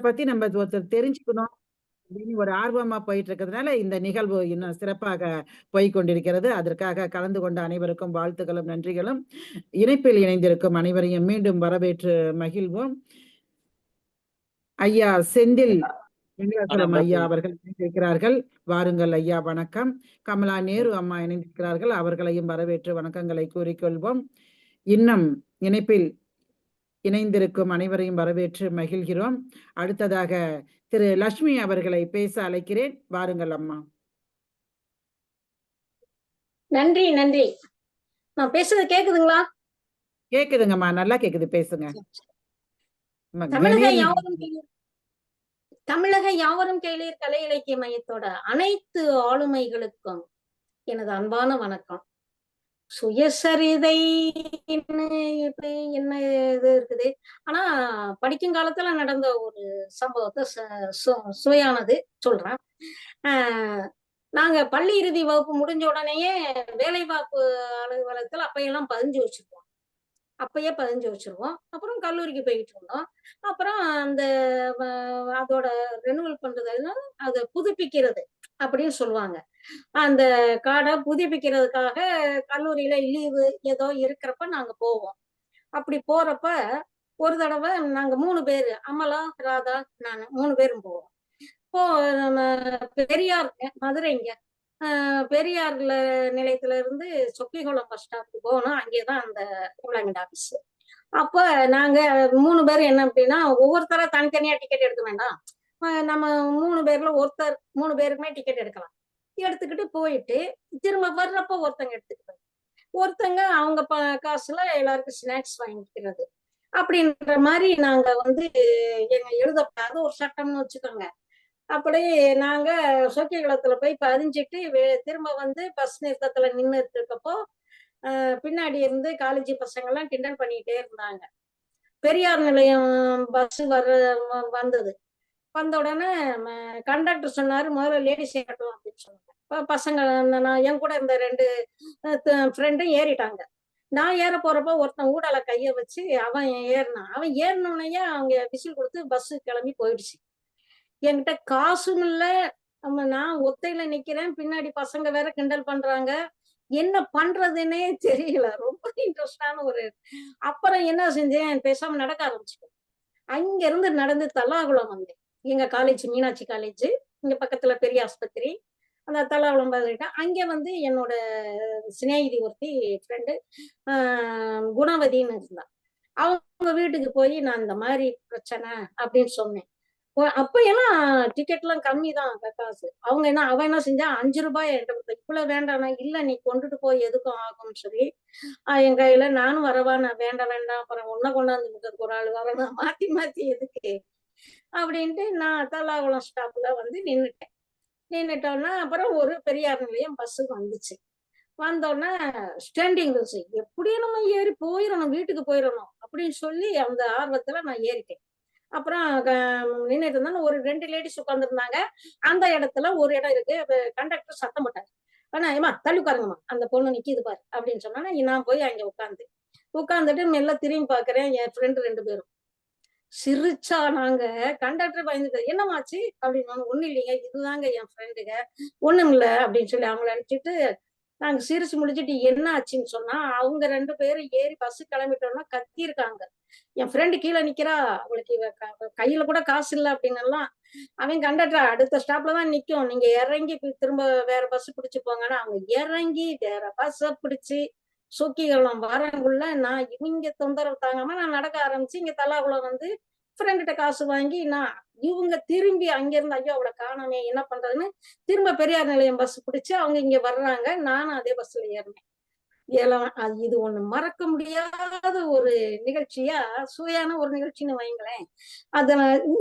பத்தி நம்ம ஒருத்தர் தெரிஞ்சுக்கணும் அப்படின்னு ஒரு ஆர்வமா போயிட்டு இருக்கிறதுனால இந்த நிகழ்வு இன்னும் சிறப்பாக போய்க் கொண்டிருக்கிறது. அதற்காக கலந்து கொண்ட அனைவருக்கும் வாழ்த்துக்களும் நன்றிகளும். இணைப்பில் இணைந்திருக்கும் அனைவரையும் மீண்டும் வரவேற்று மகிழ்வோம். ஐயா செந்தில் வெங்கடாச்சலம் ஐயா அவர்கள் இணைந்திருக்கிறார்கள். வாருங்கள் ஐயா, வணக்கம். கமலா நேரு அம்மா இணைந்திருக்கிறார்கள். அவர்களையும் வரவேற்று வணக்கங்களை கூறிக்கொள்வோம். இன்னும் இணைப்பில் இணைந்திருக்கும் அனைவரையும் வரவேற்று மகிழ்கிறோம். அடுத்ததாக திரு லட்சுமி அவர்களை பேச அழைக்கிறேன். வாருங்கள் அம்மா. நன்றி நன்றி. நான் பேசுறது கேக்குதுங்களா? கேக்குதுங்கம்மா, நல்லா கேக்குது, பேசுங்க. தமிழக யாவரும் கேளீர் கலை இலக்கிய மையத்தோட அனைத்து ஆளுமைகளுக்கும் எனது அன்பான வணக்கம். சுயசரிதை என்ன இது இருக்குது, ஆனா படிக்கும் காலத்துல நடந்த ஒரு சம்பவத்தை சுவையானது சொல்றேன். நாங்க பள்ளி இறுதி வகுப்பு முடிஞ்ச உடனேயே வேலை வாய்ப்பு அலுவலகத்துல அப்பையெல்லாம் பதிஞ்சு வச்சிருவோம். அப்புறம் கல்லூரிக்கு போயிட்டு இருந்தோம். அப்புறம் அந்த அதோட ரெனுவல் பண்றது, அதை புதுப்பிக்கிறது அப்படின்னு சொல்லுவாங்க. அந்த கார்டை புதுப்பிக்கிறதுக்காக கல்லூரியில லீவு ஏதோ இருக்கிறப்ப நாங்க போவோம். அப்படி போறப்ப ஒரு தடவை நாங்க 3 பேரு, அமலா, ராதா, நானு 3 பேரும் போவோம். இப்போ நம்ம பெரியார் மதுரைங்க, பெரியார்ல நிலையத்துல இருந்து சொக்கிகுளம் பஸ் ஸ்டாப்புக்கு போகணும். அங்கேதான் அந்த எம்ப்ளாய்மெண்ட் ஆபீஸ். அப்ப நாங்க 3 பேரும் என்ன அப்படின்னா, ஒவ்வொருத்தரா தனித்தனியா டிக்கெட் எடுக்க வேண்டாம், நம்ம 3 பேர்ல ஒருத்தர் 3 பேருக்குமே டிக்கெட் எடுக்கலாம். எடுத்துக்கிட்டு போயிட்டு திரும்ப வர்றப்ப ஒருத்தங்க எடுத்துக்கிட்டு ஒருத்தங்க அவங்க காசுல எல்லாருக்கும் ஸ்நாக்ஸ் வாங்கிக்கிறது அப்படின்ற மாதிரி நாங்க எங்க எழுதப்படாத ஒரு சட்டம்னு வச்சுக்கோங்க. அப்படியே நாங்க சொக்கிகுளத்துல போய் பதிஞ்சிட்டு திரும்ப பஸ் நிறுத்தத்துல நின்று இருக்கப்போ பின்னாடி இருந்து காலேஜ் பசங்க எல்லாம் கிண்டல் பண்ணிட்டே இருந்தாங்க. பெரியார் நிலையம் பஸ் வந்தது. வந்த உடனே கண்டக்டர் சொன்னாரு, முதல்ல லேடிஸ் ஏறட்டும் அப்படின்னு சொன்னாங்க. பசங்க நான் என் கூட இருந்த 2 ஃப்ரெண்டும் ஏறிட்டாங்க. நான் ஏற போறப்ப ஒருத்தன் ஊடால கைய வச்சு அவன் ஏறினான். அவன் ஏறினோடனே அவங்க விசில் கொடுத்து பஸ் கிளம்பி போயிடுச்சு. என்கிட்ட காசும் இல்ல, நான் ஒத்தையில நிக்கிறேன், பின்னாடி பசங்க வேற கிண்டல் பண்றாங்க, என்ன பண்றதுன்னே தெரியல. ரொம்ப இன்ட்ரெஸ்டான அப்புறம் என்ன செஞ்சேன், பேசாம நடக்க ஆரம்பிச்சிட்டேன். அங்க இருந்து நடந்து தல்லாகுளம் வந்தேன். எங்க காலேஜ் மீனாட்சி காலேஜ், இங்க பக்கத்துல பெரிய ஆஸ்பத்திரி, அந்த தல்லாகுளம் பார்த்துக்கிட்டேன். அங்க என்னோட சிநேகிதி ஒருத்தி ஃப்ரெண்டு குணவதின்னு இருந்தா. அவங்க வீட்டுக்கு போய் நான் இந்த மாதிரி பிரச்சனை அப்படின்னு சொன்னேன். அப்ப எல்லாம் டிக்கெட் எல்லாம் கம்மி தான் காசு. அவன் என்ன செஞ்சா 5 ரூபாய் என்கிட்ட கொடுத்த. இவ்வளவு வேண்டாம், இல்ல நீ கொண்டுட்டு போய் எதுக்கும் ஆகும்னு சொல்லி என் கையில, நானும் வரவா, நான் வேண்டாம் அப்புறம் ஒன்ன கொண்டாந்து விட்டதுக்கு ஒரு ஆள் வரணும், மாத்தி மாத்தி எதுக்கு அப்படின்ட்டு நான் தல்லாகுளம் ஸ்டாப்ல நின்னுட்டோம்னா அப்புறம் ஒரு பெரியார் நிலையம் பஸ் வந்துச்சு. வந்தோடனே ஸ்டாண்டிங் பஸ், எப்படியும் நம்ம ஏறி போயிடணும், வீட்டுக்கு போயிடணும் அப்படின்னு சொல்லி அந்த ஆர்வத்துல நான் ஏறிட்டேன். அப்புறம் நின்றுட்டு இருந்தாலும் ஒரு 2 லேடிஸ் உட்காந்துருந்தாங்க. அந்த இடத்துல ஒரு இடம் இருக்கு. கண்டக்டர் சத்தம் போட்டாரு, ஆனா ஏமா தள்ளி உட்காருங்கம்மா, அந்த பொண்ணு நிக்கிது பாரு அப்படின்னு சொன்னா, நான் போய் அங்க உட்காந்துட்டு மெல்ல திரும்பி பாக்குறேன். என் ஃப்ரெண்டு 2 பேரும் சிரிச்சா. நாங்க கண்டக்டர் பயந்துட்டு, என்னமாச்சு அப்படின்னு. ஒண்ணும் இல்லைங்க, இதுதாங்க என் ஃப்ரெண்டுங்க, ஒண்ணும் இல்ல அப்படின்னு சொல்லி அவங்கள அனுப்பிச்சிட்டு நாங்க சிரிச்சு முடிச்சுட்டு என்ன ஆச்சுன்னு சொன்னா, அவங்க 2 பேரும் ஏறி பஸ் கிளம்பிட்டோம்னா கத்தி இருக்காங்க. என் ஃப்ரெண்டு கீழே நிக்கிறா, அவளுக்கு கையில கூட காசு இல்லை அப்படின்னு எல்லாம். அவன் கண்டக்டர், அடுத்த ஸ்டாப்ல தான் நிக்கும், நீங்க இறங்கி திரும்ப வேற பஸ் பிடிச்சு போங்கன்னா, அவங்க இறங்கி வேற பஸ்ஸ பிடிச்சு சொக்கிகுளம் வரங்குள்ள நான் இவங்க தொந்தரவு தாங்காம நான் நடக்க ஆரம்பிச்சு இங்க தல்லாகுளம் ஃப்ரெண்ட்ட காசு வாங்கி இவங்க திரும்பி அங்கிருந்து, ஐயோ அவளை காணாமே என்ன பண்றதுன்னு திரும்ப பெரியார் நிலையம் பஸ் பிடிச்சு அவங்க இங்க வர்றாங்க. நானும் அதே பஸ்ல ஏறினேன். இது ஒண்ணு மறக்க முடியாத ஒரு நிகழ்ச்சியா, சுவையான ஒரு நிகழ்ச்சின்னு வைங்களேன். அத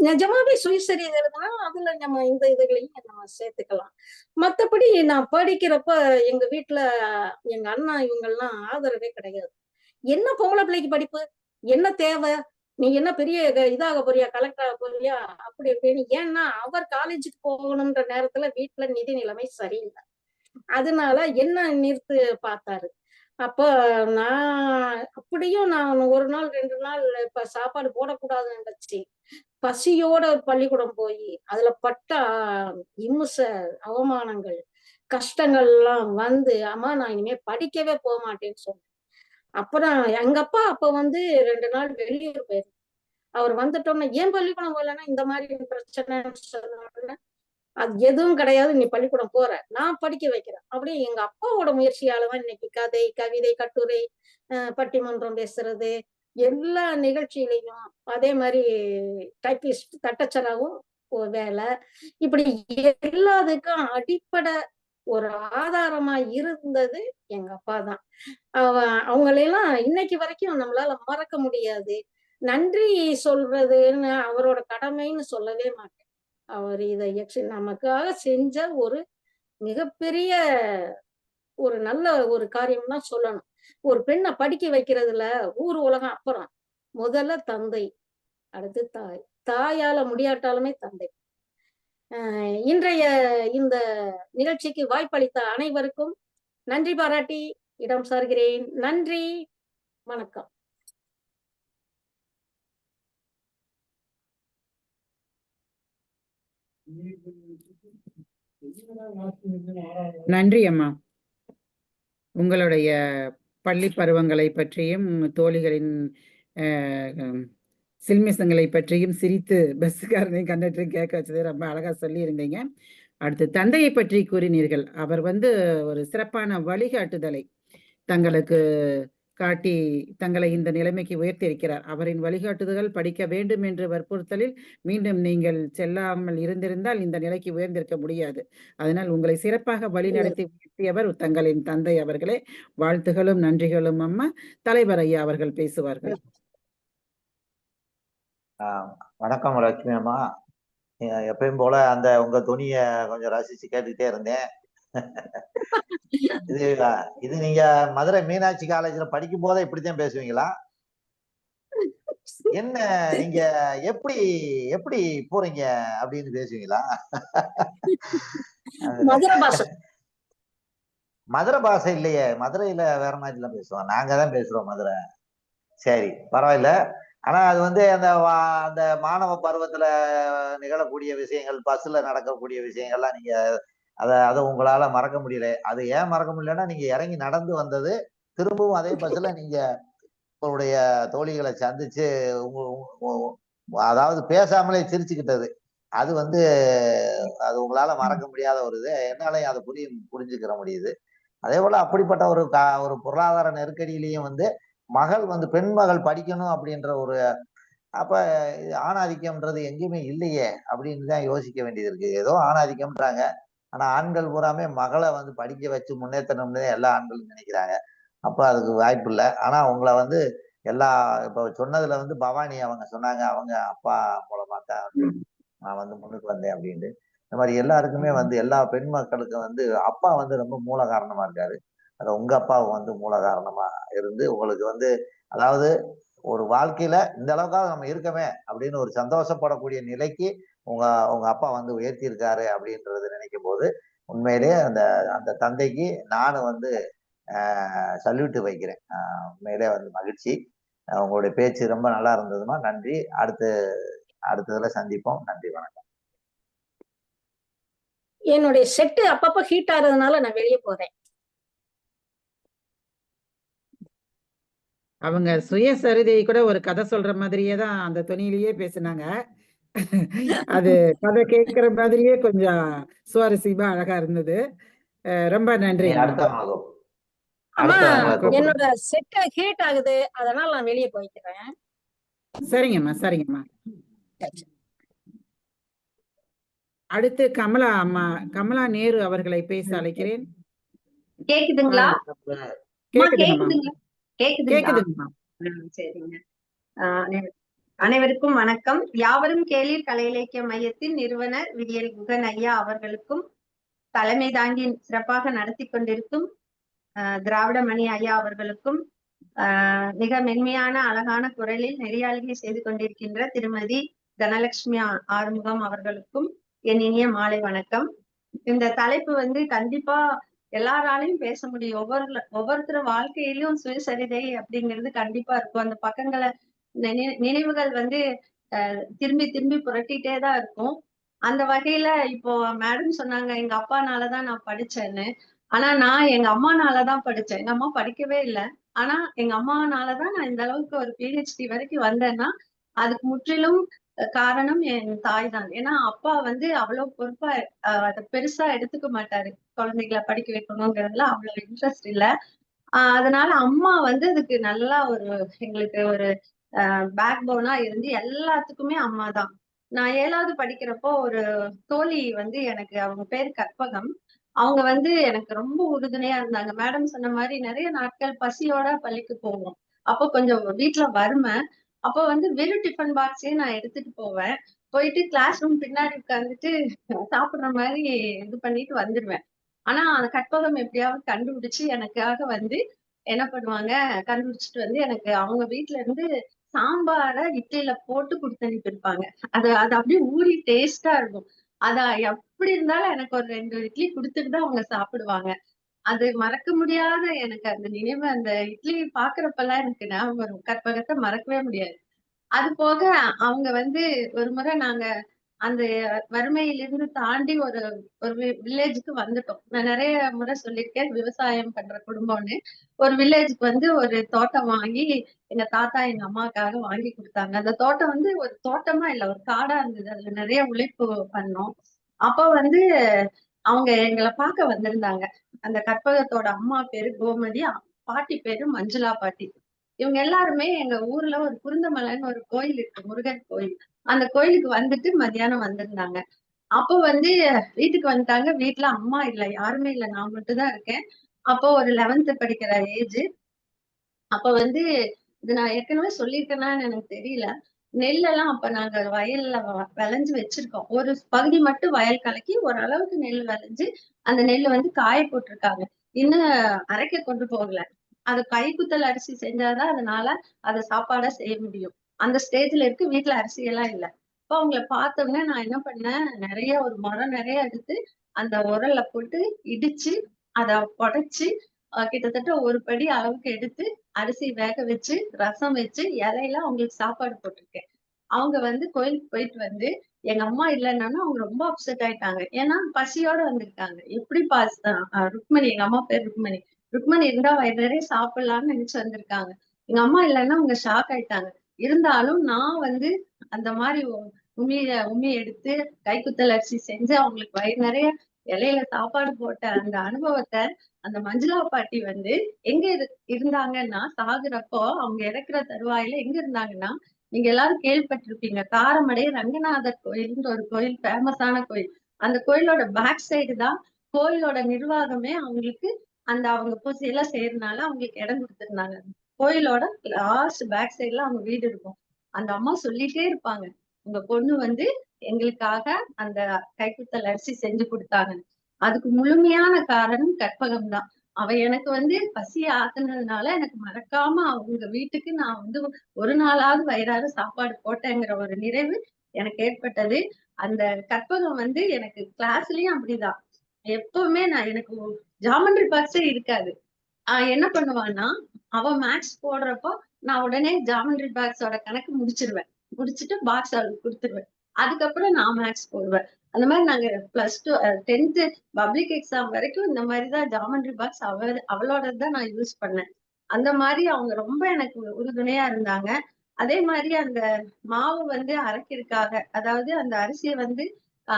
நிஜமாவே சுயசரிதை எழுதுனா அதுல நம்ம இந்த இதுகளையும் நம்ம சேர்த்துக்கலாம். மத்தபடி நான் படிக்கிறப்ப எங்க வீட்டுல எங்க அண்ணா இவங்கெல்லாம் ஆதரவே கிடையாது. என்ன பொம்பளை பிள்ளைக்கு படிப்பு, என்ன தேவை, நீ என்ன பெரிய இதாக போறியா, கலெக்டர் ஆக போறியா அப்படி அப்படின்னு. ஏன்னா அவர் காலேஜுக்கு போகணும்ன்ற நேரத்துல வீட்டுல நிதி நிலைமை சரியில்லை. அதனால என்ன நிறுத்து பார்த்தாரு. அப்ப நான் அப்படியும் நான் ஒரு நாள் 2 நாள் இப்ப சாப்பாடு போடக்கூடாதுன்னு நினைச்சு பசியோட பள்ளிக்கூடம் போய் அதுல பட்ட இம்ச அவமானங்கள் கஷ்டங்கள்லாம் வந்து அம்மா நான் இனிமே படிக்கவே போக மாட்டேன்னு சொன்னேன். அப்புறம் எங்க அப்பா அப்ப வந்து 2 நாள் வெளியூர் போயிருந்தார். அவர் வந்துட்டோம்னா ஏன் பள்ளிக்கூடம் போகலன்னா இந்த மாதிரி பிரச்சனைன்னு சொன்ன அது எதுவும் கிடையாது. நீ பள்ளிக்கூடம் போற. நான் படிக்க வைக்கிறேன். அப்படியே எங்க அப்பாவோட முயற்சியாலதான் இன்னைக்கு கதை, கவிதை, கட்டுரை, பட்டிமன்றம் பேசுறது, எல்லா நிகழ்ச்சியிலையும் அதே மாதிரி டைப்பிஸ்ட் தட்டச்சராவும் ஒரு வேலை. இப்படி எல்லாத்துக்கும் அடிப்படை ஒரு ஆதாரமா இருந்தது எங்க அப்பா தான். அவங்களெல்லாம் இன்னைக்கு வரைக்கும் நம்மளால மறக்க முடியாது. நன்றி சொல்றதுன்னு அவரோட கடமைன்னு சொல்லவே மாட்டேன். அவர் இதை நமக்காக செஞ்ச ஒரு மிகப்பெரிய ஒரு நல்ல ஒரு காரியம் தான் சொல்லணும். ஒரு பெண்ணை படிக்க வைக்கிறதுல ஊர் உலகம் அப்புறம் முதல்ல தந்தை, அடுத்து தாய். தாயால முடியாட்டாலுமே தந்தை. இன்றைய இந்த நிகழ்ச்சிக்கு வாய்ப்பளித்த அனைவருக்கும் நன்றி பாராட்டி இடம் சார்கிறேன். நன்றி, வணக்கம். நன்றி அம்மா. உங்களுடைய பள்ளி பருவங்களை பற்றியும் தோழிகளின் சில்மிசங்களை பற்றியும் சிரித்து பஸ்ஸுக்காரனையும் கண்டக்டரையும் கேட்க வச்சது ரொம்ப அழகா சொல்லி இருந்தீங்க. அடுத்து தந்தையை பற்றி கூறினீர்கள். அவர் வந்து ஒரு சிறப்பான வழிகாட்டுதலை தங்களுக்கு காட்டி தங்களை இந்த நிலைமைக்கு உயர்த்தியிருக்கிறார். அவரின் வழிகாட்டுதல்கள் படிக்க வேண்டும் என்று வற்புறுத்தலில் மீண்டும் நீங்கள் செல்லாமல் இருந்திருந்தால் இந்த நிலைக்கு உயர்ந்திருக்க முடியாது. அதனால் உங்களை சிறப்பாக வழிநடத்தி உயர்த்தியவர் தங்களின் தந்தை அவர்களே. வாழ்த்துகளும் நன்றிகளும் அம்மா. தலைவர் ஐயா அவர்கள் பேசுவார்கள். வணக்கம் லட்சுமி அம்மா. எப்பயும் போல அந்த உங்க துணிய கொஞ்சம் ரசிச்சு கேட்டுக்கிட்டே இருந்தேன். இது நீங்க மதுரை மீனாட்சி காலேஜ்ல படிக்கும் போதே இப்படித்தான் பேசுவீங்களா? என்ன நீங்க எப்படி எப்படி போறீங்க அப்படின்னு பேசுவீங்களா? மதுரை பாஷை இல்லையே, மதுரையில வேற மாதிரிலாம் பேசுவோம். நாங்க தான் பேசுறோம் மதுரை. சரி, பரவாயில்ல. ஆனா அது வந்து அந்த மாணவ பருவத்துல நிகழக்கூடிய விஷயங்கள், பஸ்ல நடக்கக்கூடிய விஷயங்கள்லாம் நீங்க அதை உங்களால மறக்க முடியல. அது ஏன் மறக்க முடியலன்னா, நீங்க இறங்கி நடந்து வந்தது, திரும்பவும் அதே பஸ்ல நீங்க உங்களுடைய தோழிகளை சந்திச்சு அதாவது பேசாமலே சிரிச்சுக்கிட்டது, அது வந்து அது உங்களால மறக்க முடியாத ஒரு இது. என்னாலையும் அதை புரிஞ்சுக்கிற முடியுது. அதே போல அப்படிப்பட்ட ஒரு பொருளாதார நெருக்கடியிலையும் வந்து மகள் வந்து பெண் மகள் படிக்கணும் அப்படின்ற ஒரு அப்ப ஆணாதிக்கம்ன்றது எங்கேயுமே இல்லையே அப்படின்னு தான் யோசிக்க வேண்டியது இருக்கு. ஏதோ ஆணாதிக்கம்ன்றாங்க, ஆனா ஆண்கள் பூராமே மகளை வந்து படிக்க வச்சு முன்னேற்றணும்னு எல்லா ஆண்களும் நினைக்கிறாங்க. அப்ப அதுக்கு வாய்ப்பு இல்லை. ஆனா உங்களை வந்து இப்ப சொன்னதுல வந்து பவானி அவங்க சொன்னாங்க, அவங்க அப்பா மூலமா தான் நான் வந்து முன்னுக்கு வந்தேன் அப்படின்னு. இந்த மாதிரி எல்லாருக்குமே வந்து எல்லா பெண் மக்களுக்கும் வந்து அப்பா வந்து ரொம்ப மூல காரணமா இருக்காரு. அது உங்க அப்பா வந்து மூல காரணமா இருந்து உங்களுக்கு வந்து அதாவது ஒரு வாழ்க்கையில இந்த அளவுக்காக நம்ம இருக்கமே அப்படின்னு ஒரு சந்தோஷப்படக்கூடிய நிலைக்கு உங்க உங்க அப்பா வந்து உயர்த்தி இருக்காரு அப்படின்றது நினைக்கும் போது உண்மையிலேயே அந்த அந்த தந்தைக்கு நானும் வந்து சல்யூட் வைக்கிறேன். உண்மையிலே வந்து மகிழ்ச்சி. உங்களுடைய பேச்சு ரொம்ப நல்லா இருந்ததுமா. நன்றி. அடுத்ததுல சந்திப்போம். நன்றி, வணக்கம். என்னுடைய செட்டு அப்பப்ப ஹீட் ஆறதுனால நான் வெளியே போறேன். அவங்க சுயசரிதையை கூட ஒரு கதை சொல்ற மாதிரியே தான் அந்த துணியிலேயே பேசினாங்க. அது கதை கேட்கிற மாதிரியே கொஞ்சம் சுவாரஸ்யமா அழகா இருந்தது. ரொம்ப நன்றி. என்னோட செட் ஹீட் ஆகுது, அதனால நான் வெளியே போய்க்கிறேன். சரிங்கம்மா, சரிங்கம்மா. அடுத்து கமலா அம்மா, கமலா நேரு அவர்களை பேச அழைக்கிறேன். கேக்குதுங்களா? கேக்குதுங்கம்மா. சரிங்க. அனைவருக்கும் வணக்கம். யாவரும் கேளீர் கலை இலக்கிய மையத்தின் நிறுவனர் விடியல் குகன் ஐயா அவர்களுக்கும், தலைமை தாங்கி சிறப்பாக நடத்தி கொண்டிருக்கும் திராவிட மணி ஐயா அவர்களுக்கும், மிக மென்மையான அழகான குரலில் நெறியாளுகை செய்து கொண்டிருக்கின்ற திருமதி தனலட்சுமி ஆறுமுகம் அவர்களுக்கும் என் இனிய மாலை வணக்கம். இந்த தலைப்பு வந்து கண்டிப்பா எல்லாராலையும் பேச முடியும். ஒவ்வொருத்தர் வாழ்க்கையிலும் சுயசரிதை அப்படிங்கிறது கண்டிப்பா இருக்கும். அந்த பக்கங்களை நினைவுகள் வந்து திரும்பி திரும்பி புரட்டிட்டே தான் இருக்கும். அந்த வகையில இப்போ மேடம் சொன்னாங்க எங்க அப்பானாலதான் நான் படிச்சேன்னு. ஆனா நான் எங்க அம்மானாலதான் படிச்சேன். எங்க அம்மா படிக்கவே இல்லை. ஆனா எங்க அம்மானாலதான் நான் இந்த அளவுக்கு ஒரு PhD வரைக்கும் வந்தேன்னா அதுக்கு முற்றிலும் காரணம் என் தாய் தான். ஏன்னா அப்பா வந்து அவ்வளவு பொறுப்பா அதை பெருசா எடுத்துக்க மாட்டாரு. குழந்தைகளை படிக்க வைக்கணுங்கிறதுல அவ்வளவு இன்ட்ரெஸ்ட் இல்ல. அதனால அம்மா வந்து அதுக்கு நல்லா எங்களுக்கு ஒரு பேக் போனா இருந்து எல்லாத்துக்குமே அம்மா தான். நான் 7வது படிக்கிறப்போ ஒரு தோழி வந்து எனக்கு, அவங்க பேரு கற்பகம். அவங்க வந்து எனக்கு ரொம்ப உறுதுணையா இருந்தாங்க. மேடம் சொன்ன மாதிரி நிறைய நாட்கள் பசியோட பள்ளிக்கு போவோம். அப்போ கொஞ்சம் வீட்டுல வறுமை. அப்போ வந்து வெறும் டிஃபன் பாக்ஸே நான் எடுத்துட்டு போவேன். போயிட்டு கிளாஸ் ரூம் பின்னாடி உட்கார்ந்துட்டு சாப்பிடுற மாதிரி இது பண்ணிட்டு வந்துடுவேன். ஆனா அந்த கற்பகம் எப்படியாவது கண்டுபிடிச்சு எனக்காக வந்து என்ன பண்ணுவாங்க, கண்டுபிடிச்சிட்டு வந்து எனக்கு அவங்க வீட்டுல இருந்து சாம்பார இட்லியில போட்டு கொடுத்து அனுப்பியிருப்பாங்க. அது அது அப்படியே ஊறி டேஸ்டா இருக்கும். அத எப்படி இருந்தாலும் எனக்கு ஒரு 2 இட்லி குடுத்துட்டு தான் அவங்க சாப்பிடுவாங்க. அது மறக்க முடியாத எனக்கு அந்த நினைவு. அந்த இட்லி பாக்குறப்பெல்லாம் எனக்கு ஞாபகம் வரும். கற்பகத்தை மறக்கவே முடியாது. அது போக அவங்க வந்து ஒரு முறை நாங்க அந்த வறுமையிலிருந்து தாண்டி ஒரு ஒரு வில்லேஜுக்கு வந்துட்டோம். நான் நிறைய முறை சொல்லியிருக்கேன், விவசாயம் பண்ற குடும்பம்னு. ஒரு வில்லேஜுக்கு வந்து ஒரு தோட்டம் வாங்கி எங்க தாத்தா எங்க அம்மாவுக்காக வாங்கி கொடுத்தாங்க. அந்த தோட்டம் வந்து ஒரு தோட்டமா இல்ல, ஒரு காடா இருந்தது. அதுல நிறைய உழைப்பு பண்ணோம். அப்ப வந்து அவங்க எங்களை பார்க்க வந்திருந்தாங்க. அந்த கற்பகத்தோட அம்மா பேரு கோமதி, பாட்டி பேரு மஞ்சுளா பாட்டி. இவங்க எல்லாருமே எங்க ஊர்ல ஒரு குருந்தமலைன்னு ஒரு கோயில் இருக்கு, முருகன் கோயில். அந்த கோயிலுக்கு வந்துட்டு மத்தியானம் வந்திருந்தாங்க. அப்போ வந்து வீட்டுக்கு வந்துட்டாங்க. வீட்டுல அம்மா இல்ல, யாருமே இல்ல, நான் மட்டும் தான் இருக்கேன். அப்போ ஒரு 11th படிக்கிற ஏஜ். அப்ப வந்து இது நான் ஏற்கனவே சொல்லியிருக்கேனான்னு எனக்கு தெரியல. நெல்லெல்லாம் அப்ப நாங்க வயல்ல விளைஞ்சு வச்சிருக்கோம். ஒரு பகுதி மட்டும் வயல் கலக்கி ஓரளவுக்கு நெல் விளைஞ்சு அந்த நெல் வந்து காய போட்டிருக்காங்க. இன்னும் அரைக்க கொண்டு போகல. அது கைக்குத்தல் அரிசி செஞ்சாதான் அதனால அதை சாப்பாடா செய்ய முடியும். அந்த ஸ்டேஜ்ல இருக்கு. வீட்டுல அரிசி எல்லாம் இல்ல. அப்ப அவங்கள பார்த்தோம்னா நான் என்ன பண்ணேன், நிறைய ஒரு மரம் நிறைய எடுத்து அந்த உரல்ல போட்டு இடிச்சு அதை புடைச்சு கிட்டத்தட்ட ஒரு படி அளவுக்கு எடுத்து அரிசி வேக வச்சு ரசம் வச்சு இலையில அவங்களுக்கு சாப்பாடு போட்டிருக்கேன். அவங்க வந்து கோயிலுக்கு போயிட்டு வந்து எங்க அம்மா இல்லைன்னா அவங்க ரொம்ப அப்செட் ஆயிட்டாங்க. ஏன்னா பசியோட வந்திருக்காங்க. எப்படி ருக்மணி, எங்க அம்மா பேர் ருக்மணி. ருக்மணி இருந்தா வயிறு நிறைய சாப்பிடலாம்னு நினைச்சு வந்திருக்காங்க. எங்க அம்மா இல்லைன்னா அவங்க ஷாக் ஆயிட்டாங்க. இருந்தாலும் நான் வந்து அந்த மாதிரி உமி எடுத்து கைக்குத்தல் அரிசி செஞ்சு அவங்களுக்கு வயிறு நிறைய இலையில சாப்பாடு போட்ட அந்த அனுபவத்தை அந்த மஞ்சுளா பாட்டி வந்து எங்க இருந்தாங்கன்னா, சாகுறப்போ அவங்க இறக்குற தருவாயில எங்க இருந்தாங்கன்னா, நீங்க எல்லாரும் கேள்விப்பட்டிருப்பீங்க, காரமடை ரங்கநாதர் கோயில்னு ஒரு கோயில், ஃபேமஸான கோயில். அந்த கோயிலோட பேக் சைடு தான் கோயிலோட நிர்வாகமே அவங்களுக்கு. அந்த அவங்க பூஜையெல்லாம் செய்யறதுனால அவங்களுக்கு இடம் கொடுத்திருந்தாங்க. கோயிலோட லாஸ்ட் பேக் சைடுல அவங்க வீடு இருக்கும். அந்த அம்மா சொல்லிட்டே இருப்பாங்க, உங்க பொண்ணு வந்து எங்களுக்காக அந்த கைக்குத்தல் அரிசி செஞ்சு கொடுத்தாங்க. அதுக்கு முழுமையான காரணம் கற்பகம் தான். அவ எனக்கு வந்து பசி ஆத்துனதுனால எனக்கு மறக்காம அவங்க வீட்டுக்கு நான் வந்து ஒரு நாளாவது வயிறார சாப்பாடு போட்டேங்கிற ஒரு நிறைவு எனக்கு ஏற்பட்டது. அந்த கற்பகம் வந்து எனக்கு கிளாஸ்லயும் அப்படிதான். எப்பவுமே எனக்கு ஜாமெண்ட்ரி பாக்ஸே இருக்காது. என்ன பண்ணுவான்னா, அவ மேக்ஸ் போடுறப்போ நான் உடனே ஜாமெண்ட்ரி பாக்ஸோட கணக்கு முடிச்சிருவேன். முடிச்சுட்டு பாக்ஸ் அவளுக்கு கொடுத்துருவேன். அதுக்கப்புறம் நான் மேக்ஸ் போடுவேன். அந்த மாதிரி நாங்க +2 10th பப்ளிக் எக்ஸாம் வரைக்கும் இந்த மாதிரிதான் ஜாமெண்ட்ரி பாக்ஸ் அவளோடதான் நான் யூஸ் பண்ணேன். அந்த மாதிரி அவங்க ரொம்ப எனக்கு உறுதுணையா இருந்தாங்க. அதே மாதிரி அந்த மாவு வந்து அரைக்கிறதுக்காக, அதாவது அந்த அரிசியை வந்து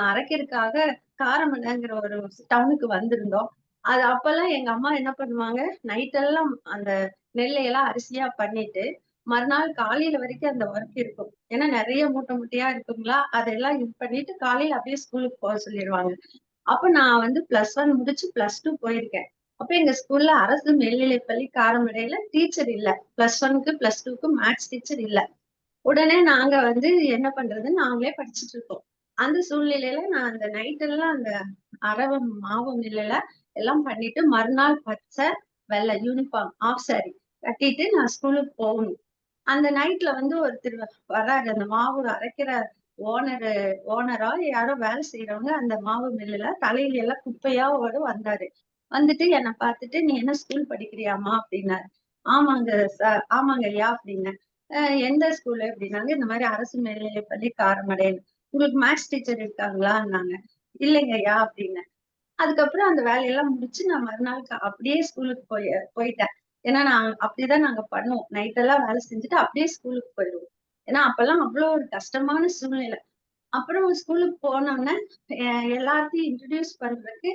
அரைக்கிறதுக்காக காரமடைங்கிற ஒரு டவுனுக்கு வந்திருந்தோம். அது அப்பெல்லாம் எங்க அம்மா என்ன பண்ணுவாங்க, நைட் எல்லாம் அந்த நெல்லையெல்லாம் அரிசியா பண்ணிட்டு மறுநாள் காலையில வரைக்கும் அந்த ஒர்க் இருக்கும். ஏன்னா நிறைய மூட்டை மூட்டையா இருக்குங்களா, அதெல்லாம் இது பண்ணிட்டு காலையில அப்படியே ஸ்கூலுக்கு போக சொல்லிடுவாங்க. அப்ப நான் வந்து +1 முடிச்சு +2 போயிருக்கேன். அப்ப எங்க ஸ்கூல்ல அரசு மேல்நிலைப்பள்ளி காரமடையில டீச்சர் இல்ல. +1க்கு +2க்கு மேத்ஸ் டீச்சர் இல்ல. உடனே நாங்க வந்து என்ன பண்றதுன்னு நாங்களே படிச்சுட்டு இருக்கோம். அந்த சூழ்நிலையில நான் அந்த நைட் எல்லாம் அந்த அரவை மாவு மில்லுல எல்லாம் பண்ணிட்டு மறுநாள் பச்சை வெள்ளை யூனிஃபார்ம் ஆஃப் சாரி கட்டிட்டு நான் ஸ்கூலுக்கு போகணும். அந்த நைட்ல வந்து ஒருத்தர் வர்றாரு. அந்த மாவு அரைக்கிற ஓனரா யாரோ வேலை செய்யறவங்க அந்த மாவு மில்லுல தலையில எல்லாம் குப்பையா வந்தாரு. வந்துட்டு என்னை பார்த்துட்டு நீ என்ன ஸ்கூல் படிக்கிறியாமா அப்படின்னாரு. ஆமாங்க சார், ஆமாங்க ஐயா அப்படின்னேன். எந்த ஸ்கூலு அப்படின்னாங்க. இந்த மாதிரி அரசு மேல்நிலைப்பள்ளி காரமடைன்னு. உங்களுக்கு மேக்ஸ் டீச்சர் இருக்காங்களான்னாங்க. இல்லைங்க ஐயா அப்படின்னேன். அதுக்கப்புறம் அந்த வேலையெல்லாம் முடிச்சு நான் மறுநாள் அப்படியே ஸ்கூலுக்கு போயிட்டேன். ஏன்னா அப்படிதான் நாங்க பண்ணுவோம். நைட் எல்லாம் வேலை செஞ்சுட்டு அப்படியே ஸ்கூலுக்கு போயிடுவோம். ஏன்னா அப்பெல்லாம் அவ்வளவு ஒரு கஷ்டமான சூழ்நிலை. அப்புறம் ஸ்கூலுக்கு போனோம்னா எல்லாத்தையும் இன்ட்ரடியூஸ் பண்றதுக்கு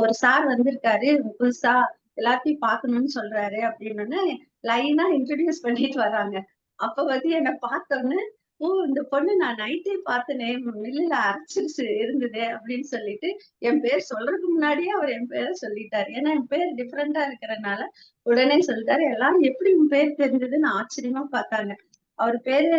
ஒரு சார் வந்திருக்காரு, புதுசா எல்லாத்தையும் பாக்கணும்னு சொல்றாரு அப்படின்னு லைனா இன்ட்ரடியூஸ் பண்ணிட்டு வராங்க. அப்ப வந்து என்ன பார்த்தோன்னே, ஓ இந்த பொண்ணு நான் நைட்டே பார்த்தனே, மில்லுல அரைச்சிருச்சு இருந்தது அப்படின்னு சொல்லிட்டு என் பேர் சொல்றதுக்கு முன்னாடியே அவர் என் பேரை சொல்லிட்டாரு. ஏன்னா என் பேர் டிஃப்ரெண்டா இருக்கிறதுனால உடனே சொல்லிட்டாரு. எல்லாரும் எப்படி உன் பேர் தெரிஞ்சதுன்னு ஆச்சரியமா பார்த்தாங்க. அவர் பேரு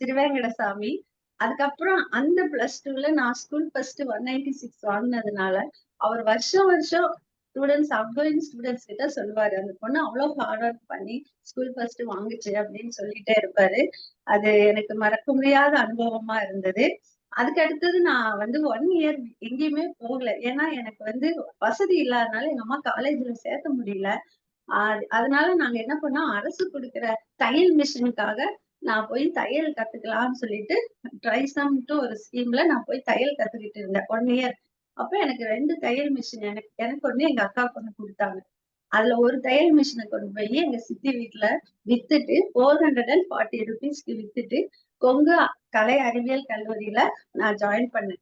திருவேங்கடசாமி. அதுக்கப்புறம் அந்த +2ல நான் ஸ்கூல் ஃபர்ஸ்ட் 196 வாங்கினதுனால அவர் வருஷம் வருஷம் ஸ்டூடெண்ட்ஸ் அவுட்கோயிங் ஸ்டூடெண்ட்ஸ் கிட்ட சொல்லுவாரு, அந்த பொண்ணு அவ்வளவு ஹார்ட் ஒர்க் பண்ணி ஸ்கூல் ஃபர்ஸ்ட் வாங்குச்சு அப்படின்னு சொல்லிட்டே இருப்பாரு. அது எனக்கு மறக்க முடியாத அனுபவமா இருந்தது. அதுக்கு அடுத்தது நான் வந்து 1 இயர் எங்கேயுமே போகல. ஏன்னா எனக்கு வந்து வசதி இல்லாதனால எங்க அம்மா காலேஜ்ல சேர்த்த முடியல. அதனால நாங்க என்ன பண்ணோம், அரசு கொடுக்கிற தையல் மிஷினுக்காக நான் போய் தையல் கத்துக்கலாம்னு சொல்லிட்டு ட்ரைசம்ட்டு ஒரு ஸ்கீம்ல நான் போய் தையல் கத்துக்கிட்டு இருந்தேன் 1 இயர். அப்ப எனக்கு 2 தையல் மிஷின் எனக்கு ஒண்ணு எங்க அக்காவுக்கு ஒண்ணு கொடுத்தாங்க. அதுல ஒரு தையல் மிஷினை கொண்டு போய் எங்க சித்தி வீட்டுல வித்துட்டு 440 ருபீஸ்க்கு வித்துட்டு கொங்கு கலை அறிவியல் கல்லூரியில நான் ஜாயின் பண்ணேன்.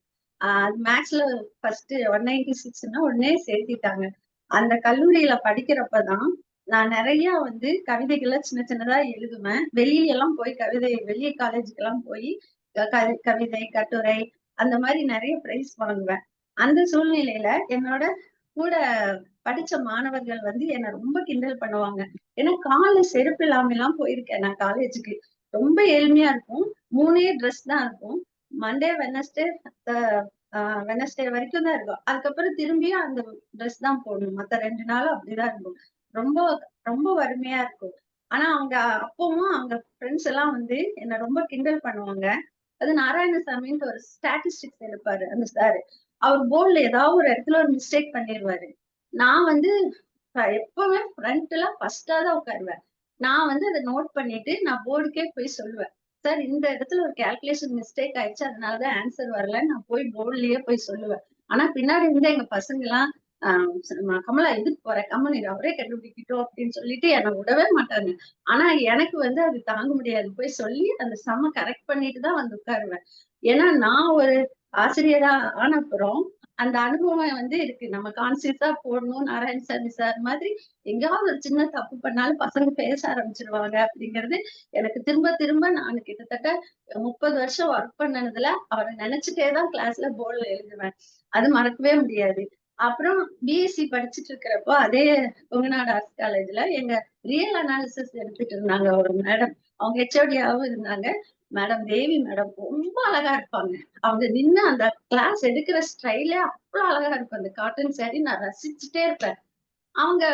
மேக்ஸ்ல ஃபர்ஸ்ட் 196ன்னா உடனே சேர்த்திட்டாங்க. அந்த கல்லூரியில படிக்கிறப்பதான் நான் நிறைய வந்து கவிதைகளை சின்ன சின்னதா எழுதுவேன். வெளியெல்லாம் போய் வெளிய காலேஜுக்கு எல்லாம் போய் கவிதை, கட்டுரை அந்த மாதிரி நிறைய பிரைஸ் வாங்குவேன். அந்த சூழ்நிலையில என்னோட கூட படிச்ச மாணவர்கள் வந்து என்ன ரொம்ப கிண்டல் பண்ணுவாங்க. ஏன்னா கால செருப்பு இல்லாம எல்லாம் போயிருக்கேன் நான் காலேஜுக்கு. ரொம்ப எளிமையா இருக்கும். 3 ட்ரெஸ் தான் இருக்கும். மண்டே, வெனஸ்டே வரைக்கும் தான் இருக்கும். அதுக்கப்புறம் திரும்பியும் அந்த ட்ரெஸ் தான் போடணும். மத்த 2 நாளும் அப்படிதான் இருக்கும். ரொம்ப ரொம்ப வறுமையா இருக்கும். ஆனா அவங்க அப்பவும் அவங்க ஃப்ரெண்ட்ஸ் எல்லாம் வந்து என்ன ரொம்ப கிண்டல் பண்ணுவாங்க. அது நாராயணசாமின்னு ஒரு ஸ்டாட்டிஸ்டிக்ஸ் எடுப்பாரு அந்த சாரு. அவர் போர்ட்ல ஏதாவது ஒரு இடத்துல ஒரு மிஸ்டேக் பண்ணிடுவாரு. நான் வந்து எப்பவுமே ஃப்ரண்ட்ல ஃபர்ஸ்டா தான் உட்காருவேன். நான் வந்து அதை நோட் பண்ணிட்டு நான் போர்டுக்கே போய் சொல்லுவேன். சார் இந்த இடத்துல ஒரு கால்குலேஷன் மிஸ்டேக் ஆயிடுச்சு, அதனாலதான் ஆன்சர் வரலன்னு நான் போய் போர்ட்லயே போய் சொல்லுவேன். ஆனா பின்னாடி இருந்து எங்க பசங்க எல்லாம் கமலா எதுக்கு போற, கம்மன் அவரே கண்டுபிடிக்கிட்டோம் அப்படின்னு சொல்லிட்டு என்னை விடவே மாட்டாங்க. ஆனா எனக்கு வந்து அது தாங்க முடியாது. போய் சொல்லி அந்த சம கரெக்ட் பண்ணிட்டு தான் வந்து உட்காருவேன். ஏன்னா நான் ஒரு ஆசிரியரா ஆன அப்புறம் அந்த அனுபவம் வந்து இருக்கு. நம்ம கான்சியஸா போடணும். நாராயணசாமி சார் மாதிரி எங்கேயாவது ஒரு சின்ன தப்பு பண்ணாலும் பசங்க பேச ஆரம்பிச்சிருவாங்க அப்படிங்கிறது எனக்கு திரும்ப திரும்ப நான் கிட்டத்தட்ட 30 வருஷம் ஒர்க் பண்ணதுல அவரை நினைச்சுட்டேதான் கிளாஸ்ல போர்டுல எழுதுவேன். அது மறக்கவே முடியாது. அப்புறம் பிஎஸ்சி படிச்சுட்டு இருக்கிறப்போ அதே கொங்குநாடு ஆர்ட்ஸ் காலேஜ்ல எங்க ரியல் அனாலிசிஸ் எடுத்துட்டு இருந்தாங்க ஒரு மேடம். அவங்க ஹெச்ஓடியாவும் இருந்தாங்க. மேடம் தேவி மேடம் ரொம்ப அழகா இருப்பாங்க. அவங்க நின்னு அந்த கிளாஸ் எடுக்கிற ஸ்டைலே அவ்வளவு அழகா இருக்கும். அந்த காட்டன் சாரி நான் ரசிச்சுட்டே இருப்பேன். அவங்க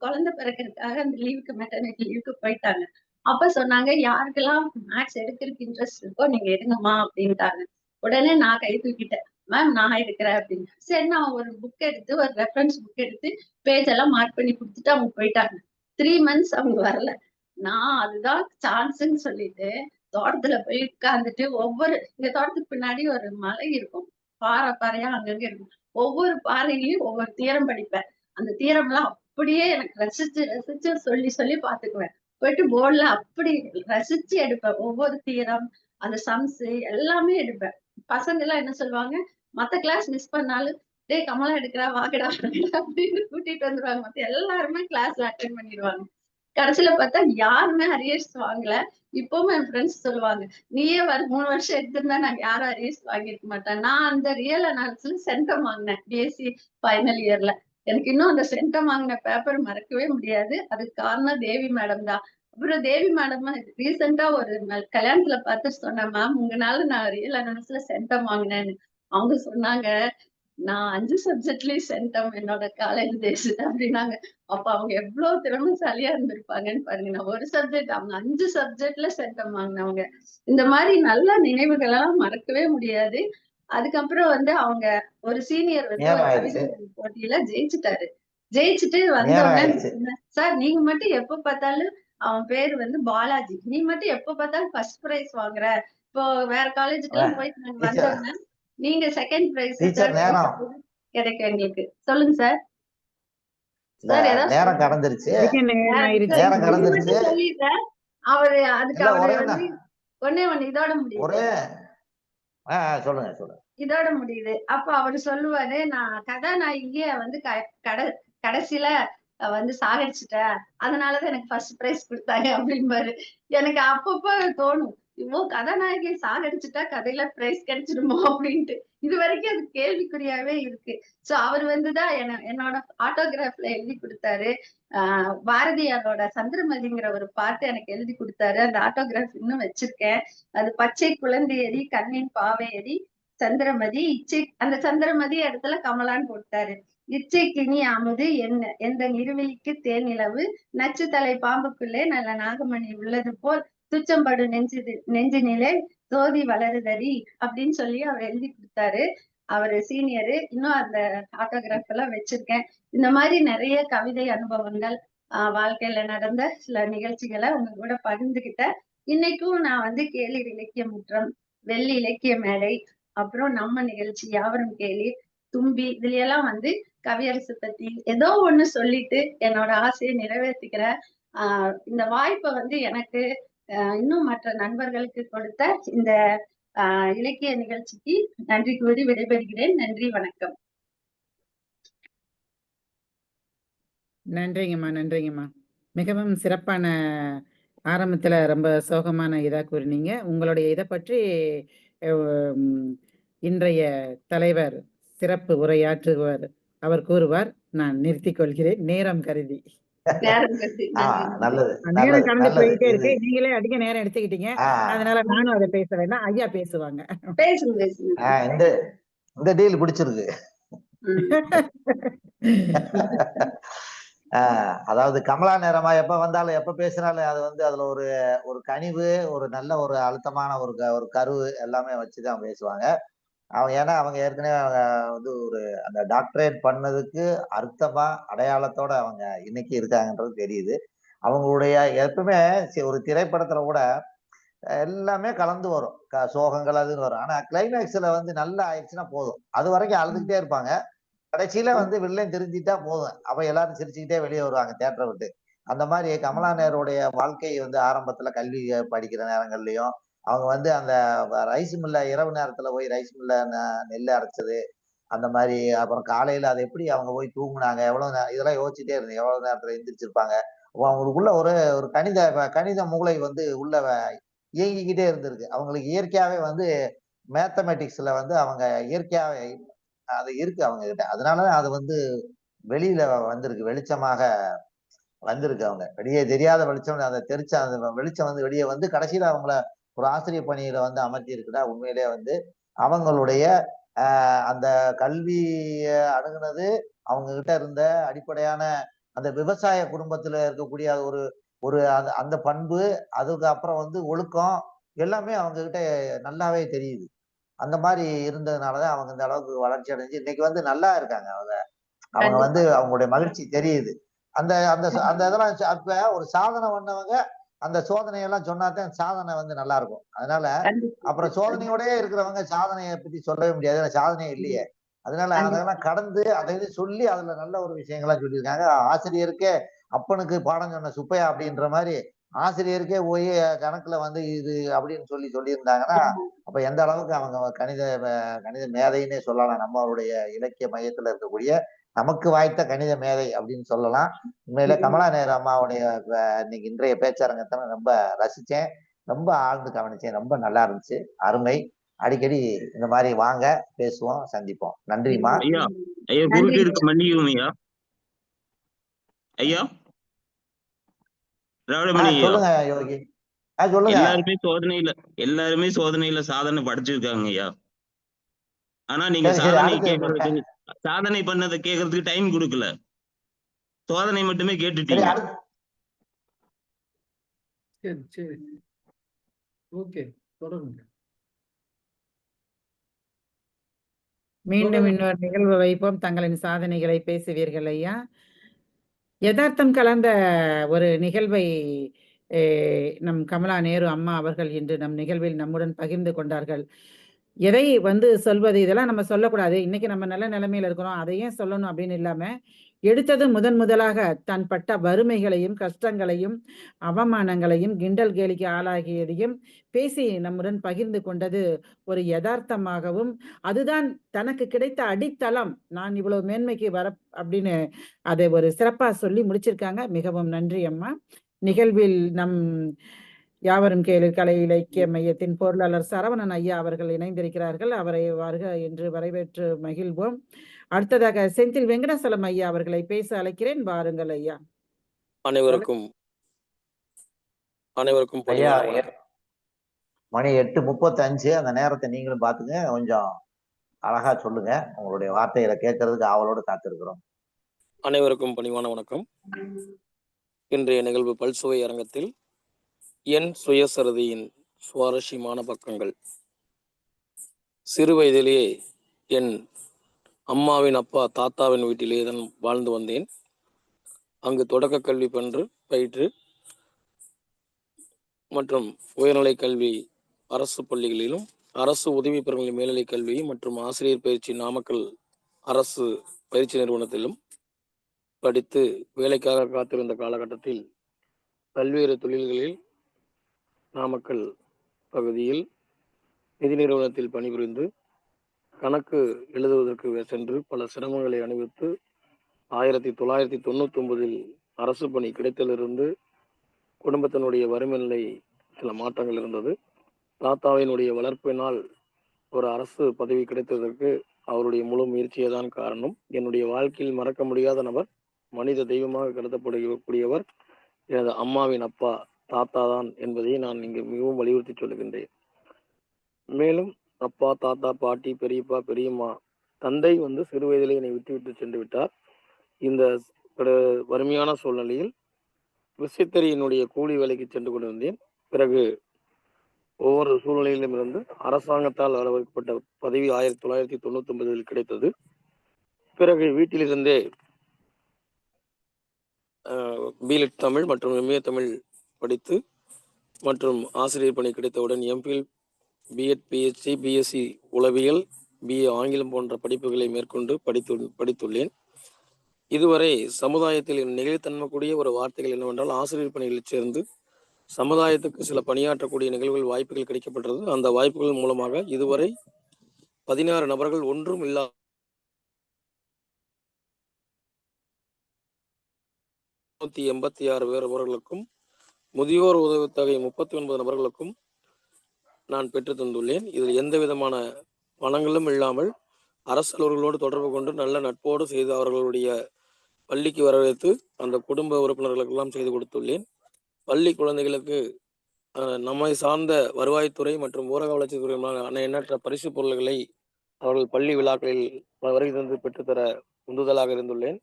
குழந்தை பிறக்கிறதுக்காக அந்த லீவுக்கு மெட்டர்னிட்டி லீவுக்கு போயிட்டாங்க. அப்ப சொன்னாங்க, யாருக்கெல்லாம் மேக்ஸ் எடுக்கிறதுக்கு இன்ட்ரெஸ்ட் இருக்கோ நீங்க எடுங்கம்மா அப்படின்ட்டாங்க. உடனே நான் கை தூக்கிட்டேன். மேம் நான் எடுக்கிறேன் அப்படின்னு. சரி நான் ஒரு புக் எடுத்து ஒரு ரெஃபரன்ஸ் புக் எடுத்து பேஜ் எல்லாம் மார்க் பண்ணி கொடுத்துட்டு அவங்க போயிட்டாங்க. 3 months அவங்க வரல. நான் அதுதான் சான்ஸ்ன்னு சொல்லிட்டு தோட்டத்துல போய் உட்கார்ந்துட்டு இங்க தோட்டத்துக்கு பின்னாடி ஒரு மலை இருக்கும். பாறையா அங்கங்க இருக்கும். ஒவ்வொரு பாறையிலயும் ஒவ்வொரு தீரம் படிப்பேன். அந்த தீரம் எல்லாம் அப்படியே எனக்கு ரசிச்சு ரசிச்சு சொல்லி சொல்லி பாத்துக்குவேன். போயிட்டு போர்ட்ல அப்படி ரசிச்சு எடுப்பேன். ஒவ்வொரு தீரம், அந்த சம்ஸ் எல்லாமே எடுப்பேன். பசங்க எல்லாம் என்ன சொல்லுவாங்க, மத்த கிளாஸ் மிஸ் பண்ணாலும் டேய் கமலா எடுக்கிறா வாங்கடா அப்படின்னு கூட்டிட்டு வந்துருவாங்க. மத்த எல்லாருமே கிளாஸ்ல அட்டென்ட் பண்ணிடுவாங்க. கடைசியில பார்த்தா யாருமே அரியர்ஸ் வாங்கல. இப்பவும் என் ஃப்ரெண்ட்ஸ் சொல்லுவாங்க, நீயே 3 வருஷம் எடுத்திருந்தா நாங்க யாரும் அரியர்ஸ் வாங்கியிருக்க மாட்டேன். நான் அந்த ரியல் அனாலிசிஸ்ல சென்டம் வாங்கினேன் பிஎஸ்சி ஃபைனல் இயர்ல. எனக்கு இன்னும் அந்த சென்டம் வாங்கின பேப்பர் மறக்கவே முடியாது. அதுக்கு காரணம் தேவி மேடம் தான். அப்புறம் தேவி மேடம் ரீசெண்டா ஒரு கல்யாணத்துல பார்த்து சொன்னேன், மேம் உங்களால நான் ரியல் அனாலிசிஸ்ல சென்டம் வாங்கினேன்னு. அவங்க சொன்னாங்க, நான் 5 சப்ஜெக்ட்லயும் சென்டம் என்னோட காலேஜ் டேஸ் அப்படின்னாங்க. அப்ப அவங்க எவ்வளவு திறமைசாலியா இருந்திருப்பாங்கன்னு பாருங்க. நான் ஒரு சப்ஜெக்ட், அவங்க 5 சப்ஜெக்ட்ல சென்டம் வாங்கினவங்க. இந்த மாதிரி நல்ல நினைவுகள் எல்லாம் மறக்கவே முடியாது. அதுக்கப்புறம் வந்து அவங்க ஒரு சீனியர் வந்து ஒரு கவிதை போட்டியில ஜெயிச்சுட்டாரு. ஜெயிச்சுட்டு வந்த நேரம் உடனே ஆயிடுச்சு. சார் நீங்க மட்டும் எப்ப பார்த்தாலும் அவன் பேரு பாலாஜி, நீ மட்டும் எப்ப பார்த்தாலும் ஃபர்ஸ்ட் பிரைஸ் வாங்குற, இப்போ வேற காலேஜுக்கு எல்லாம் போயிட்டு நாங்க வந்த டீச்சர் உடனே நீங்க செகண்ட் பிரைஸ் டீச்சர் தேர்ட் நேரம் பிரைஸ் கிடைக்கும் எங்களுக்கு. சொல்லுங்க சார். இல்ல சார் ஏதாவது நேரம் கடந்துருச்சு. இதுக்கு நேரம் ஆயிருச்சு. நேரம் இது கடந்துருச்சு. மட்டும் சொல்லிடுறேன். அவரு அதுக்கு இல்ல அவரு ஒரே ஒண்ணே ஒண்ணு இதோட முடியுது, ஒரே சொல்லுங்க சொல்லுங்க. இதோட முடியுது. அப்ப அவரு சொல்லுவாரு, நான் கதாநாயகிய கடைசியில சாகடிச்சுட்டேன், அதனாலதான் எனக்கு ஃபர்ஸ்ட் பிரைஸ் கொடுத்தாங்க அப்படிம்பாரு. எனக்கு அப்பப்ப தோணும், இவ்வளோ கதாநாயகியை சாகடிச்சுட்டா கதையில பிரைஸ் கிடைச்சிடுமோ அப்படின்ட்டு. இது வரைக்கும் அது கேள்விக்குறியாவே இருக்கு. சோ அவர் தான் என்னோட ஆட்டோகிராஃப்ல எழுதி கொடுத்தாரு. பாரதியாரோட சந்திரமதிங்கிற ஒரு பாட்டு எனக்கு எழுதி கொடுத்தாரு. அந்த ஆட்டோகிராஃப் இன்னும் வச்சிருக்கேன். அது பச்சை குழந்தையடி கண்ணின் பாவையடி சந்திரமதி இச்சை, அந்த சந்திரமதி இடத்துல கமலான்னு போட்டாரு. இச்சை கிணி அமுது என்ன எந்த நிறுவலிக்கு தேனிலவு நச்சு தலை பாம்புக்குள்ளே நல்ல நாகமணி உள்ளது போல் துச்சம்படு நெஞ்சினிலே சோதி வளருதடி அப்படின்னு சொல்லி அவர் எழுதி கொடுத்தாரு. அவரு சீனியரு. இன்னும் அந்த ஆட்டோகிராஃப் எல்லாம் வச்சிருக்கேன். இந்த மாதிரி நிறைய கவிதை அனுபவங்கள் வாழ்க்கையில நடந்த சில நிகழ்ச்சிகளை உங்க கூட பகிர்ந்துகிட்டேன். இன்னைக்கும் நான் கேளிர் இலக்கிய முற்றம், வெள்ளி இலக்கிய மேடை, அப்புறம் நம்ம நிகழ்ச்சி யாவரும் கேளிர், தும்பி, இதுல எல்லாம் கவியரசு பத்தி ஏதோ ஒண்ணு சொல்லிட்டு என்னோட ஆசையை நிறைவேற்றிக்கிறேன். இந்த வாய்ப்பை எனக்கு இன்னும் மற்ற நண்பர்களுக்கு கொடுத்த இந்த இலக்கிய நிகழ்ச்சிக்கு நன்றி கூறி விடைபெறுகிறேன். நன்றி, வணக்கம். நன்றிங்கம்மா, நன்றிங்கம்மா. மிகவும் சிறப்பான ஆரம்பத்துல ரொம்ப சோகமான இதா கூறினீங்க. உங்களுடைய இதை பற்றி இன்றைய தலைவர் சிறப்பு உரையாற்றுவார், அவர் கூறுவார். நான் நிறுத்திக் கொள்கிறேன் நேரம் கருதி. நேரம் கடந்து போயிட்டே இருக்கு. நீங்களே அதிக நேரம் எடுத்துக்கிட்டீங்க, அதனால நானும் அதை பேச வேண்டாம், ஐயா பேசுவாங்க. இந்த டீல் பிடிச்சிருக்கு. அதாவது கமலா நேரமா எப்ப வந்தாலும் எப்ப பேசினாலும் அது அதுல ஒரு கனிவு, ஒரு நல்ல ஒரு அழுத்தமான ஒரு கருவு எல்லாமே வச்சுதான் பேசுவாங்க. ஏன்னா அவங்க ஏற்கனவே ஒரு அந்த டாக்டரேட் பண்ணதுக்கு அர்த்தமா அடையாளத்தோட அவங்க இன்னைக்கு இருக்காங்கன்றது தெரியுது. அவங்களுடைய எப்பவுமே ஒரு திரைப்படத்துல கூட எல்லாமே கலந்து வரும், சோகங்கள் அதுன்னு வரும். ஆனா கிளைமேக்ஸ்ல நல்லா ஆயிடுச்சுன்னா போதும், அது வரைக்கும் அழுதுகிட்டே இருப்பாங்க. கடைசியில வில்லன் தெரிஞ்சிட்டா போதும், அப்ப எல்லாரும் சிரிச்சுக்கிட்டே வெளியே வருவாங்க தியேட்டரை விட்டு. அந்த மாதிரி கமலா நேருடைய வாழ்க்கை ஆரம்பத்துல கல்வி படிக்கிற நேரங்கள்லயும் அவங்க அந்த ரைஸ் மில்ல இரவு நேரத்துல போய் ரைஸ் மில்ல நெல் அரைச்சது, அந்த மாதிரி. அப்புறம் காலையில அதை எப்படி அவங்க போய் தூங்குனாங்க, எவ்வளவு இதெல்லாம் யோசிச்சுட்டே இருந்தேன், எவ்வளவு நேரத்துல எந்திரிச்சிருப்பாங்க. அவங்களுக்குள்ள ஒரு ஒரு கணித மூளை உள்ள இயங்கிக்கிட்டே இருந்திருக்கு. அவங்களுக்கு இயற்கையாவே மேத்தமெட்டிக்ஸ்ல அவங்க இயற்கையாவே அது இருக்கு அவங்க கிட்ட. அதனாலதான் அது வெளியில வந்திருக்கு, வெளிச்சமாக வந்திருக்கு. அவங்க வெளியே தெரியாத வெளிச்சம், அந்த தெரிச்ச அந்த வெளிச்சம் வெளியே கடைசியில அவங்கள ஒரு ஆசிரியர் பணியில அமர்த்தி இருக்குதா. உண்மையிலே அவங்களுடைய அந்த கல்விய அணுகுனது அவங்க கிட்ட இருந்த அடிப்படையான அந்த விவசாய குடும்பத்துல இருக்கக்கூடிய ஒரு ஒரு அந்த பண்பு, அதுக்கு அப்புறம் ஒழுக்கம் எல்லாமே அவங்க கிட்ட நல்லாவே தெரியுது. அந்த மாதிரி இருந்ததுனாலதான் அவங்க இந்த அளவுக்கு வளர்ச்சி அடைஞ்சு இன்னைக்கு நல்லா இருக்காங்க. அவங்க அவங்களுடைய மகிழ்ச்சி தெரியுது. அந்த அந்த அந்த இதெல்லாம் அப்ப ஒரு சாதனை பண்ணவங்க அந்த சோதனையெல்லாம் சொன்னாதான் சாதனை நல்லா இருக்கும். அதனால அப்புறம் சோதனையோடய இருக்கிறவங்க சாதனையை பத்தி சொல்லவே முடியாது, சாதனையே இல்லையே. அதனால அதெல்லாம் கடந்து அதை சொல்லி அதுல நல்ல ஒரு விஷயங்கள்லாம் சொல்லியிருக்காங்க. ஆசிரியருக்கே அப்பனுக்கு பாடம் சொன்ன சுப்பையா அப்படின்ற மாதிரி ஆசிரியருக்கே போய் கணக்குல இது அப்படின்னு சொல்லியிருந்தாங்கன்னா அப்ப எந்த அளவுக்கு அவங்க கணித மேதைன்னே சொல்லலாம். நம்மளுடைய இலக்கிய மையத்துல இருக்கக்கூடிய நமக்கு வாய்த்த கணித மேதை அப்படின்னு சொல்லலாம். உண்மையில கமலா நேரு அம்மாவுடைய இன்னைக்கு இன்றைய பேச்சரங்கத்தை ரொம்ப ரசிச்சேன், ரொம்ப ஆழ்ந்து கவனிச்சேன். ரொம்ப நல்லா இருந்துச்சு, அருமை. அடிக்கடி இந்த மாதிரி வாங்க, பேசுவோம், சந்திப்போம். நன்றிமா. ஐயா ஐயா குறுக்கிற்கு மன்னிக்கும் ஐயா. ஐயா திராவிடமணி ஐயா, சொல்லுங்க யோகி. சொல்லுங்க. எல்லாருமே சோதனையில சாதனை படைச்சிருக்காங்க ஐயா. ஆனா நீங்க சாதனை பண்ணதை கேட்கறதுக்கு டைம் கொடுக்கல, சோதனை மட்டுமே கேட்டுட்டீங்க. சரி ஓகே, தொடருங்க. மீண்டும் இன்னொரு நிகழ்வு வைப்போம். தங்களின் சாதனைகளை பேசுவீர்கள் ஐயா. யதார்த்தம் கலந்த ஒரு நிகழ்வை நம் கமலா நேரு அம்மா அவர்கள் இன்று நம் நிகழ்வில் நம்முடன் பகிர்ந்து கொண்டார்கள். எதை வந்து சொல்வது, இதெல்லாம் நம்ம சொல்லக்கூடாது, இன்னைக்கு நம்ம நல்ல நிலைமையில இருக்கிறோம், அதையும் சொல்லணும் அப்படின்னு இல்லாம, எடுத்தது முதலாக தன் பட்ட வறுமைகளையும் கஷ்டங்களையும் அவமானங்களையும் கிண்டல் கேலிக்கு ஆளாகியதையும் பேசி நம்முடன் பகிர்ந்து கொண்டது ஒரு யதார்த்தமாகவும், அதுதான் தனக்கு கிடைத்த அடித்தளம், நான் இவ்வளவு மேன்மைக்கு வர அப்படின்னு அதை ஒரு சிறப்பா சொல்லி முடிச்சிருக்காங்க. மிகவும் நன்றி அம்மா. நிகழ்வில் நம் யாவரும் கேளு கலை இலக்கிய மையத்தின் பொருளாளர் சரவணன் ஐயா அவர்கள் இணைந்திருக்கிறார்கள். அவரை வருக என்று வரவேற்று மகிழ்வோம். அடுத்ததாக செந்தில் வெங்கடாசலம் ஐயா அவர்களை பேச அழைக்கிறேன். வாருங்கள் ஐயா. அனைவருக்கும் ஐயா, மணி 8:35. அந்த நேரத்தை நீங்களும் பாத்துங்க, கொஞ்சம் அழகா சொல்லுங்க. உங்களுடைய வார்த்தைகளை கேட்கறதுக்கு ஆவலோடு காத்திருக்கிறோம். அனைவருக்கும் பணிவான வணக்கம். இன்றைய நிகழ்வு பல்சுவை அரங்கத்தில் என் சுயசரிதையின் சுவாரஸ்யமான பக்கங்கள். சிறு வயதிலேயே என் அம்மாவின் அப்பா தாத்தாவின் வீட்டிலே தான் வாழ்ந்து வந்தேன். அங்கு தொடக்க கல்வி பயிற்று மற்றும் உயர்நிலை கல்வி அரசு பள்ளிகளிலும், அரசு உதவி பெறும் மேல்நிலை கல்வி மற்றும் ஆசிரியர் பயிற்சி நாமக்கல் அரசு பயிற்சி நிறுவனத்திலும் படித்து வேலைக்காக காத்திருந்த காலகட்டத்தில் பல்வேறு தொழில்களில் நாமக்கல் பகுதியில் நிதி நிறுவனத்தில் பணிபுரிந்து கணக்கு எழுதுவதற்கு சென்று பல சிரமங்களை அனுபவித்து 1999 அரசு பணி கிடைத்தலிருந்து குடும்பத்தினுடைய வறுமை நிலை சில மாற்றங்கள் இருந்தது. தாத்தாவினுடைய வளர்ப்பினால் ஒரு அரசு பதவி கிடைத்ததற்கு அவருடைய முழு முயற்சியே தான் காரணம். என்னுடைய வாழ்க்கையில் மறக்க முடியாத நபர், மனித தெய்வமாக கருதப்படக்கூடியவர் எனது அம்மாவின் அப்பா தாத்தா தான் என்பதை நான் இங்கு மிகவும் வலியுறுத்தி சொல்லுகின்றேன். மேலும் அப்பா, தாத்தா, பாட்டி, பெரியப்பா, பெரியம்மா, தந்தை சிறு வயதிலே என்னை விட்டு சென்று விட்டார். இந்த வறுமையான சூழ்நிலையில் விசைத்தறியினுடைய கூலி வேலைக்கு சென்று கொண்டிருந்தேன். பிறகு ஒவ்வொரு சூழ்நிலையிலும் இருந்து அரசாங்கத்தால் வரவேற்கப்பட்ட பதவி 1999 கிடைத்தது. பிறகு வீட்டிலிருந்தே பிஎட் தமிழ் மற்றும் எம்ஏ தமிழ் படித்து மற்றும் ஆசிரியர் பணி கிடைத்தவுடன் எம்பிஎல், பிஎட், பிஹெச்டி, பிஎஸ்சி உளவியல், பிஏ ஆங்கிலம் போன்ற படிப்புகளை மேற்கொண்டு படித்துள்ளேன். இதுவரை சமுதாயத்தில் நிகழ்த்தன்மைக்கூடிய ஒரு வார்த்தைகள் என்னவென்றால், ஆசிரியர் பணிகளில் சேர்ந்து சமுதாயத்துக்கு சில பணியாற்றக்கூடிய நிகழ்வுகள் வாய்ப்புகள் கிடைக்கப்பட்டது. அந்த வாய்ப்புகள் மூலமாக இதுவரை 16 நபர்கள் ஒன்றும் இல்லாத 186 நபர்களுக்கும், முதியோர் உதவித்தொகை 39 நபர்களுக்கும் நான் பெற்று தந்துள்ளேன். இதில் எந்த விதமான பணங்களும் இல்லாமல் அரசு அலுவலர்களோடு தொடர்பு கொண்டு நல்ல நட்போடு செய்து அவர்களுடைய பள்ளிக்கு வரவேற்று அந்த குடும்ப உறுப்பினர்களுக்கெல்லாம் செய்து கொடுத்துள்ளேன். பள்ளி குழந்தைகளுக்கு நம்மை சார்ந்த வருவாய்த்துறை மற்றும் ஊரக வளர்ச்சித்துறை எண்ணற்ற பரிசு பொருள்களை அவர்கள் பள்ளி விழாக்களில் வருகை தந்து பெற்றுத்தர உந்துதலாக இருந்துள்ளேன்.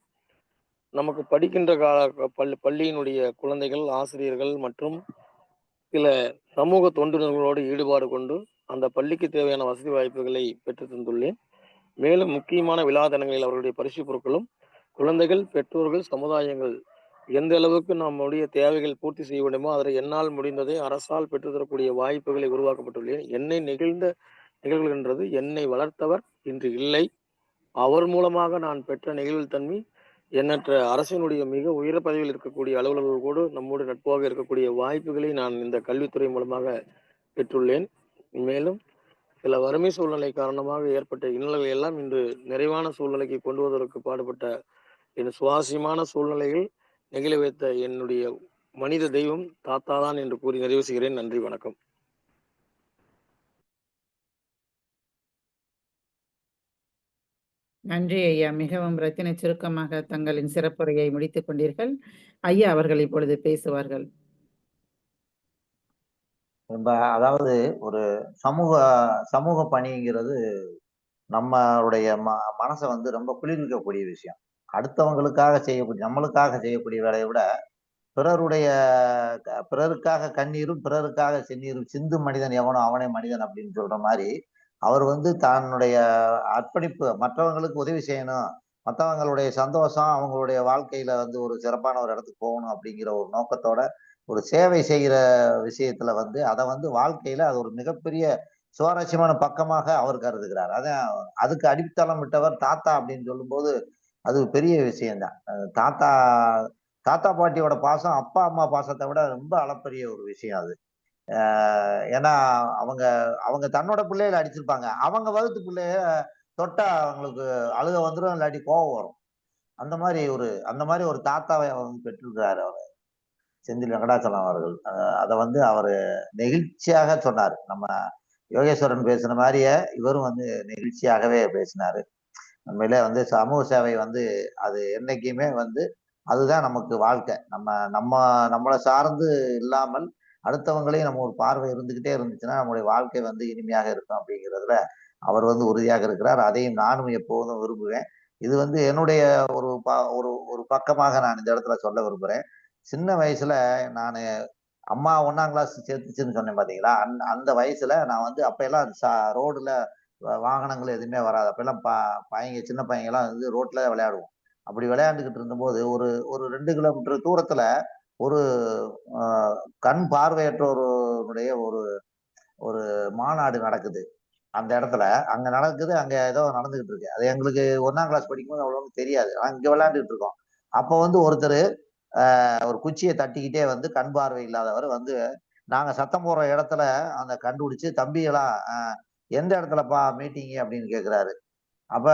நமக்கு படிக்கின்ற பள்ளியினுடைய குழந்தைகள், ஆசிரியர்கள் மற்றும் சில சமூக தொண்டுநர்களோடு ஈடுபாடு கொண்டு அந்த பள்ளிக்கு தேவையான வசதி வாய்ப்புகளை பெற்று தந்துள்ளேன். மேலும் முக்கியமான விழா தினங்களில் அவர்களுடைய பரிசு பொருட்களும் குழந்தைகள், பெற்றோர்கள், சமுதாயங்கள் எந்த அளவுக்கு நம்முடைய தேவைகள் பூர்த்தி செய்ய வேண்டுமோ அதை என்னால் முடிந்ததை அரசால் பெற்றுத்தரக்கூடிய வாய்ப்புகளை உருவாக்கப்பட்டுள்ளேன். என்னை நிகழ்ந்த நிகழ்வுகள் என்றது என்னை வளர்த்தவர் இன்று இல்லை. அவர் மூலமாக நான் பெற்ற நிகழ்வு தன்மை எண்ணற்ற அரசினுடைய மிக உயர் பதவியில் இருக்கக்கூடிய அலுவலர்களோடு நம்மோடு நட்பாக இருக்கக்கூடிய வாய்ப்புகளை நான் இந்த கல்வித்துறை மூலமாக பெற்றுள்ளேன். மேலும் சில வறுமை சூழ்நிலை காரணமாக ஏற்பட்ட இன்னல்களை எல்லாம் இன்று நிறைவான சூழ்நிலைக்கு கொண்டு வருவதற்கு பாடுபட்ட என் சுவாரஸ்யமான சூழ்நிலையில் நெகிழ வைத்த என்னுடைய மனித தெய்வம் தாத்தா தான் என்று கூறி நிறைவு செய்கிறேன். நன்றி, வணக்கம். நன்றி ஐயா. மிகவும் ரத்தின சுருக்கமாக தங்களின் சிறப்புரையை முடித்துக் கொண்டீர்கள். ஐயா அவர்கள் இப்பொழுது பேசுவார்கள். அதாவது ஒரு சமூக பணிங்கிறது நம்மளுடைய மனசை ரொம்ப குளிர்விக்கக்கூடிய விஷயம். அடுத்தவங்களுக்காக செய்யக்கூடிய, நம்மளுக்காக செய்யக்கூடிய வேலையை விட பிறருக்காக கண்ணீரும் பிறருக்காக செந்நீரும் சிந்தும் மனிதன் எவனோ அவனே மனிதன் அப்படின்னு சொல்ற மாதிரி அவர் தன்னுடைய அர்ப்பணிப்பு, மற்றவங்களுக்கு உதவி செய்யணும், மற்றவங்களுடைய சந்தோஷம், அவங்களுடைய வாழ்க்கையில வந்து ஒரு சிறப்பான ஒரு இடத்துக்கு போகணும் அப்படிங்கிற ஒரு நோக்கத்தோட ஒரு சேவை செய்கிற விஷயத்துல வந்து அதை வந்து வாழ்க்கையில அது ஒரு மிகப்பெரிய சுவாரஸ்யமான பக்கமாக அவர் கருதுகிறார். அதான் அதுக்கு அடித்தளம் விட்டவர் தாத்தா அப்படின்னு சொல்லும்போது அது பெரிய விஷயம்தான். தாத்தா தாத்தா பாட்டியோட பாசம் அப்பா அம்மா பாசத்தை விட ரொம்ப அளப்பரிய ஒரு விஷயம் அது. ஏன்னா அவங்க அவங்க தன்னோட பிள்ளைகளை அடிச்சிருப்பாங்க, அவங்க வகுத்து பிள்ளைய தொட்டா அவங்களுக்கு அழுக வந்துடும், இல்லாட்டி கோபம் வரும். அந்த மாதிரி ஒரு தாத்தாவை அவங்க பெற்றிருக்கிறாரு அவர் செந்தில் வெங்கடாச்சலம் அவர்கள். அதை வந்து அவர் நெகிழ்ச்சியாக சொன்னார். நம்ம யோகேஸ்வரன் பேசின மாதிரியே இவரும் வந்து நெகிழ்ச்சியாகவே பேசினாரு. உண்மையிலே வந்து சமூக சேவை வந்து அது என்னைக்குமே வந்து அதுதான் நமக்கு வாழ்க்கை. நம்ம நம்ம நம்மளை சார்ந்து இல்லாமல் அடுத்தவங்களையும் நம்ம ஒரு பார்வை இருந்துகிட்டே இருந்துச்சுன்னா நம்முடைய வாழ்க்கை வந்து இனிமையாக இருக்கும் அப்படிங்கிறதுல அவர் வந்து உறுதியாக இருக்கிறார். அதையும் நானும் எப்போதும் விரும்புவேன். இது வந்து என்னுடைய ஒரு ஒரு பக்கமாக நான் இந்த இடத்துல சொல்ல விரும்புறேன். சின்ன வயசுல நான் அம்மா 1ஆம் கிளாஸ் சேர்த்துச்சுன்னு சொன்னேன் பாத்தீங்களா, அந்த வயசுல நான் வந்து அப்ப எல்லாம் ரோடுல வாகனங்கள் எதுவுமே வராது. அப்பெல்லாம் பையங்க சின்ன பையங்க எல்லாம் வந்து ரோட்ல விளையாடுவோம். அப்படி விளையாண்டுகிட்டு இருந்தபோது ஒரு ஒரு 2 கிலோமீட்டர் தூரத்துல ஒரு கண் பார்வையற்றோருடைய ஒரு ஒரு மாநாடு நடக்குது. அந்த இடத்துல அங்க நடக்குது, அங்க ஏதோ நடந்துகிட்டு இருக்கு. அது எங்களுக்கு 1ஆம் கிளாஸ் படிக்கும்போது அவ்வளவு தெரியாது. அங்க விளையாண்டுட்டு இருக்கோம். அப்ப வந்து ஒருத்தர் ஒரு குச்சியை தட்டிக்கிட்டே வந்து கண் பார்வை இல்லாதவர் வந்து நாங்க சத்தம் போடுற இடத்துல அந்த கண்டுபிடிச்சு, தம்பிகளா எந்த இடத்துலப்பா மீட்டிங் அப்படின்னு கேக்குறாரு. அப்ப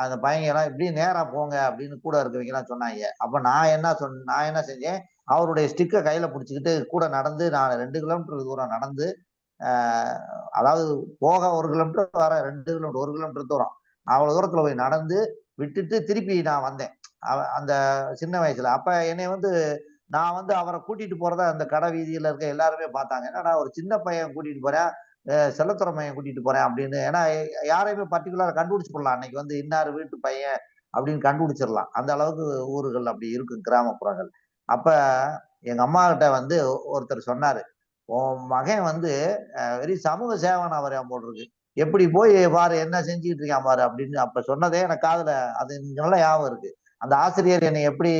அந்த பையங்க எல்லாம் இப்படி நேரா போங்க அப்படின்னு கூட இருக்கவங்க எல்லாம் சொன்னாங்க. அப்ப நான் என்ன செஞ்சேன், அவருடைய ஸ்டிக்கை கையில பிடிச்சிக்கிட்டு கூட நடந்து நான் 2 கிலோமீட்டர் தூரம் நடந்து, அதாவது போக 1 கிலோமீட்டர், வர 2 கிலோமீட்டர், 1 கிலோமீட்டர் தூரம் அவ்வளவு தூரத்துல போய் நடந்து விட்டுட்டு திருப்பி நான் வந்தேன். அந்த சின்ன வயசுல அப்ப என்னை வந்து நான் வந்து அவரை கூட்டிட்டு போறத அந்த கடை வீதியில இருக்க எல்லாருமே பார்த்தாங்க. என்னடா ஒரு சின்ன பையன் கூட்டிட்டு போறேன், செல்லத்துறை பையன் கூட்டிட்டு போறேன் அப்படின்னு. ஏன்னா யாரையுமே பர்டிகுலரா கண்டுபிடிச்சு போடலாம். அன்னைக்கு வந்து இன்னார் வீட்டு பையன் அப்படின்னு கண்டுபிடிச்சிடலாம். அந்த அளவுக்கு ஊர்கள் அப்படி இருக்கும், கிராமப்புறங்கள். அப்ப எங்க அம்மா கிட்ட வந்து ஒருத்தர் சொன்னாரு, உன் மகன் வந்து வெறும் சமூக சேவன் அவர் போட்டிருக்கு, எப்படி போய் பாரு என்ன செஞ்சுட்டு இருக்கான் பாரு அப்படின்னு அப்ப சொன்னதே எனக்கு காதுல அது நல்ல ஞாபகம் இருக்கு. அந்த ஆசிரியர் என்னை எப்படி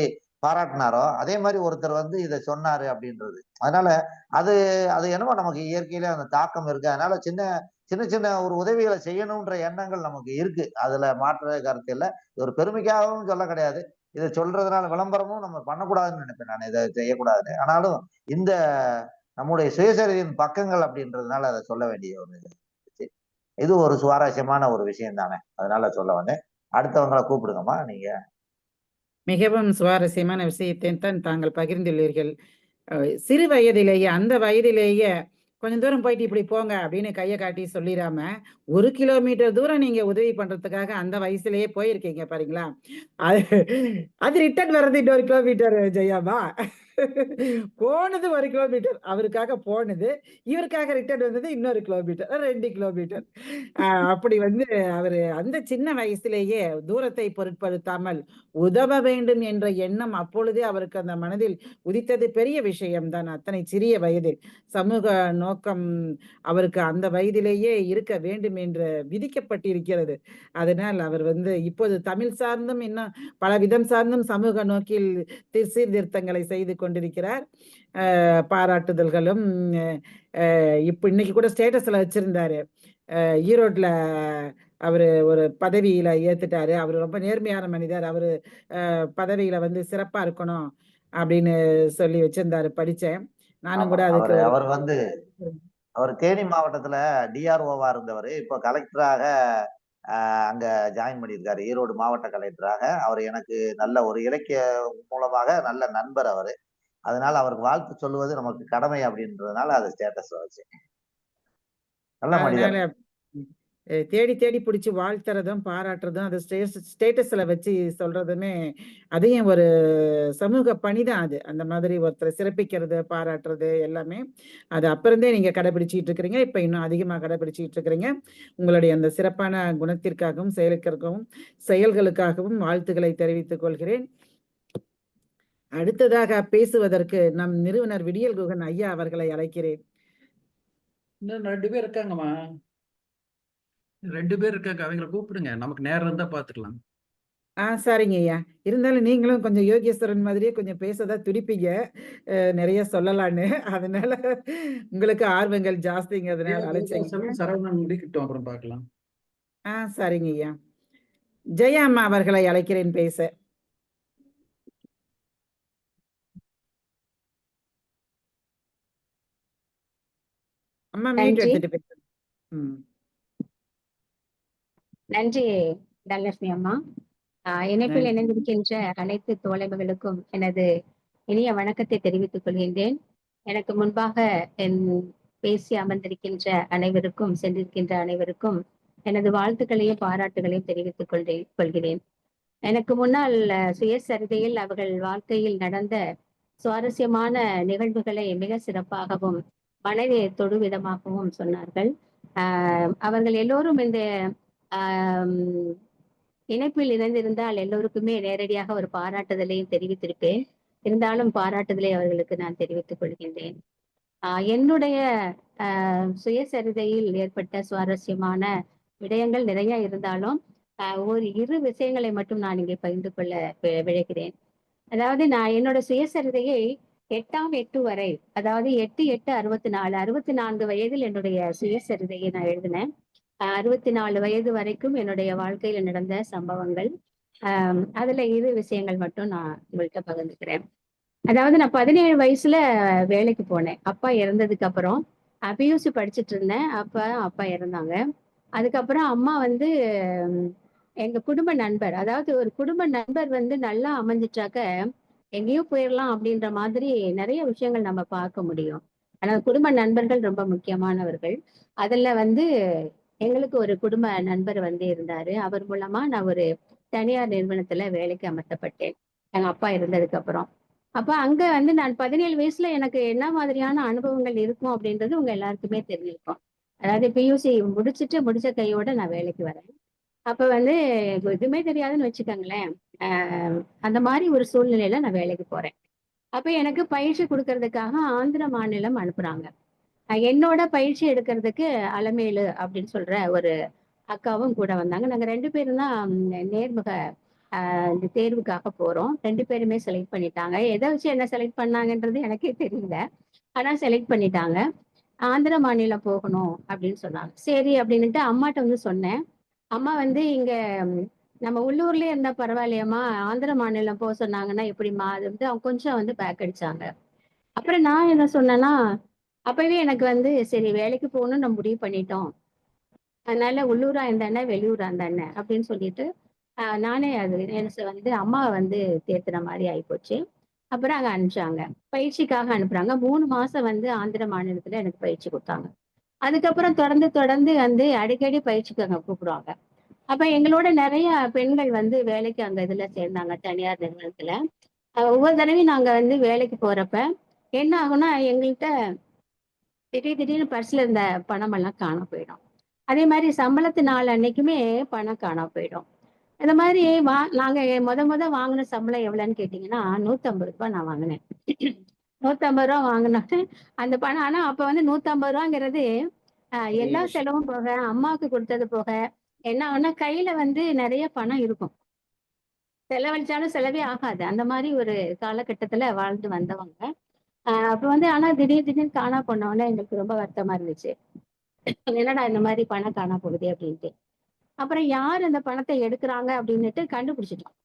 பாராட்டினாரோ அதே மாதிரி ஒருத்தர் வந்து இதை சொன்னாரு அப்படின்றது. அதனால அது அது என்னமோ நமக்கு இயற்கையிலே அந்த தாக்கம் இருக்கு. அதனால சின்ன சின்ன சின்ன ஒரு உதவிகளை செய்யணும்ன்ற எண்ணங்கள் நமக்கு இருக்கு. அதுல மாற்ற கருத்து இல்லை. இது ஒரு பெருமைக்காகவும் சொல்ல கிடையாது. இதை சொல்றதுனால விளம்பரமும் நம்ம பண்ணக்கூடாதுன்னு நினைப்பேன் நான், இதை செய்யக்கூடாதுன்னு. ஆனாலும் இந்த நம்முடைய சுயசரிதையின் பக்கங்கள் அப்படின்றதுனால அதை சொல்ல வேண்டிய ஒரு இது ஒரு சுவாரஸ்யமான ஒரு விஷயம் தானே, அதனால சொல்ல வந்தேன். அடுத்தவங்களை கூப்பிடுங்கம்மா நீங்க. மிகவும் சுவாரஸ்யமான விஷயத்தை தான் தாங்கள் பகிர்ந்துள்ளீர்கள். சிறு வயதிலேயே அந்த வயதிலேயே கொஞ்சம் தூரம் போயிட்டு இப்படி போங்க அப்படின்னு கையை காட்டி சொல்லிடாம 1 கிலோமீட்டர் தூரம் நீங்க உதவி பண்றதுக்காக அந்த வயசுலயே போயிருக்கீங்க பாருங்களா. அது அது ரிட்டர்ன் வர்றது இன்னொரு கிலோமீட்டர் ஜெயாமா. போனது 1 கிலோமீட்டர், அவருக்காக போனது, இவருக்காக ரிட்டர்ன் வந்தது இன்னொரு கிலோமீட்டர், 2 கிலோமீட்டர். அப்படி வந்து அவரு அந்த சின்ன வயசுலேயே தூரத்தை பொருட்படுத்தாமல் உதவ வேண்டும் என்ற எண்ணம் அப்பொழுதே அவருக்கு அந்த மனதில் உதித்தது பெரிய விஷயம்தான். அத்தனை சிறிய வயதில் சமூக நோக்கம் அவருக்கு அந்த வயதிலேயே இருக்க வேண்டும் என்று விதிக்கப்பட்டிருக்கிறது. அதனால் அவர் வந்து இப்போது தமிழ் சார்ந்தும் இன்னும் பல விதம் சார்ந்தும் சமூக நோக்கில் சீர்திருத்தங்களை செய்து கொண்டிருக்கிறார். பாராட்டுதல்களும் இப்ப இன்னைக்கு கூட ஸ்டேட்டஸ்ல வச்சிருந்தாரு. ஈரோட்ல அவரு ஒரு பதவியில ஏத்துட்டாரு. அவரு ரொம்ப நேர்மையான மனிதர், அவரு பதவியில வந்து சிறப்பா இருக்கணும் அப்படின்னு சொல்லி வச்சிருந்தாரு. படிச்சேன் நானும் கூட. அதுக்கு அவர் வந்து அவர் தேனி மாவட்டத்துல டிஆர்ஓவா இருந்தவர், இப்ப கலெக்டராக அங்க ஜாயின் பண்ணியிருக்காரு, ஈரோடு மாவட்ட கலெக்டராக. அவர் எனக்கு நல்ல ஒரு இலக்கிய மூலமாக நல்ல நண்பர் அவரு. அதனால அவருக்கு வாழ்த்து சொல்லுவது நமக்கு கடமை அப்படின்றதுனால அதை ஸ்டேட்டஸ் வச்சேன். நல்ல மனிதர். தேடி தேடி பிடிச்சி வாழ்த்துறதும் பாராட்டுறதும் அது ஸ்டேட்டஸ்ல வச்சு சொல்றதுமே அதையும் ஒரு சமூக பணிதான் அது. அந்த மாதிரி ஒருத்தரை சிறப்பிக்கிறது பாராட்டுறது எல்லாமே அது அப்புறந்தே நீங்க கடைபிடிச்சிட்டு இருக்கிறீங்க. இப்ப இன்னும் அதிகமா கடைபிடிச்சிட்டு இருக்கிறீங்க. உங்களுடைய அந்த சிறப்பான குணத்திற்காகவும் செயல்களுக்காகவும் வாழ்த்துக்களை தெரிவித்துக் கொள்கிறேன். அடுத்ததாக பேசுவதற்கு நம் நிறுவனர் விடியல் குகன் ஐயா அவர்களை அழைக்கிறேன். இன்னும் 2 பேர் இருக்காங்கம்மா. 2 பேர் இருக்காங்க, அவங்களை கூப்பிடுங்க. நமக்கு நேரம் இருந்தா பாத்துக்கலாம். சரிங்க ஐயா. இருந்தாலும் நீங்களும் கொஞ்சம் யோகேஸ்வரன் மாதிரியே கொஞ்சம் பேசதான் துடிப்பீங்க. நிறைய சொல்லலான்னு. அதனால உங்களுக்கு ஆர்வங்கள் ஜாஸ்திங்கிறதுனால அழைச்சேங்க. சரவணன் முடிக்கட்டும், அப்புறம் பார்க்கலாம். சரிங்க ஐயா. ஜெயா அம்மா அவர்களை அழைக்கிறேன் பேச. அம்மா மியூட் நன்றி. எடுத்துட்டு பேசுங்க. நன்றி தனலட்சுமி அம்மா. இணைப்பில் இணைந்திருக்கின்ற அனைத்து தோழமைகளுக்கும் எனது இனிய வணக்கத்தை தெரிவித்துக் கொள்கின்றேன். எனக்கு முன்பாக பேசி அமர்ந்திருக்கின்ற அனைவருக்கும், சென்றிருக்கின்ற அனைவருக்கும் எனது வாழ்த்துக்களையும் பாராட்டுகளையும் தெரிவித்துக் கொள்கிறேன். எனக்கு முன்னால் சுயசரிதையில் அவர்கள் வாழ்க்கையில் நடந்த சுவாரஸ்யமான நிகழ்வுகளை மிக சிறப்பாகவும் மனதை தொடு விதமாகவும் சொன்னார்கள். அவர்கள் எல்லோரும் இந்த இணைப்பில் இணைந்திருந்தால் எல்லோருக்குமே நேரடியாக ஒரு பாராட்டுதலையும் தெரிவித்திருப்பேன். இருந்தாலும் பாராட்டுதலை அவர்களுக்கு நான் தெரிவித்துக் கொள்கின்றேன். என்னுடைய சுயசரிதையில் ஏற்பட்ட சுவாரஸ்யமான விடயங்கள் நிறைய இருந்தாலும் ஒரு 2 விஷயங்களை மட்டும் நான் இங்கே பகிர்ந்து கொள்ள விழைகிறேன். அதாவது நான் என்னோட சுயசரிதையை 8ஆம் 8 வரை, அதாவது 8/8/64 64 வயதில் என்னுடைய சுயசரிதையை நான் எழுதினேன். 64 வயது வரைக்கும் என்னுடைய வாழ்க்கையில நடந்த சம்பவங்கள். அதுல 2 விஷயங்கள் மட்டும் நான் உங்கள்கிட்ட பகிர்ந்துக்கிறேன். அதாவது நான் 17 வயசுல வேலைக்கு போனேன். அப்பா இறந்ததுக்கு அப்புறம் பியூசி படிச்சுட்டு இருந்தேன். அப்பா இறந்தாங்க. அதுக்கப்புறம் அம்மா வந்து எங்க குடும்ப நண்பர், அதாவது ஒரு குடும்ப நண்பர் வந்து நல்லா அமைஞ்சிட்டாக்க எங்கேயோ போயிடலாம் அப்படின்ற மாதிரி நிறைய விஷயங்கள் நம்ம பார்க்க முடியும். ஆனா குடும்ப நண்பர்கள் ரொம்ப முக்கியமானவர்கள். அதுல வந்து எங்களுக்கு ஒரு குடும்ப நண்பர் வந்து இருந்தாரு. அவர் மூலமா நான் ஒரு தனியார் நிறுவனத்துல வேலைக்கு அமர்த்தப்பட்டேன், எங்க அப்பா இருந்ததுக்கு அப்புறம். அப்ப அங்க வந்து நான் 17 வயசுல எனக்கு என்ன மாதிரியான அனுபவங்கள் இருக்கும் அப்படின்றது உங்க எல்லாருக்குமே தெரிஞ்சிருக்கும். அதாவது பியூசி முடிச்ச கையோட நான் வேலைக்கு வரேன். அப்ப வந்து எதுவுமே தெரியாதுன்னு வச்சுக்கோங்களேன். அந்த மாதிரி ஒரு சூழ்நிலையில நான் வேலைக்கு போறேன். அப்ப எனக்கு பயிற்சி கொடுக்கறதுக்காக ஆந்திர மாநிலம் அனுப்புறாங்க. என்னோட பயிற்சி எடுக்கிறதுக்கு அலமேலு அப்படின்னு சொல்ற ஒரு அக்காவும் கூட வந்தாங்க. நாங்க 2 பேரும் தான் நேர்முக இந்த தேர்வுக்காக போறோம். 2 பேருமே செலக்ட் பண்ணிட்டாங்க. எதை வச்சு என்ன செலக்ட் பண்ணாங்கன்றது எனக்கே தெரியல. ஆனா செலக்ட் பண்ணிட்டாங்க. ஆந்திர மாநிலம் போகணும் அப்படின்னு சொன்னாங்க. சரி அப்படின்னுட்டு அம்மாட்ட வந்து சொன்னேன். அம்மா வந்து இங்க நம்ம உள்ளூர்லயே இருந்தா பரவாயில்லையம்மா, ஆந்திர மாநிலம் போக சொன்னாங்கன்னா எப்படிம்மா, அது வந்து அவங்க கொஞ்சம் வந்து பேக் அடிச்சாங்க. அப்புறம் நான் என்ன சொன்னேன்னா, அப்பவே எனக்கு வந்து சரி வேலைக்கு போகணும்னு நம்ம முடிவு பண்ணிட்டோம், அதனால உள்ளூரா இருந்தானே வெளியூரா இருந்தானே அப்படின்னு சொல்லிட்டு நானே அது எனக்கு வந்து அம்மாவை வந்து தேத்துன மாதிரி ஆயிப்போச்சு. அப்புறம் அங்க அனுப்பிச்சாங்க, பயிற்சிக்காக அனுப்புறாங்க. 3 மாசம் வந்து ஆந்திர மாநிலத்துல எனக்கு பயிற்சி கொடுத்தாங்க. அதுக்கப்புறம் தொடர்ந்து வந்து அடிக்கடி பயிற்சிக்கு அங்க கூப்பிடுவாங்க. அப்ப எங்களோட நிறைய பெண்கள் வந்து வேலைக்கு அங்க இதுல சேர்ந்தாங்க, தனியார் நிறுவனத்துல. ஒவ்வொரு தடவையும் நாங்க வந்து வேலைக்கு போறப்ப என்ன ஆகும்னா, எங்கள்கிட்ட திடீர்னு பர்ஸ்ல இருந்த பணம் எல்லாம் காணாம போயிடும். அதே மாதிரி சம்பளத்து நாள் அன்னைக்குமே பணம் காணாம போயிடும். இந்த மாதிரி நாங்க முத வாங்கின சம்பளம் எவ்வளவுன்னு கேட்டீங்கன்னா 150 ரூபாய் நான் வாங்கினேன். 150 ரூபாய் வாங்கினாட்டு அந்த பணம், ஆனா அப்ப வந்து 150 ரூபாங்கிறது எல்லா செலவும் போக, அம்மாவுக்கு கொடுத்தது போக என்ன ஆகும்னா கையில வந்து நிறைய பணம் இருக்கும், செலவழிச்சாலும் செலவே ஆகாது. அந்த மாதிரி ஒரு காலகட்டத்துல வாழ்ந்து வந்தவங்க. அப்ப வந்து ஆனா திடீர்னு காணா போனோன்னே எங்களுக்கு ரொம்ப வருத்தமா இருந்துச்சு. என்னடா இந்த மாதிரி பணம் காணா போகுது அப்படின்ட்டு. அப்புறம் யார் அந்த பணத்தை எடுக்கிறாங்க அப்படின்னுட்டு கண்டுபிடிச்சிட்டோம்.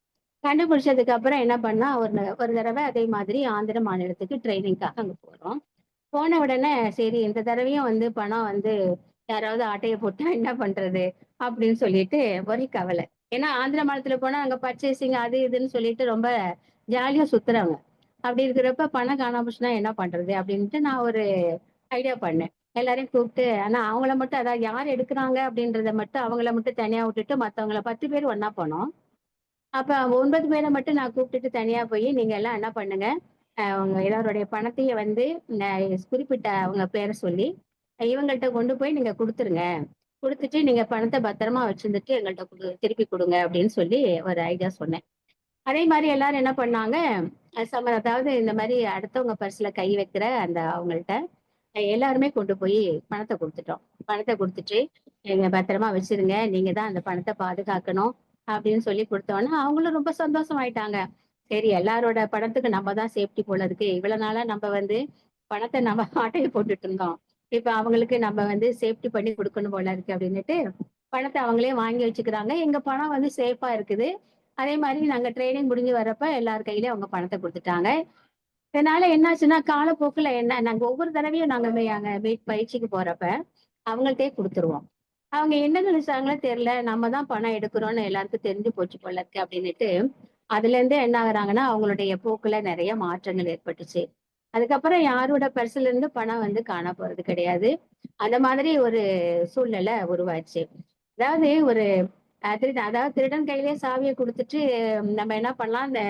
கண்டுபிடிச்சதுக்கு அப்புறம் என்ன பண்ணா, ஒரு தடவை அதே மாதிரி ஆந்திர மாநிலத்துக்கு ட்ரைனிங்காக அங்க போறோம். போன உடனே சரி இந்த தடவையும் வந்து பணம் வந்து யாராவது ஆட்டையை போட்டா என்ன பண்றது அப்படின்னு சொல்லிட்டு ஒரே கவலை. ஏன்னா ஆந்திர மாநிலத்துல போனா அங்க பர்ச்சேசிங் அது இதுன்னு சொல்லிட்டு ரொம்ப ஜாலியா சுத்துறாங்க. அப்படி இருக்கிறப்ப பணம் காணாம போச்சுன்னா என்ன பண்றது அப்படின்ட்டு நான் ஒரு ஐடியா பண்ணேன். எல்லாரையும் கூப்பிட்டு, ஆனா அவங்கள மட்டும், அதாவது யார் எடுக்கிறாங்க அப்படின்றத மட்டும் அவங்கள மட்டும் தனியா விட்டுட்டு மத்தவங்கள 10 பேர் ஒண்ணா போனோம். அப்ப 9 பேரை மட்டும் நான் கூப்பிட்டுட்டு தனியா போய் நீங்க எல்லாம் என்ன பண்ணுங்க, அவங்க எல்லாருடைய பணத்தையே வந்து குறிப்பிட்ட அவங்க பேரை சொல்லி இவங்கள்ட்ட கொண்டு போய் நீங்க கொடுத்துருங்க, கொடுத்துட்டு நீங்க பணத்தை பத்திரமா வச்சிருந்துட்டு எங்கள்கிட்ட திருப்பி கொடுங்க அப்படின்னு சொல்லி ஒரு ஐடியா சொன்னேன். அதே மாதிரி எல்லாரும் என்ன பண்ணாங்க, அதாவது இந்த மாதிரி அடுத்தவங்க பர்ஸ்ல கை வைக்கிற அந்த அவங்கள்ட்ட எல்லாருமே கொண்டு போய் பணத்தை கொடுத்துட்டோம். பணத்தை கொடுத்துட்டு நீங்க பத்திரமா வச்சிருங்க, நீங்க தான் அந்த பணத்தை பாதுகாக்கணும் அப்படின்னு சொல்லி கொடுத்தோன்னா அவங்களும் ரொம்ப சந்தோஷம் ஆயிட்டாங்க. சரி எல்லாரோட பணத்துக்கு நம்ம தான் சேஃப்டி போல இருக்கு. இவ்வளவு நாளா நம்ம வந்து பணத்தை நம்ம ஆட்டையை போட்டுட்டு இருந்தோம். இப்ப அவங்களுக்கு நம்ம வந்து சேஃப்டி பண்ணி கொடுக்கணும் போல இருக்கு அப்படின்னுட்டு பணத்தை அவங்களே வாங்கி வச்சுக்கிறாங்க. எங்க பணம் வந்து சேஃபா இருக்குது. அதே மாதிரி நாங்க ட்ரைனிங் முடிஞ்சு வர்றப்ப எல்லார் கையிலயும் அவங்க பணத்தை கொடுத்துட்டாங்க. இதனால என்னாச்சுன்னா காலப்போக்குல நாங்க ஒவ்வொரு தடவையும் நாங்க பயிற்சிக்கு போறப்ப அவங்கள்ட்டே கொடுத்துருவோம். அவங்க என்ன நினைச்சாங்களோ தெரியல, நம்ம தான் பணம் எடுக்கிறோம்னு எல்லாருக்கும் தெரிஞ்சு போச்சு போல இருக்கு அப்படின்னுட்டு அதுல இருந்து என்ன ஆகுறாங்கன்னா அவங்களுடைய போக்குல நிறைய மாற்றங்கள் ஏற்பட்டுச்சு. அதுக்கப்புறம் யாரோட பர்சுல இருந்து பணம் வந்து காண போறது கிடையாது. அந்த மாதிரி ஒரு சூழ்நிலை உருவாச்சு. அதாவது ஒரு அதாவது திருடன் கையிலேயே சாவியை கொடுத்துட்டு நம்ம என்ன பண்ணலாம், அந்த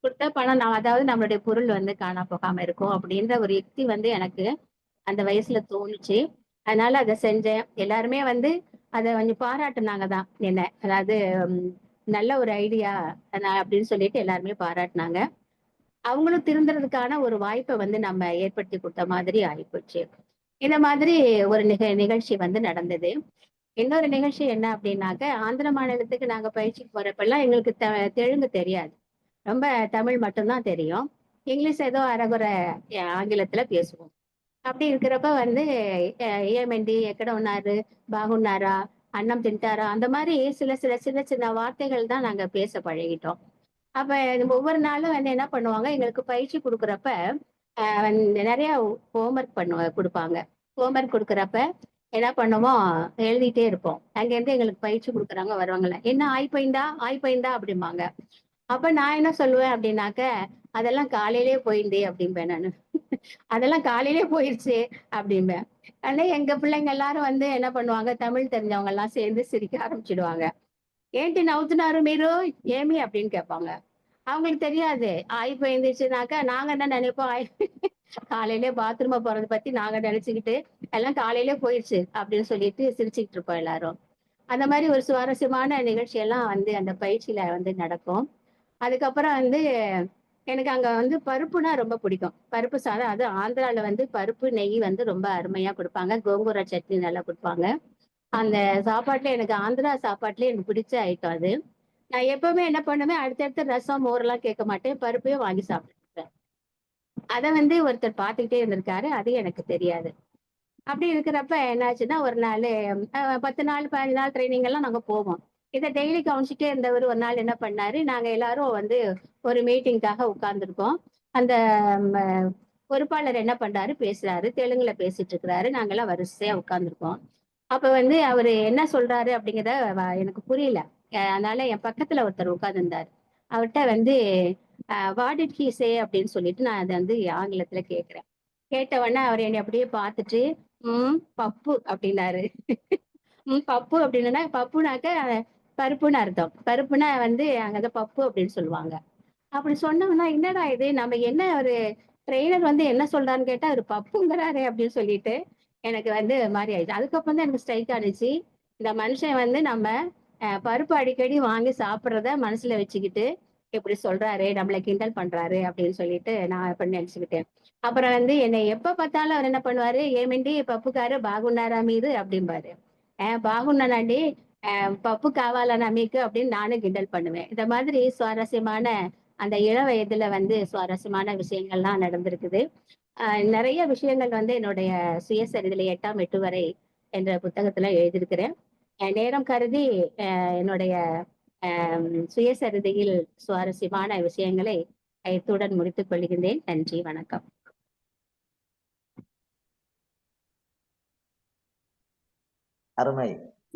கொடுத்த பணம் அதாவது நம்மளுடைய பொருள் வந்து காணா போகாம இருக்கும் அப்படின்ற ஒரு யுக்தி வந்து எனக்கு அந்த வயசுல தோணுச்சு. அதனால அதை செஞ்சேன். எல்லாருமே வந்து அதை கொஞ்சம் பாராட்டுனாங்க தான் என்ன. அதாவது நல்ல ஒரு ஐடியா அப்படின்னு சொல்லிட்டு எல்லாருமே பாராட்டினாங்க. அவங்களும் திருந்துறதுக்கான ஒரு வாய்ப்பை வந்து நம்ம ஏற்படுத்தி கொடுத்த மாதிரி ஆயிப்போச்சு. இந்த மாதிரி ஒரு நிகழ்ச்சி வந்து நடந்தது. இன்னொரு நிகழ்ச்சி என்ன அப்படின்னாக்க, ஆந்திர மாநிலத்துக்கு நாங்க பயிற்சிக்கு போறப்பெல்லாம் எங்களுக்கு தெலுங்கு தெரியாது. ரொம்ப தமிழ் மட்டும்தான் தெரியும். இங்கிலீஷ் ஏதோ அரைகுறை ஆங்கிலத்துல பேசுவோம். அப்படி இருக்கிறப்ப வந்து ஏமெண்டி, எக்கட உன்னாரு, பாகுன்னாரா, அன்னம் தின்ட்டாரா, அந்த மாதிரி சில சில சின்ன சின்ன வார்த்தைகள் தான் நாங்க பேச பழகிட்டோம். அப்ப ஒவ்வொரு நாளும் வந்து என்ன பண்ணுவாங்க, எங்களுக்கு பயிற்சி கொடுக்குறப்ப நிறைய ஹோம்ஒர்க் கொடுப்பாங்க. ஹோம்ஒர்க் கொடுக்குறப்ப என்ன பண்ணுவோம், எழுதிட்டே இருப்போம். அங்கேருந்து எங்களுக்கு பயிற்சி கொடுக்குறாங்க வருவாங்கல்ல, என்ன ஆய்பைந்தா ஆய்பைந்தா அப்படிம்பாங்க. அப்ப நான் என்ன சொல்லுவேன் அப்படின்னாக்க, அதெல்லாம் காலையிலே போயிருந்தே அப்படிம்பேன் நானு. அதெல்லாம் காலையிலே போயிருச்சு அப்படிம்பேன். ஆனா எங்க பிள்ளைங்க எல்லாரும் வந்து என்ன பண்ணுவாங்க, தமிழ் தெரிஞ்சவங்க எல்லாம் சேர்ந்து சிரிக்க ஆரம்பிச்சிடுவாங்க. ఏంటి నవ్వుతున్నారు మీరు ఏమి அப்படின்னு கேட்பாங்க. அவங்களுக்கு தெரியாது. இப்ப எழுந்திரிச்சுனாக்கா நாங்க என்ன நினைப்போம், காலையிலே பாத்ரூம் போறதை பத்தி நாங்க நினைச்சுக்கிட்டு எல்லாம் காலையிலே போயிடுச்சு அப்படின்னு சொல்லிட்டு சிரிச்சுக்கிட்டு இருப்போம் எல்லாரும். அந்த மாதிரி ஒரு சுவாரஸ்யமான நிகழ்ச்சி எல்லாம் வந்து அந்த பயிற்சியில வந்து நடக்கும். அதுக்கப்புறம் வந்து எனக்கு அங்க வந்து பருப்புனா ரொம்ப பிடிக்கும். பருப்பு சாதம், அது ஆந்திரால வந்து பருப்பு நெய் வந்து ரொம்ப அருமையா கொடுப்பாங்க. கோங்கூரா சட்னி நல்லா கொடுப்பாங்க. அந்த சாப்பாட்டுல எனக்கு ஆந்திரா சாப்பாட்டுல எனக்கு பிடிச்ச ஐட்டம் அது. நான் எப்பவுமே என்ன பண்ணுவேன், அடுத்தடுத்து ரசம் மோர்லாம் கேட்க மாட்டேன், பருப்பையும் வாங்கி சாப்பிட்டுருப்பேன். அதை வந்து ஒருத்தர் பார்த்துக்கிட்டே இருந்திருக்காரு, அது எனக்கு தெரியாது. அப்படி இருக்கிறப்ப என்னாச்சுன்னா ஒரு நாள் 10 நாள் 15 நாள் ட்ரைனிங் எல்லாம் நாங்க போவோம். இதை டெய்லி கவனிச்சுட்டே இருந்தவர் ஒரு நாள் என்ன பண்ணாரு, நாங்க எல்லாரும் வந்து ஒரு மீட்டிங்காக உட்கார்ந்துருக்கோம். அந்த பொறுப்பாளர் என்ன பண்றாரு, பேசுறாரு, தெலுங்குல பேசிட்டு இருக்கிறாரு. நாங்கெல்லாம் வரிசையா உட்கார்ந்துருக்கோம். அப்ப வந்து அவரு என்ன சொல்றாரு அப்படிங்கிறத எனக்கு புரியல. அதனால என் பக்கத்துல ஒருத்தர் உட்கார்ந்துருந்தாரு. அவர்கிட்ட வந்து வாட் டிட் ஹி சே அப்படின்னு சொல்லிட்டு நான் அதை வந்து ஆங்கிலத்துல கேட்கிறேன். கேட்ட உடனே அவர் என்னை அப்படியே பார்த்துட்டு பப்பு அப்படின்னாரு. பப்பு அப்படின்னா, பப்புனாக்க பருப்புன்னு அர்த்தம். பருப்புனா வந்து அங்கதான் பப்பு அப்படின்னு சொல்லுவாங்க. அப்படி சொன்னோம்னா என்னடா இது, நம்ம என்ன ஒரு ட்ரெயினர் வந்து என்ன சொல்றான்னு கேட்டா அவர் பப்புங்கிறாரு அப்படின்னு சொல்லிட்டு எனக்கு வந்து மாதிரி ஆயிடுச்சு. அதுக்கப்புறம் தான் எனக்கு ஸ்ட்ரைக் ஆனிச்சு, இந்த மனுஷன் வந்து நம்ம பருப்பு அடிக்கடி வாங்கி சாப்பிட்றத மனசுல வச்சுக்கிட்டு இப்படி சொல்றாரு, நம்மளை கிண்டல் பண்றாரு அப்படின்னு சொல்லிட்டு நான் எப்படி நினைச்சுக்கிட்டேன். அப்புறம் வந்து என்னை எப்ப பார்த்தாலும் அவர் என்ன பண்ணுவாரு, ஏமிண்டி பப்புக்காரு பாகுண்டாரா மீது அப்படிம்பாரு. பாகுண்டானாண்டி பப்பு காவாலனா மீக்கு அப்படின்னு நானும் கிண்டல் பண்ணுவேன். இந்த மாதிரி சுவாரஸ்யமான அந்த இள வயதுல வந்து சுவாரஸ்யமான விஷயங்கள்லாம் நடந்திருக்குது. நிறைய விஷயங்கள் வந்து என்னுடைய சுயசரிதையில 8ஆம் 8 வரை என்ற புத்தகத்துல எழுதியிருக்கிறேன். நேரம் கருதி என்னுடைய சுயசரிதையில் சுவாரஸ்யமான விஷயங்களை இத்துடன் முடித்துக் கொள்கின்றேன். நன்றி, வணக்கம். அருமை,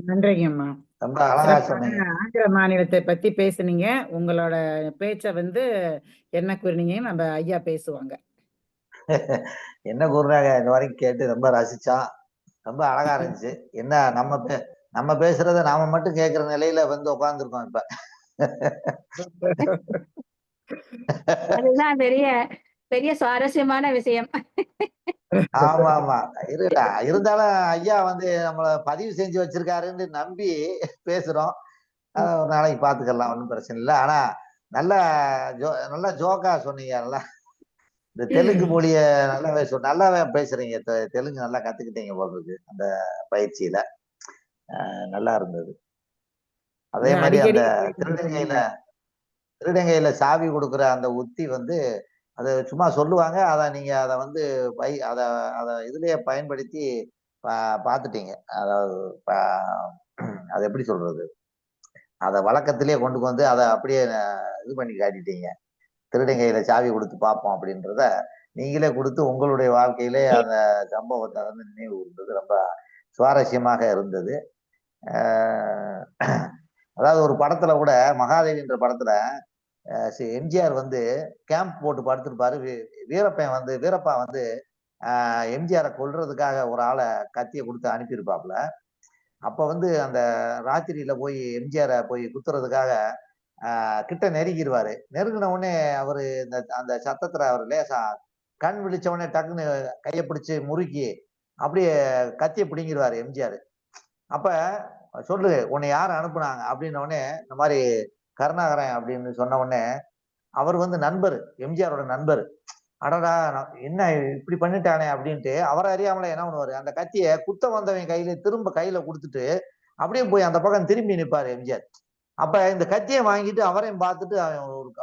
நன்றிங்கம்மா. ரொம்ப அழகா சொன்னீங்க. ஆந்திர மாநிலத்தை பத்தி பேசுனீங்க. உங்களோட பேச்ச வந்து என்ன கூறினீங்க, நம்ம ஐயா பேசுவாங்க. என்ன கூறுறாங்க இந்த வரைக்கும் கேட்டு ரொம்ப ரசிச்சோம். ரொம்ப அழகா இருந்துச்சு. என்ன நம்ம பேசுறத நாம மட்டும் கேட்கிற நிலையில வந்து உட்கார்ந்துருக்கோம் இப்ப. அதுதான் பெரிய பெரிய சுவாரஸ்யமான விஷயம். ஆமா ஆமா, இருந்தாலும் ஐயா வந்து நம்மள பதிவு செஞ்சு வச்சிருக்காருன்னு நம்பி பேசுறோம். ஒரு நாளைக்கு பாத்துக்கலாம், ஒன்றும் பிரச்சனை இல்லை. ஆனா நல்லா ஜோக்கா சொன்னீங்க. நல்லா இந்த தெலுங்கு மொழிய நல்லாவே பேசுறீங்க. தெலுங்கு நல்லா கத்துக்கிட்டீங்க போல இருக்கு அந்த பயிற்சியில. நல்லா இருந்தது. அதே மாதிரி அடிக்கடி அந்த திருடங்கையில சாவி கொடுக்குற அந்த உத்தி வந்து அது சும்மா சொல்லுவாங்க. அதை வந்து அதை இதுலயே பயன்படுத்தி பார்த்துட்டீங்க. அதாவது அதை எப்படி சொல்றது, அதை வழக்கத்திலேயே கொண்டு வந்து அதை அப்படியே இது பண்ணி காட்டிட்டீங்க. திருடங்கையில சாவி கொடுத்து பார்ப்போம் அப்படின்றத நீங்களே கொடுத்து உங்களுடைய வாழ்க்கையிலே அந்த சம்பவத்தை வந்து நினைவு கூர்ந்தது ரொம்ப சுவாரஸ்யமாக இருந்தது. அதாவது ஒரு படத்துல கூட, மகாதேவின்ற படத்துல எம்ஜிஆர் வந்து கேம்ப் போட்டு படுத்திருப்பாரு. வீரப்பா வந்து எம்ஜிஆரை கொல்றதுக்காக ஒரு ஆளை கத்தியை கொடுத்து அனுப்பியிருப்பாப்புல. அப்ப வந்து அந்த ராத்திரியில போய் எம்ஜிஆரை போய் குத்துறதுக்காக கிட்ட நெருங்கிடுவாரு. நெருங்கின உடனே அவரு அந்த சத்தத்துல அவர் லேசா கண் விழிச்ச உடனே டக்குன்னு கையை பிடிச்சு முறுக்கி அப்படியே கத்தியை பிடிங்கிடுவாரு எம்ஜிஆர். அப்ப சொல்லு, உன்னை யார் அனுப்புனாங்க அப்படின்ன உடனே இந்த மாதிரி கருணாகரன் அப்படின்னு சொன்ன உடனே அவர் வந்து நண்பர், எம்ஜிஆரோட நண்பர். அடடா என்ன இப்படி பண்ணிட்டானே அப்படின்ட்டு அவரை அறியாமல என்ன பண்ணுவாரு, அந்த கத்தியை குத்த வந்தவன் திரும்ப கையில கொடுத்துட்டு அப்படியே போய் அந்த பக்கம் திரும்பி நிற்பாரு எம்ஜிஆர். அப்ப இந்த கத்தியை வாங்கிட்டு அவரையும் பார்த்துட்டு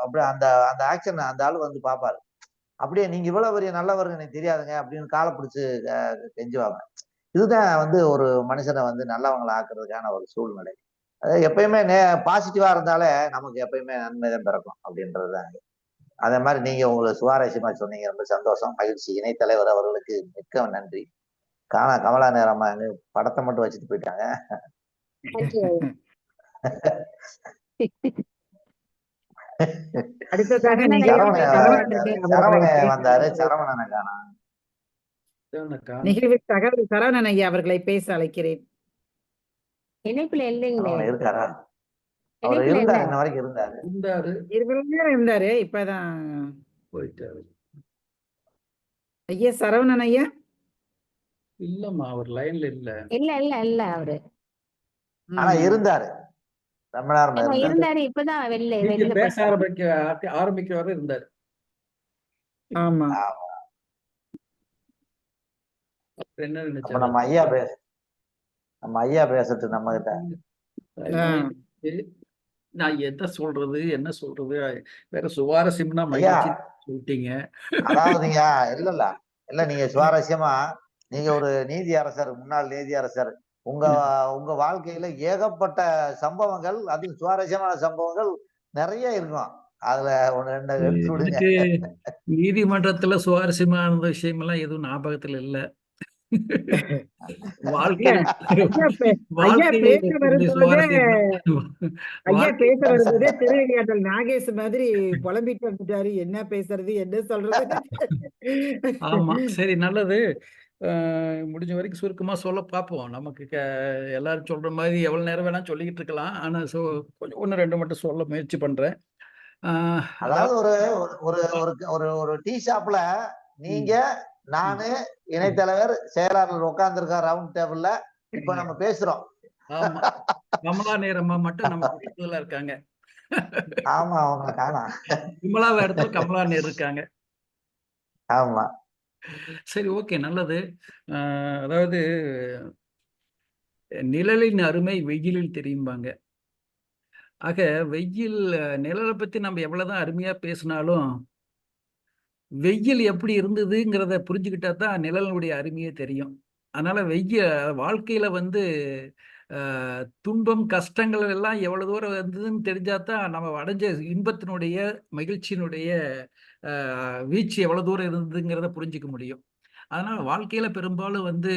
அப்படியே அந்த அந்த ஆக்ஷன் அந்த ஆளு வந்து பார்ப்பாரு. அப்படியே நீங்க இவ்வளவு பெரிய நல்லவர்கள் எனக்கு தெரியாதுங்க அப்படின்னு காலை பிடிச்சு கெஞ்சுவாங்க. இதுதான் வந்து ஒரு மனுஷனை வந்து நல்லவங்களை ஆக்குறதுக்கான ஒரு சூழ்நிலை. எப்பயுமே பாசிட்டிவா இருந்தாலே நமக்கு எப்பயுமே நன்மைதான் பிறக்கும் அப்படின்றதுதான். அதே மாதிரி நீங்க உங்களை சுவாரஸ்யமா சொன்னீங்க, ரொம்ப சந்தோஷம், மகிழ்ச்சி. இணைத்தலைவர் அவர்களுக்கு மிக்க நன்றி. கமலா நேரமா படத்தை மட்டும் வச்சுட்டு போயிட்டாங்க. அடுத்ததாக சரவணன் வந்தாரு. சரவணனை காணோம். நிகழ்வில் தகவல் சரவணன் ஐயா அவர்களை பேச அழைக்கிறேன். இணைப்புல இல்லைங்களே. இருக்காரா? அவர் இருந்தாரு, இன்ன வரைக்கும் இருந்தாரு. இவ்வளவு நேரம் இருந்தாரு, இப்பதான் போயிட்டாரு. ஐயா சரவணன் ஐயா இல்லம்மா, அவர் லைன்ல இல்ல. இல்ல அவரு ஆனா இருந்தாரு, ரொம்ப நேரம் இருந்தாரு. இப்பதான் வெளியில பேச ஆரம்பிக்க வரை இருந்தாரு. ஆமா. என்ன நினைச்சா நம்ம ஐயா பேசட்டு நம்ம கிட்ட. நான் என்ன சொல்றது வேற சுவாரஸ்யம்னா மகிழ்ச்சி சொல்லிட்டீங்க. அதாவதுங்க இல்ல நீங்க சுவாரஸ்யமா, நீங்க ஒரு நீதி அரசர், முன்னாள் நீதி அரசர், உங்க வாழ்க்கையில ஏகப்பட்ட சம்பவங்கள், அது சுவாரஸ்யமான சம்பவங்கள் நிறைய இருக்கும். அதுல ஒண்ணு ரெண்டு எடுத்து விடுங்க. நீதிமன்றத்துல சுவாரஸ்யமான விஷயம் எல்லாம் எதுவும் ஞாபகத்துல இல்ல. ஐயா பேச வரும்போதே திருவிளையாடல் நாகேஷ் மாதிரி புலம்பிட்டு வந்துட்டாரு. என்ன பேசுறது, என்ன சொல்றது? ஆமா, சரி, நல்லது. முடிஞ்ச வரைக்கும் சுருக்கமா சொல்ல பார்ப்போம். நமக்கு எல்லாரும் சொல்ற மாதிரி எவ்வளவு நேரம் வேணா சொல்லிக்கிட்டு இருக்கலாம். ஆனா கொஞ்சம் 1-2 மட்டும் சொல்ல முயற்சி பண்றேன். அதாவது ஒரு டீ ஷாப்ல நீங்க, நானு, இணைத்தலைவர், செயலாளர் உட்கார்ந்துருக்கார் ரவுண்ட் டேபிள்ல. இப்ப நம்ம பேசுறோம். ஆமா, கமலா நேரமா மட்டும் நம்ம பக்கத்துல இருக்காங்க. ஆமா, அவங்க காணோம். விமலா இடத்துல கமலா நேர் இருக்காங்க. ஆமா, சரி, ஓகே, நல்லது. அதாவது நிழலின் அருமை வெயிலில் தெரியும்பாங்க. ஆக நிழலை பத்தி நம்ம எவ்வளவுதான் அருமையா பேசினாலும் வெயில் எப்படி இருந்ததுங்கிறத புரிஞ்சுக்கிட்டா தான் நிழலுடைய அருமையே தெரியும். அதனால வாழ்க்கையில வந்து துன்பம் கஷ்டங்கள் எல்லாம் எவ்வளவு தூரம் வந்ததுன்னு தெரிஞ்சாதான் நம்ம அடைஞ்ச இன்பத்தினுடைய மகிழ்ச்சியினுடைய வீச்சு எவ்வளவு தூரம் இருந்ததுங்கிறத புரிஞ்சுக்க முடியும். அதனால வாழ்க்கையில பெரும்பாலும் வந்து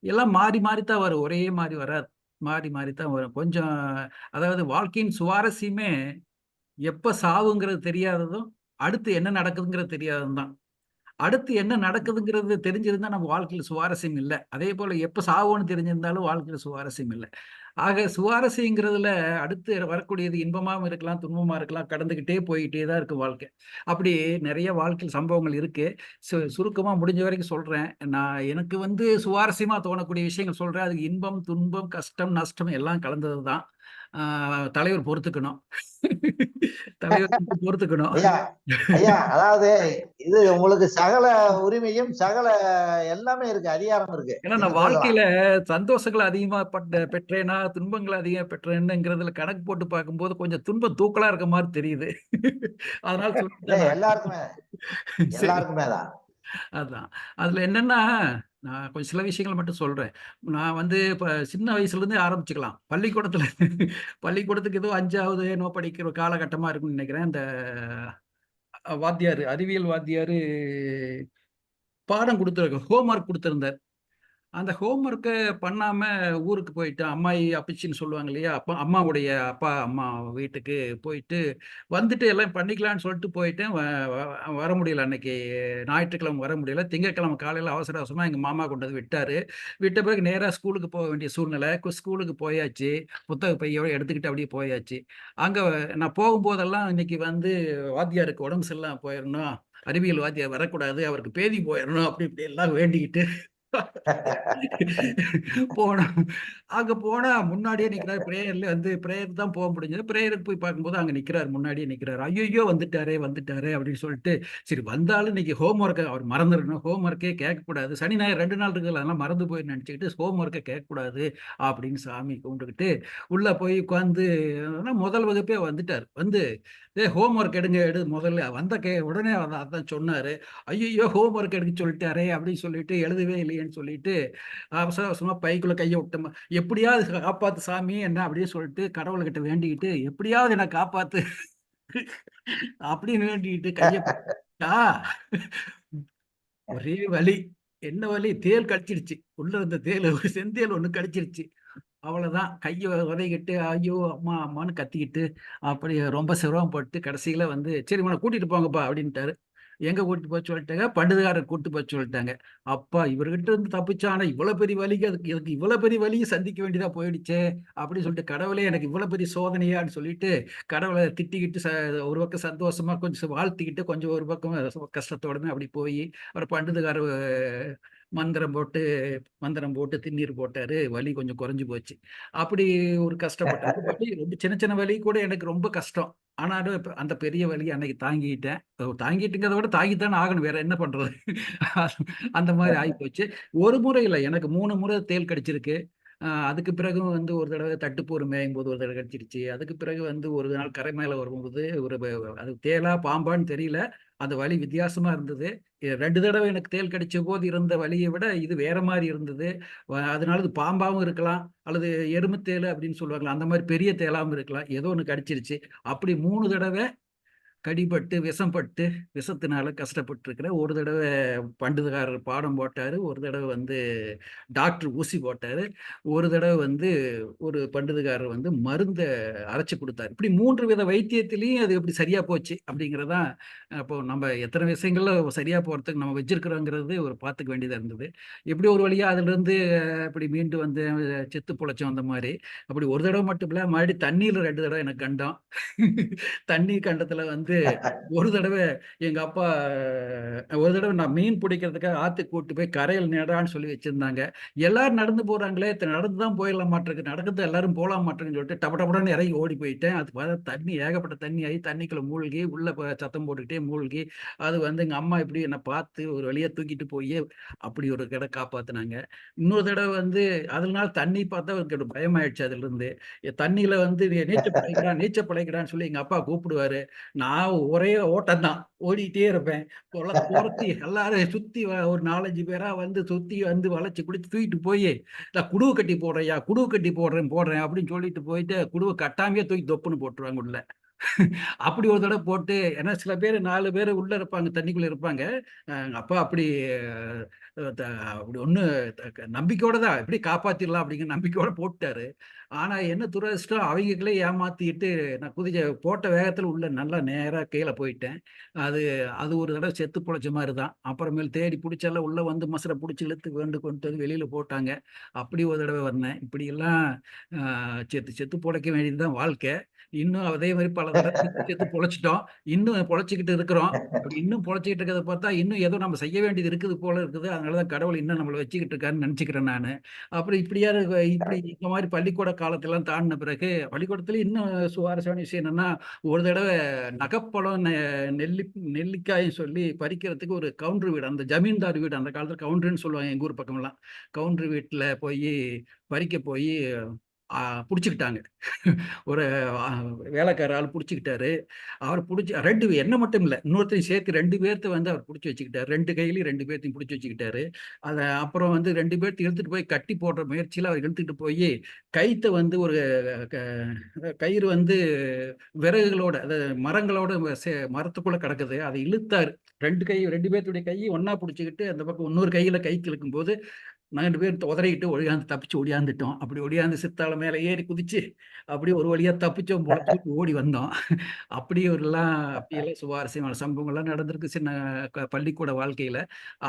எல்லாம் மாறி மாறித்தான் வரும், ஒரே மாதிரி வராது, மாறி மாறித்தான் வரும். கொஞ்சம் அதாவது வாழ்க்கையின் சுவாரஸ்யமே எப்ப சாவுங்கிறது தெரியாததும் அடுத்து என்ன நடக்குதுங்கிறது தெரியாதுன்னு தான். அடுத்து என்ன நடக்குதுங்கிறது தெரிஞ்சிருந்தா நம்ம வாழ்க்கையில சுவாரஸ்யம் இல்லை. அதே போல எப்ப சாவோன்னு தெரிஞ்சிருந்தாலும் வாழ்க்கையில சுவாரஸ்யம் இல்லை. ஆக சுவாரஸ்யங்கிறதுல அடுத்து வரக்கூடியது இன்பமாவும் இருக்கலாம், துன்பமா இருக்கலாம், கடந்துகிட்டே போயிட்டே தான் இருக்கு வாழ்க்கை. அப்படி நிறைய வாழ்க்கையில் சம்பவங்கள் இருக்கு. சுருக்கமா முடிஞ்ச வரைக்கும் சொல்றேன். நான் எனக்கு வந்து சுவாரஸ்யமா தோணக்கூடிய விஷயங்கள் சொல்றேன். அதுக்கு இன்பம், துன்பம், கஷ்டம், நஷ்டம் எல்லாம் கலந்தது தான். தலைவர் பொறுத்துக்கணும். தலைவர் பொறுத்துக்கணும். ஐயா ஐயா அதாவது இது உங்களுக்கு சகல உரிமையும் சகல எல்லாமே இருக்கு, அதிகாரம் இருக்கு, ஏன்னா நீங்க நான் பேசலாம். வாழ்க்கையில சந்தோஷங்களை அதிகமா பெற்றேனா துன்பங்களை அதிகமா பெற்றேன்னுங்கிறதுல கணக்கு போட்டு பார்க்கும்போது கொஞ்சம் துன்பம் தூக்கலா இருக்க மாதிரி தெரியுது. அதனால இல்ல சொல்லிட்டேன். எல்லாருக்குமே சரி, எல்லாருக்குமே தான். அதான். அதுல என்னன்னா, நான் கொஞ்சம் சில விஷயங்கள் மட்டும் சொல்றேன். நான் வந்து இப்ப சின்ன வயசுல இருந்தே ஆரம்பிச்சுக்கலாம். பள்ளிக்கூடத்துக்கு ஏதோ 5வது என்னோ படிக்கிற காலகட்டமா இருக்கும்னு நினைக்கிறேன். இந்த வாத்தியாரு, அறிவியல் வாத்தியாரு பாடம் கொடுத்துருக்க ஹோம்ஒர்க் கொடுத்திருந்தார். அந்த ஹோம்ஒர்க்க பண்ணாம ஊருக்கு போயிட்டேன். அம்மாயி, அப்பச்சின்னு சொல்லுவாங்க இல்லையா? அப்பா அம்மாவுடைய அப்பா, அம்மா வீட்டுக்கு போயிட்டு, வந்துட்டு எல்லாம் பண்ணிக்கலான்னு சொல்லிட்டு போயிட்டேன். வர முடியல அன்னைக்கு. ஞாயிற்றுக்கிழமை வர முடியல. திங்கட்கிழமை காலையில அவசர அவசரமா எங்க மாமா கொண்டு வந்து விட்டாரு. விட்ட பிறகு நேரா ஸ்கூலுக்கு போக வேண்டிய சூழ்நிலை. ஸ்கூலுக்கு போயாச்சு. புத்தக பையோட எடுத்துக்கிட்டு அப்படியே போயாச்சு. அங்க நான் போகும்போதெல்லாம் இன்னைக்கு வந்து வாத்தியாருக்கு உடம்பு சரியில்லாம போயிரணும். அறிவியல் வாத்தியார் வரக்கூடாது. அவருக்கு பேதி போயிரணும். அப்படி இப்படி எல்லாம் வேண்டிக்கிட்டு போனோம். அங்க போனா முன்னாடியே நிக்கிறாரு. பிரேயர்ல வந்து பிரேயர் தான் போக முடிஞ்சது. பிரேயருக்கு போய் பார்க்கும்போது அங்க நிக்கிறாரு. முன்னாடியே நிக்கிறாரு. ஐயோ வந்துட்டாரே அப்படின்னு சொல்லிட்டு, சரி வந்தாலும் இன்னைக்கு ஹோம்ஒர்க் அவர் மறந்துடணும். ஹோம்ஒர்க்கே கேட்கக்கூடாது. சனி ஞாயிறு 2 நாள் இருக்குல்ல, அதெல்லாம் மறந்து போய் நினைச்சுக்கிட்டு ஹோம்ஒர்க்கை கேட்கக்கூடாது அப்படின்னு சாமி கும்பிட்டுக்கிட்டு உள்ள போய் உட்காந்து முதல் வகுப்பே வந்துட்டார். வந்து ஹோம்ஒர்க் எடு முதல்ல உடனே அதான் சொன்னாரு. ஐயோ ஹோம்ஒர்க் எடுக்க சொல்லிட்டாரே அப்படின்னு சொல்லிட்டு எழுதவே இல்லையேன்னு சொல்லிட்டு அவசர அவசரமா பைக்குள்ள கையை விட்டோம். எப்படியாவது காப்பாத்து சாமி என்ன அப்படின்னு சொல்லிட்டு கடவுள்கிட்ட வேண்டிக்கிட்டு எப்படியாவது என்ன காப்பாத்து அப்படின்னு வேண்டிக்கிட்டு கையை ஒரே வலி. என்ன வலி? தேல் கடிச்சிருச்சு. உள்ள இருந்த தேல், ஒரு செந்தேல் ஒண்ணு கடிச்சிருச்சு. அவ்வளவுதான். கையை உதைக்கிட்டு ஐயோ அம்மா அம்மான்னு கத்திக்கிட்டு அப்படி ரொம்ப சிரமப்பட்டு கடைசியில வந்து சரி உன்னை கூட்டிட்டு போங்கப்பா அப்படின்ட்டாரு. எங்க கூட்டிட்டு போய் சொல்லிட்டாங்க, பண்டுகாரர் கூட்டு போய் சொல்லிட்டாங்க. அப்பா இவர்கிட்ட இருந்து தப்பிச்சானா இவ்வளவு பெரிய வலிக்கு அதுக்கு இவ்வளவு பெரிய வலியை சந்திக்க வேண்டியதா போயிடுச்சே அப்படின்னு சொல்லிட்டு, கடவுளே எனக்கு இவ்வளவு பெரிய சோதனையான்னு சொல்லிட்டு கடவுளை திட்டிக்கிட்டு ஒரு பக்கம் சந்தோஷமா கொஞ்சம் வாழ்த்திக்கிட்டு கொஞ்சம் ஒரு பக்கம் கஷ்டத்தோடனே அப்படி போய் ஒரு பண்டுகாரர் மந்திரம் போட்டு திண்ணீர் போட்டாரு. வலி கொஞ்சம் குறைஞ்சு போச்சு. அப்படி ஒரு கஷ்டப்பட்டாரு. வலி ரொம்ப சின்ன சின்ன வலி கூட எனக்கு ரொம்ப கஷ்டம். ஆனாலும் அந்த பெரிய வலியை அன்னைக்கு தாங்கிட்டேன். தாங்கிட்டுங்கிறத விட தாங்கித்தானே ஆகணும், வேற என்ன பண்றது? அந்த மாதிரி ஆகிப்போச்சு. ஒரு முறை இல்லை, எனக்கு 3 முறை தேள் கடிச்சிருக்கு. அதுக்கு பிறகு வந்து ஒரு தடவை தட்டுப்பூர் மேயும் போது ஒரு தடவை கடிச்சிருச்சு. அதுக்கு பிறகு வந்து ஒரு நாள் கரை மேல வரும்போது அது தேளா பாம்பான்னு தெரியல, அந்த வலி வித்தியாசமா இருந்தது. 2 தடவை எனக்கு தேள் கடிச்ச போது இருந்த வலியை விட இது வேற மாதிரி இருந்தது. அதனால இது பாம்பாவும் இருக்கலாம், அல்லது எறும்பு தேள் அப்படின்னு சொல்லுவாங்களா, அந்த மாதிரி பெரிய தேளாவும் இருக்கலாம். ஏதோ ஒண்ணு கடிச்சிருச்சு. அப்படி 3 தடவை கடிபட்டு விஷம்பட்டு விஷத்தினால கஷ்டப்பட்டு இருக்கிறேன். ஒரு தடவை பண்டுகாரர் பாடம் போட்டாரு. ஒரு தடவை வந்து டாக்டர் ஊசி போட்டாரு. ஒரு தடவை வந்து ஒரு பண்டுகாரர் வந்து மருந்த அரைச்சு கொடுத்தாரு. இப்படி 3 வித வைத்தியத்திலையும் அது எப்படி சரியா போச்சு அப்படிங்கிறதான். அப்போ நம்ம எத்தனை விஷயங்கள்ல சரியா போறதுக்கு நம்ம வச்சிருக்கிறோங்கிறது ஒரு பார்த்துக்க வேண்டியதா இருந்தது. எப்படி ஒரு வழியா அதுல இருந்து அப்படி மீண்டு வந்து செத்து பொழைச்சோம் அந்த மாதிரி. அப்படி ஒரு தடவை மட்டும் இல்ல, மறுபடியும் தண்ணியில 2 தடவை எனக்கு கண்டம். தண்ணி கண்டத்துல வந்து ஒரு தடவை எங்க அப்பா ஒரு தடவை நான் மீன் பிடிக்கிறதுக்காக ஆத்துக்கு கூட்டு போய் கரையில் நடான்னு சொல்லி வச்சிருந்தாங்க. எல்லாரும் நடந்து போறாங்களே, நடந்து தான் போயிடலாம் மாட்டிருக்கு, நடக்குது எல்லாரும் போகலாம் மாட்டேங்குன்னு சொல்லிட்டு டபடபடன்னு இறங்கி ஓடி போயிட்டேன். அது பார்த்தா தண்ணி ஏகப்பட்ட தண்ணி ஆகி தண்ணிக்குள்ள மூழ்கி உள்ள சத்தம் போட்டுக்கிட்டே மூழ்கி அது வந்து எங்க அம்மா இப்படி என்னை பார்த்து ஒரு வழியா தூக்கிட்டு போய் அப்படி ஒரு கடை காப்பாத்தினாங்க. இன்னொரு தடவை வந்து அதனால தண்ணி பார்த்தா அவருக்கு பயமாயிடுச்சு. அதுல இருந்து தண்ணியில வந்து நீச்சல் பழகிறான்னு சொல்லி எங்க அப்பா கூப்பிடுவாரு. நான் ஒரே ஓட்டம் தான், ஓடிட்டே இருப்பேன். துரத்தி எல்லாரும் சுத்தி ஒரு 4-5 பேரா வந்து சுத்தி வந்து வளைச்சு குடிச்சு தூக்கிட்டு போய் நான் குடுவை கட்டி போடுறையா, குடுவை கட்டி போடுறேன் அப்படின்னு சொல்லிட்டு போயிட்டு குடுவை கட்டாமையே தூக்கி தொப்புன்னு போட்டுருவாங்க உள்ள. அப்படி ஒரு தடவை போட்டு, ஏன்னா சில பேர் 4 பேர் உள்ள இருப்பாங்க, தண்ணிக்குள்ள இருப்பாங்க. அப்பா அப்படி அப்படி ஒண்ணு நம்பிக்கையோட தான் எப்படி காப்பாத்திடலாம் அப்படிங்கிற நம்பிக்கையோட போட்டாரு. ஆனா என்ன துரதிர்ஷ்டம், அவங்களே ஏமாத்திட்டு நான் போட்ட வேகத்துல உள்ள நல்லா நேரா கீழே போயிட்டேன். அது அது ஒரு தடவை செத்து பொழைச்ச மாதிரி தான். அப்புறமேல் தேடி பிடிச்செல்லாம் உள்ள வந்து மசரை பிடிச்சி இழுத்து கொண்டு வந்து வெளியில போட்டாங்க. அப்படி ஒரு தடவை வந்தேன். இப்படி எல்லாம் செத்து பொழைக்க வேண்டியதுதான் வாழ்க்கை. இன்னும் அதே மாதிரி பல தடவை செத்து பொழைச்சிட்டோம். இன்னும் பொழைச்சிக்கிட்டு இருக்கிறோம். அப்படி இன்னும் பொழைச்சிக்கிட்டு இருக்கிறத பார்த்தா இன்னும் ஏதோ நம்ம செய்ய வேண்டியது இருக்குது போல இருக்குது. அதனாலதான் கடவுள் இன்னும் நம்மளை வச்சுக்கிட்டு இருக்காருன்னு நினைச்சுக்கிறேன் நானு. அப்புறம் இப்படி இந்த மாதிரி பள்ளிக்கூட காலத்தெல்லாம் தாண்டின பிறகு பள்ளிக்கூடத்துல இன்னும் சுவாரஸ்யமான விஷயம் என்னன்னா, ஒரு தடவை நகப்பழம் நெல்லிக்காயும் சொல்லி பறிக்கிறதுக்கு ஒரு கவுண்டர் வீடு, அந்த ஜமீன்தார் வீடு, அந்த காலத்துல கவுண்டர்னு சொல்லுவாங்க எங்க ஊர் பக்கம்லாம். கவுண்டர் வீட்டுல போய் பறிக்க போய் பிடிச்சிக்கிட்டாங்க. ஒரு வேலைக்கார ஆள் பிடிச்சிக்கிட்டாரு. அவர் பிடிச்சி 2 என்ன மட்டும் இல்லை, இன்னொருத்தையும் சேர்த்து 2 பேர்த்த வந்து அவர் பிடிச்சி வச்சுக்கிட்டாரு. 2 கையிலையும் 2 பேர்த்தையும் பிடிச்சி வச்சுக்கிட்டாரு. அதை அப்புறம் வந்து 2 பேர்த்து இழுத்துட்டு போய் கட்டி போடுற முயற்சியில் அவர் இழுத்துட்டு போய் கைத்தை வந்து ஒரு கயிறு வந்து விறகுகளோட, அதாவது மரங்களோட மரத்துக்குள்ள கிடக்குது, அதை இழுத்தாரு. 2 பேர்த்துடைய கையை ஒன்னா பிடிச்சிக்கிட்டு அந்த பக்கம் இன்னொரு கையில கைக்கு இழுக்கும் போது 2 பேர் உதறிக்கிட்டு ஒழியாந்து தப்பிச்சு ஒடியாந்துட்டோம். அப்படி ஒடியாந்து சித்தால மேல ஏறி குதிச்சு அப்படியே ஒரு வழியா தப்பிச்சோம், பொழைச்சு ஓடி வந்தோம். அப்படியெல்லாம் சுவாரஸ்யமான சம்பவங்கள்லாம் நடந்திருக்கு சின்ன பள்ளிக்கூட வாழ்க்கையில.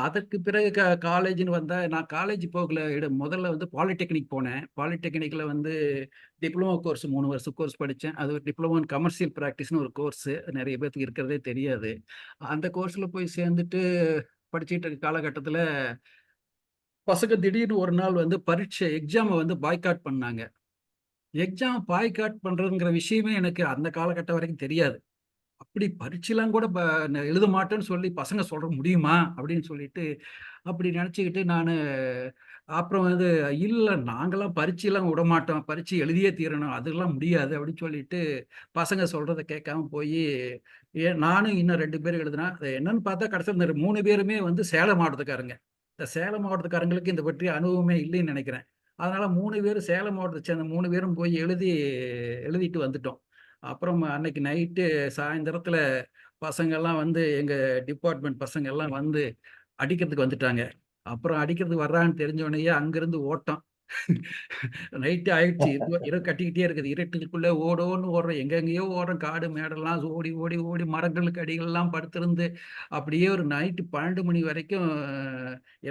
அதற்கு பிறகு காலேஜ்னு வந்தா, நான் காலேஜ் போகல. முதல்ல வந்து பாலிடெக்னிக் போனேன். பாலிடெக்னிக்ல வந்து டிப்ளமோ கோர்ஸ் 3 வருஷம் கோர்ஸ் படித்தேன். அது ஒரு டிப்ளமோ இன் கமர்ஷியல் ப்ராக்டிஸ்னு ஒரு கோர்ஸ், நிறைய பேருக்கு இருக்கிறதே தெரியாது. அந்த கோர்ஸ்ல போய் சேர்ந்துட்டு படிச்சுட்டு இருக்க காலகட்டத்தில் பசங்க திடீர்னு ஒரு நாள் வந்து பரீட்சை எக்ஸாமை வந்து பாய்காட் பண்ணாங்க. எக்ஸாம் பாய்காட் பண்றதுங்கிற விஷயமே எனக்கு அந்த காலகட்டம் வரைக்கும் தெரியாது. அப்படி பரீட்சைலாம் கூட எழுத மாட்டேன்னு சொல்லி பசங்க சொல்ற முடியுமா அப்படின்னு சொல்லிட்டு அப்படி நினச்சிக்கிட்டு நான் அப்புறம் வந்து இல்லை, நாங்களாம் பரீட்சையெல்லாம் விட மாட்டோம், பரீட்சை எழுதியே தீரணும், அதெல்லாம் முடியாது அப்படின்னு சொல்லிட்டு பசங்க சொல்றதை கேட்காம போய் நானும் இன்னும் 2 பேர் எழுதுனா. அது என்னன்னு பார்த்தா கடைசியில் இந்த 3 பேருமே வந்து சேலம் மாவட்டத்துக்காரங்க. இந்த சேலம் மாவட்டத்துக்காரங்களுக்கு இந்த பற்றி அனுபவமே இல்லைன்னு நினைக்கிறேன். அதனால 3 பேரும் சேலம் மாவட்டத்தை சேர்ந்த 3 பேரும் போய் எழுதிட்டு வந்துட்டோம். அப்புறம் அன்னைக்கு நைட்டு சாயந்தரத்துல பசங்கள்லாம் வந்து எங்க டிபார்ட்மெண்ட் பசங்க எல்லாம் வந்து அடிக்கிறதுக்கு வந்துட்டாங்க. அப்புறம் அடிக்கிறதுக்கு வர்றான்னு தெரிஞ்ச உடனேயே அங்கிருந்து ஓட்டம். நைட்டு ஆயிடுச்சு, இரவு கட்டிக்கிட்டே இருக்குது. இருட்டுக்குள்ள ஓடோன்னு ஓடுறோம், எங்கெங்கேயோ ஓடுறோம், காடு மேடெல்லாம் ஓடி ஓடி ஓடி மரங்களுக்கு அடிகள்லாம் படுத்திருந்து அப்படியே ஒரு நைட்டு 12 மணி வரைக்கும்,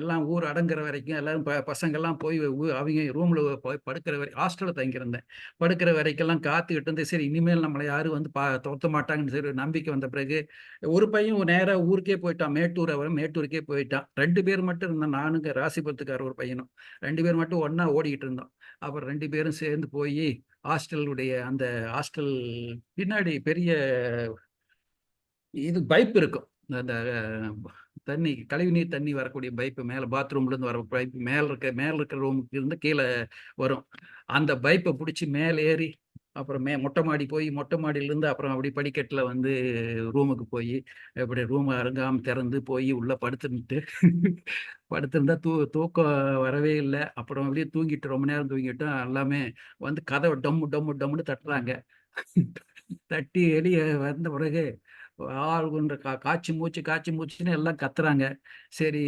எல்லாம் ஊர் அடங்குற வரைக்கும் எல்லாரும் பசங்கள்லாம் போய் அவங்க ரூம்ல போய் படுக்கிற வரைக்கும், ஹாஸ்டலில் தங்கியிருந்தேன், படுக்கிற வரைக்கெல்லாம் காத்துக்கிட்டு இருந்து சரி இனிமேல் நம்மளை யாரும் வந்து துரத்த மாட்டாங்கன்னு சரி நம்பிக்கை வந்த பிறகு ஒரு பையன் நேராக ஊருக்கே போயிட்டான், மேட்டூருக்கே போயிட்டான். 2 பேர் மட்டும் இருந்தோம், நானுங்க ராசிபுரத்துக்கார ஒரு பையனும். 2 பேர் மட்டும் ஒன்னா ஓடிக்கிட்டு இருந்தோம். அப்புறம் 2 பேரும் சேர்ந்து போய் அந்த ஹாஸ்டல் பின்னாடி பெரிய இது பைப் இருக்கும், அந்த தண்ணி கழிவுநீர் தண்ணி வரக்கூடிய பைப்பு, மேலே பாத்ரூம்ல இருந்து வர பைப் மேல இருக்கிற ரூமுக்கு இருந்து கீழே வரும். அந்த பைப்பை பிடிச்சி மேலே ஏறி அப்புறம் மொட்டை மாடி போய் மொட்டை மாடியிலேருந்து அப்புறம் அப்படி படிக்கட்டில் வந்து ரூமுக்கு போய் அப்படி ரூம் அருங்காமல் திறந்து போய் உள்ளே படுத்திருந்தா தூக்கம் வரவே இல்லை. அப்புறம் அப்படியே தூங்கிட்டு ரொம்ப நேரம் தூங்கிட்டோம். எல்லாமே வந்து கதவை டம்முன்னு தட்டுறாங்க. தட்டி வெளியே வந்த பிறகு ஆள் கொண்ட காய்ச்சி மூச்சுன்னு எல்லாம் கத்துறாங்க. சரி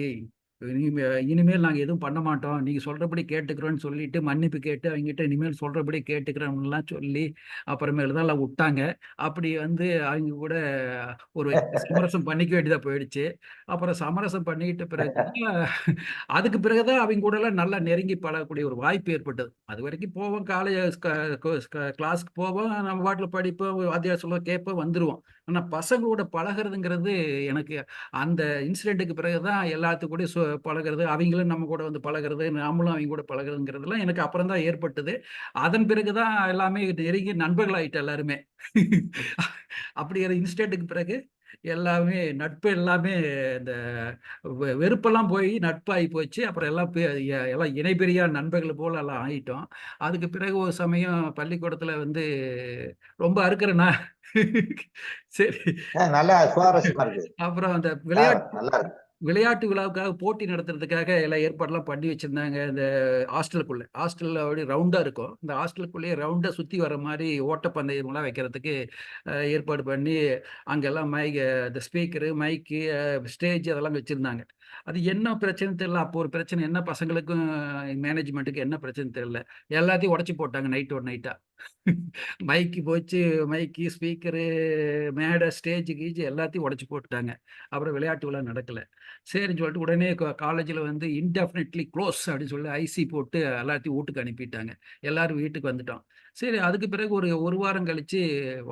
இனிமேல் நாங்கள் எதுவும் பண்ண மாட்டோம், நீங்கள் சொல்கிறபடி கேட்டுக்கிறோன்னு சொல்லிட்டு மன்னிப்பு கேட்டு அவங்ககிட்ட இனிமேல் சொல்கிறபடி கேட்டுக்கிறோம்லாம் சொல்லி அப்புறமேல தான் எல்லாம் விட்டாங்க. அப்படி வந்து அவங்க கூட ஒரு சமரசம் பண்ணிக்க வேண்டியதாக போயிடுச்சு. அப்புறம் சமரசம் பண்ணிக்கிட்ட பிறகு அதுக்கு பிறகுதான் அவங்க கூட எல்லாம் நல்லா நெருங்கி பழகக்கூடிய ஒரு வாய்ப்பு ஏற்பட்டது. அது வரைக்கும் போவோம், காலேஜ் கிளாஸ்க்கு போவோம், நம்ம பாட்டில் படிப்போம், வாத்தியார் சொல்ல கேட்போம், வந்துடுவோம். ஆனால் பசங்களோட பழகிறதுங்கிறது எனக்கு அந்த இன்சிடென்ட்டுக்கு பிறகுதான் எல்லாத்துக்கூட பழகிறது, அவங்களும் நம்ம கூட வந்து பழகிறது, நாமளும் அவங்க கூட பழகிறதுங்கிறதுலாம் எனக்கு அப்புறம் தான் ஏற்பட்டது. அதன் பிறகுதான் எல்லாமே நெருங்கி நண்பர்கள் ஆயிட்டு எல்லாருமே. அப்படி ஒரு இன்சிடென்ட்டுக்கு பிறகு எல்லாமே நட்பு எல்லாமே இந்த வெறுப்பெல்லாம் போய் நட்பாகி போச்சு. அப்புறம் எல்லாம் இணைபிரியா நண்பர்கள் போல எல்லாம் ஆயிட்டோம். அதுக்கு பிறகு ஒரு சமயம் பள்ளிக்கூடத்துல வந்து ரொம்ப அறுக்கிறேன்னா சரி நல்லா சுவாரஸ்யமா இருக்கு. அப்புறம் அந்த விளையாட்டு விழாவுக்காக போட்டி நடத்துறதுக்காக எல்லாம் ஏற்பாடுலாம் பண்ணி வச்சிருந்தாங்க. இந்த ஹாஸ்டல்ல அப்படி ரவுண்டா இருக்கும், இந்த ஹாஸ்டலுக்குள்ளேயே ரவுண்டா சுத்தி வர மாதிரி ஓட்டப்பந்தயம்லாம் வைக்கிறதுக்கு ஏற்பாடு பண்ணி அங்கெல்லாம் இந்த ஸ்பீக்கரு, மைக்கு, ஸ்டேஜ் அதெல்லாம் வச்சிருந்தாங்க. அது என்ன பிரச்சனை தெரியல. அப்போ ஒரு பிரச்சனை என்ன, பசங்களுக்கும் மேனேஜ்மெண்ட்டுக்கு என்ன பிரச்சனை தெரியல, எல்லாத்தையும் உடச்சி போட்டாங்க நைட்டா. மைக்கு போச்சு, மைக்கு, ஸ்பீக்கரு, மேடை, ஸ்டேஜ் கீஜ் எல்லாத்தையும் உடச்சி போட்டுட்டாங்க. அப்புறம் விளையாட்டு விழா நடக்கல. சரின்னு சொல்லிட்டு உடனே காலேஜில் வந்து இன்டெஃபினெட்லி க்ளோஸ் அப்படின்னு சொல்லி ஐசி போட்டு எல்லாத்தையும் வீட்டுக்கு அனுப்பிட்டாங்க. எல்லாரும் வீட்டுக்கு வந்துட்டோம். சரி அதுக்கு பிறகு ஒரு வாரம் கழிச்சு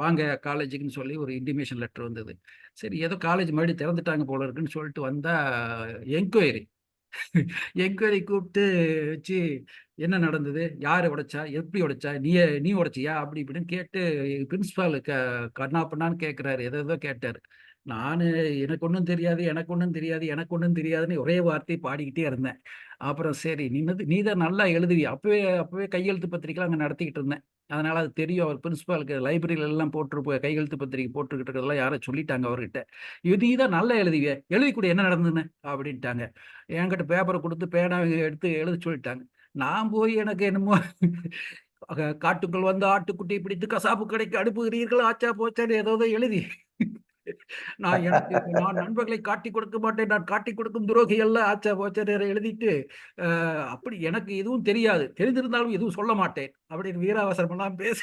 வாங்க காலேஜுக்குன்னு சொல்லி ஒரு இன்டிமேஷன் லெட்டர் வந்தது. சரி ஏதோ காலேஜ் மறுபடியும் திறந்துட்டாங்க போல இருக்குன்னு சொல்லிட்டு வந்தா என்கொயரி என்கொயரி கூப்பிட்டு வச்சு என்ன நடந்தது, யார் உடைச்சா, எப்படி உடைச்சா, நீ உடைச்சியா, அப்படி இப்படின்னு கேட்டு பிரின்சிபால் கண்ணா பண்ணான்னு கேட்கிறாரு. ஏதோ கேட்டாரு. நானு எனக்கு ஒன்றும் தெரியாது, எனக்கு ஒன்றும் தெரியாது, எனக்கு ஒன்றும் தெரியாதுன்னு ஒரே வார்த்தையை பாடிக்கிட்டே இருந்தேன். அப்புறம் சரி நீ தான் நல்லா எழுதுவி, அப்பவே கையெழுத்து பத்திரிக்கைலாம் அங்கே நடத்திக்கிட்டு இருந்தேன். அதனால அது தெரியும். அவர் பிரின்சிபாலுக்கு லைப்ரரியில எல்லாம் போட்டு கையெழுத்து பத்திரிக்கை போட்டுக்கிட்டு இருக்கிறதெல்லாம் யாரோ சொல்லிட்டாங்க அவர்கிட்ட. நீ தான் நல்லா எழுதுவிய, எழுதி கூட என்ன நடந்ததுன்னு அப்படின்ட்டாங்க. என்கிட்ட பேப்பரை கொடுத்து பேனா எடுத்து எழுத சொல்லிட்டாங்க. நான் போய் எனக்கு என்னமோ காட்டுக்குள் வந்து ஆட்டுக்குட்டி பிடித்து கசாப்பு கடைக்கு அனுப்புகிறீர்கள் ஆச்சா போச்சான்னு ஏதோ எழுதி நான் நண்பர்களை காட்டி கொடுக்க மாட்டேன், நான் காட்டி கொடுக்கும் துரோகி எல்லாம் ஆச்சா போச்சான்னு எழுதிட்டு அப்படி எனக்கு எதுவும் தெரியாது, தெரிந்திருந்தாலும் எதுவும் சொல்ல மாட்டேன் அப்படின்னு வீராவசரம் எல்லாம் பேச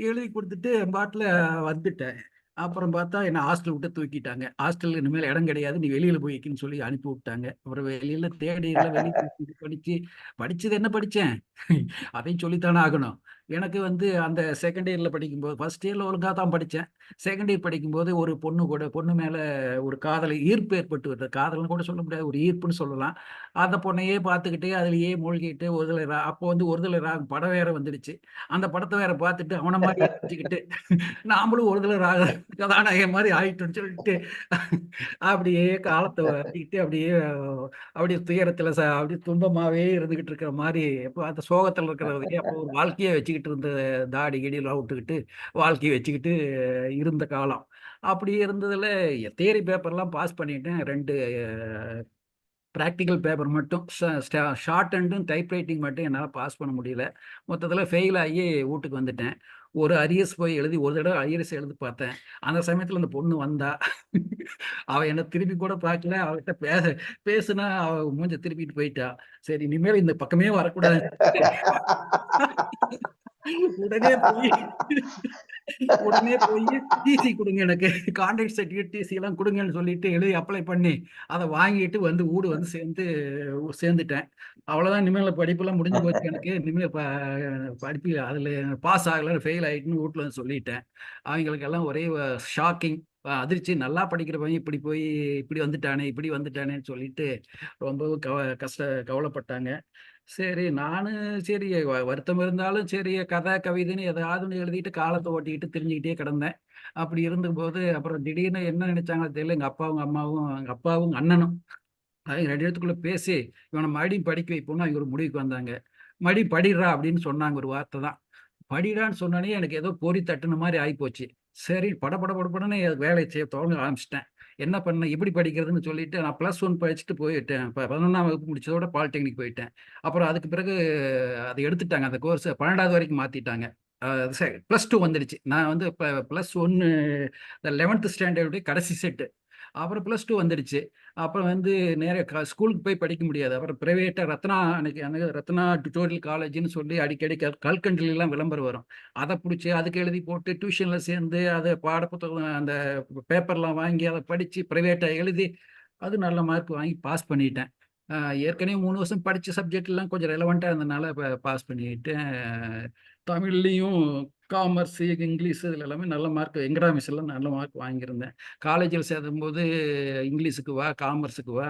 எழுதி கொடுத்துட்டு பாட்டில் வந்துட்டேன். அப்புறம் பார்த்தா என்ன ஹாஸ்டல் விட்டு தூக்கிட்டாங்க. ஹாஸ்டல் இனிமேல் இடம் கிடையாது, நீ வெளியில போய்க்குன்னு சொல்லி அனுப்பி விட்டாங்க. அப்புறம் வெளியில தேடி வெளியே படிச்சது என்ன படிச்சேன் அதையும் சொல்லித்தானே ஆகணும். எனக்கு வந்து அந்த செகண்ட் இயர்ல படிக்கும்போது, ஃபர்ஸ்ட் இயர்ல ஒழுங்கா தான் படித்தேன். செகண்ட் இயர் படிக்கும்போது ஒரு பொண்ணு மேல ஒரு ஈர்ப்பு ஏற்பட்டு வருது. காதல்னு கூட சொல்ல முடியாது, ஒரு ஈர்ப்புன்னு சொல்லலாம். அந்த பொண்ணையே பார்த்துக்கிட்டு அதுலயே மூழ்கிட்டு அப்போ வந்து ஒருதலை ராகம் படம் வேற வந்துடுச்சு. அந்த படத்தை வேற பார்த்துட்டு அவனை மாதிரி வச்சுக்கிட்டு நாமளும் ஒருதலை ராக கதாநாயகன் மாதிரி ஆயிட்டோம்னு சொல்லிட்டு அப்படியே காலத்தை வச்சுக்கிட்டு அப்படியே துயரத்துல அப்படியே துன்பமாவே இருந்துகிட்டு இருக்கிற மாதிரி, எப்போ அந்த சோகத்துல இருக்கிறதுக்கே அப்போ ஒரு வாழ்க்கையை வச்சுக்கிட்டு இருந்த தாடி கிடியெல்லாம் விட்டுக்கிட்டு வாழ்க்கையை வச்சுக்கிட்டு இருந்த காலம். அப்படி இருந்ததுல தியரி பேப்பர்லாம் பாஸ் பண்ணிட்டேன். 2 ப்ராக்டிக்கல் பேப்பர் மட்டும் ஷார்ட் ஹேண்டும் டைப் ரைட்டிங் மட்டும் என்னால் பாஸ் பண்ண முடியல. மொத்தத்தில் ஃபெயில் ஆகி வீட்டுக்கு வந்துட்டேன். ஒரு அரியர்ஸ் போய் எழுதி ஒரு தடவை அரியர்ஸ் எழுதி பார்த்தேன். அந்த சமயத்தில் அந்த பொண்ணு வந்தா. அவள் என்னை திருப்பி கூட பார்க்கல. அவகிட்ட பேசுனா அவ மூஞ்ச திருப்பிட்டு போயிட்டா. சரி இனிமேல் இந்த பக்கமே வரக்கூடாது. உடனே போய் டிசி கொடுங்க, எனக்கு கான்ட்ராக்ட் சர்டிஃபிகேட் டிசி எல்லாம் கொடுங்கன்னு சொல்லிட்டு எழுதி அப்ளை பண்ணி அதை வாங்கிட்டு வந்து சேர்ந்துட்டேன். அவ்வளவுதான். இனிமேல் படிப்பெல்லாம் முடிஞ்சு போச்சு எனக்கு. இனிமேல் படிப்பு அதுல பாஸ் ஆகல, ஃபெயில் ஆயிட்டுன்னு வீட்டுல வந்து சொல்லிட்டேன். அவங்களுக்கு எல்லாம் ஒரே ஷாக்கிங், அதிர்ச்சி. நல்லா படிக்கிற பையன் இப்படி வந்துட்டானேன்னு சொல்லிட்டு ரொம்ப கவலைப்பட்டாங்க. சரி சரி வருத்தம் இருந்தாலும் சரி கதை கவிதைன்னு ஏதாவது எழுதிட்டு காலத்தை ஓட்டிக்கிட்டு தெரிஞ்சுக்கிட்டே கிடந்தேன். அப்படி இருந்தபோது அப்புறம் திடீர்னு என்ன நினைச்சாங்க தெரியல, எங்க அப்பாவும் அண்ணனும் 2 இடத்துக்குள்ள பேசி இவனை மறுபடியும் படிக்க வைப்போம்னு அவங்க ஒரு முடிவுக்கு வந்தாங்க. மறுபடியும் படிடுறா அப்படின்னு சொன்னாங்க. ஒரு வார்த்தை தான். படிடான்னு சொன்னோடனே எனக்கு ஏதோ பொறி தட்டுன மாதிரி ஆகிப்போச்சு. சரி படப்படன்னு வேலையை செய்ய தொடங்க ஆரம்பிச்சிட்டேன். என்ன பண்ண எப்படி படிக்கிறதுன்னு சொல்லிட்டு நான் +1 படிச்சுட்டு போயிட்டேன். 11ஆம் வகுப்பு முடிச்சதோட பாலிடெக்னிக் போயிட்டேன். அப்புறம் அதுக்கு பிறகு அதை எடுத்துட்டாங்க, அந்த கோர்ஸ் 12வது வரைக்கும் மாத்திட்டாங்க. +2 வந்துடுச்சு. நான் வந்து +1 11th ஸ்டாண்டர்டுடைய கடைசி செட்டு. அப்புறம் +2 வந்துடுச்சு. அப்புறம் வந்து நேராக ஸ்கூலுக்கு போய் படிக்க முடியாது. அப்புறம் பிரைவேட்டாக ரத்னா டியூட்டோரியல் காலேஜ்னு சொல்லி அடிக்கடி கல்கண்டிலாம் விளம்பரம் வரும். அதை பிடிச்சி அதுக்கு எழுதி போட்டு டியூஷனில் சேர்ந்து அதை பாடப்புத்தகம் அந்த பேப்பர்லாம் வாங்கி அதை படித்து ப்ரைவேட்டாக எழுதி அது நல்ல மார்க் வாங்கி பாஸ் பண்ணிட்டேன். ஏற்கனவே 3 வருஷம் படித்த சப்ஜெக்ட்லாம் கொஞ்சம் ரெலவெண்ட்டாக இருந்ததுனால பாஸ் பண்ணிட்டேன். தமிழ்லையும் காமர்ஸ், இங்கிலீஷ் இதில் எல்லாமே நல்ல மார்க், எக்கனாமிக்ஸ் எல்லாம் நல்ல மார்க் வாங்கியிருந்தேன். காலேஜில் சேரும்போது இங்கிலீஷுக்கு வா, காமர்ஸுக்கு வா,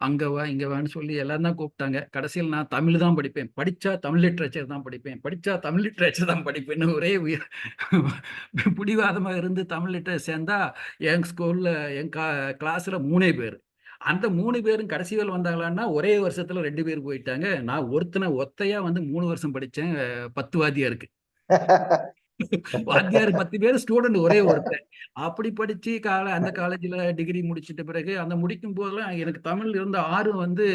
அங்கே வா, இங்கே வான்னு சொல்லி எல்லாம் தான் கூப்பிட்டாங்க. கடைசியில் நான் தமிழ் தான் படிப்பேன், படித்தா தமிழ் லிட்ரேச்சர் தான் படிப்பேன்னு ஒரே பிடிவாதமாக இருந்து தமிழ் லிட்ரேச்சர் சேர்ந்தா என் ஸ்கூலில் என் கிளாஸில் 3 பேர். அந்த 3 பேரும் கடைசி வேலை வந்தாங்களான்னா ஒரே வருஷத்துல 2 பேர் போயிட்டாங்க. நான் ஒத்தையா வந்து 3 வருஷம் படித்தேன். 10 வாத்தியாருக்கு. வாத்தியார் 10 பேர், ஸ்டூடெண்ட் ஒரே ஒருத்தன். அப்படி படிச்சு அந்த காலேஜ்ல டிகிரி முடிச்சிட்ட பிறகு அந்த முடிக்கும் போதெல்லாம் எனக்கு தமிழ் இருந்த ஆர்வம் வந்து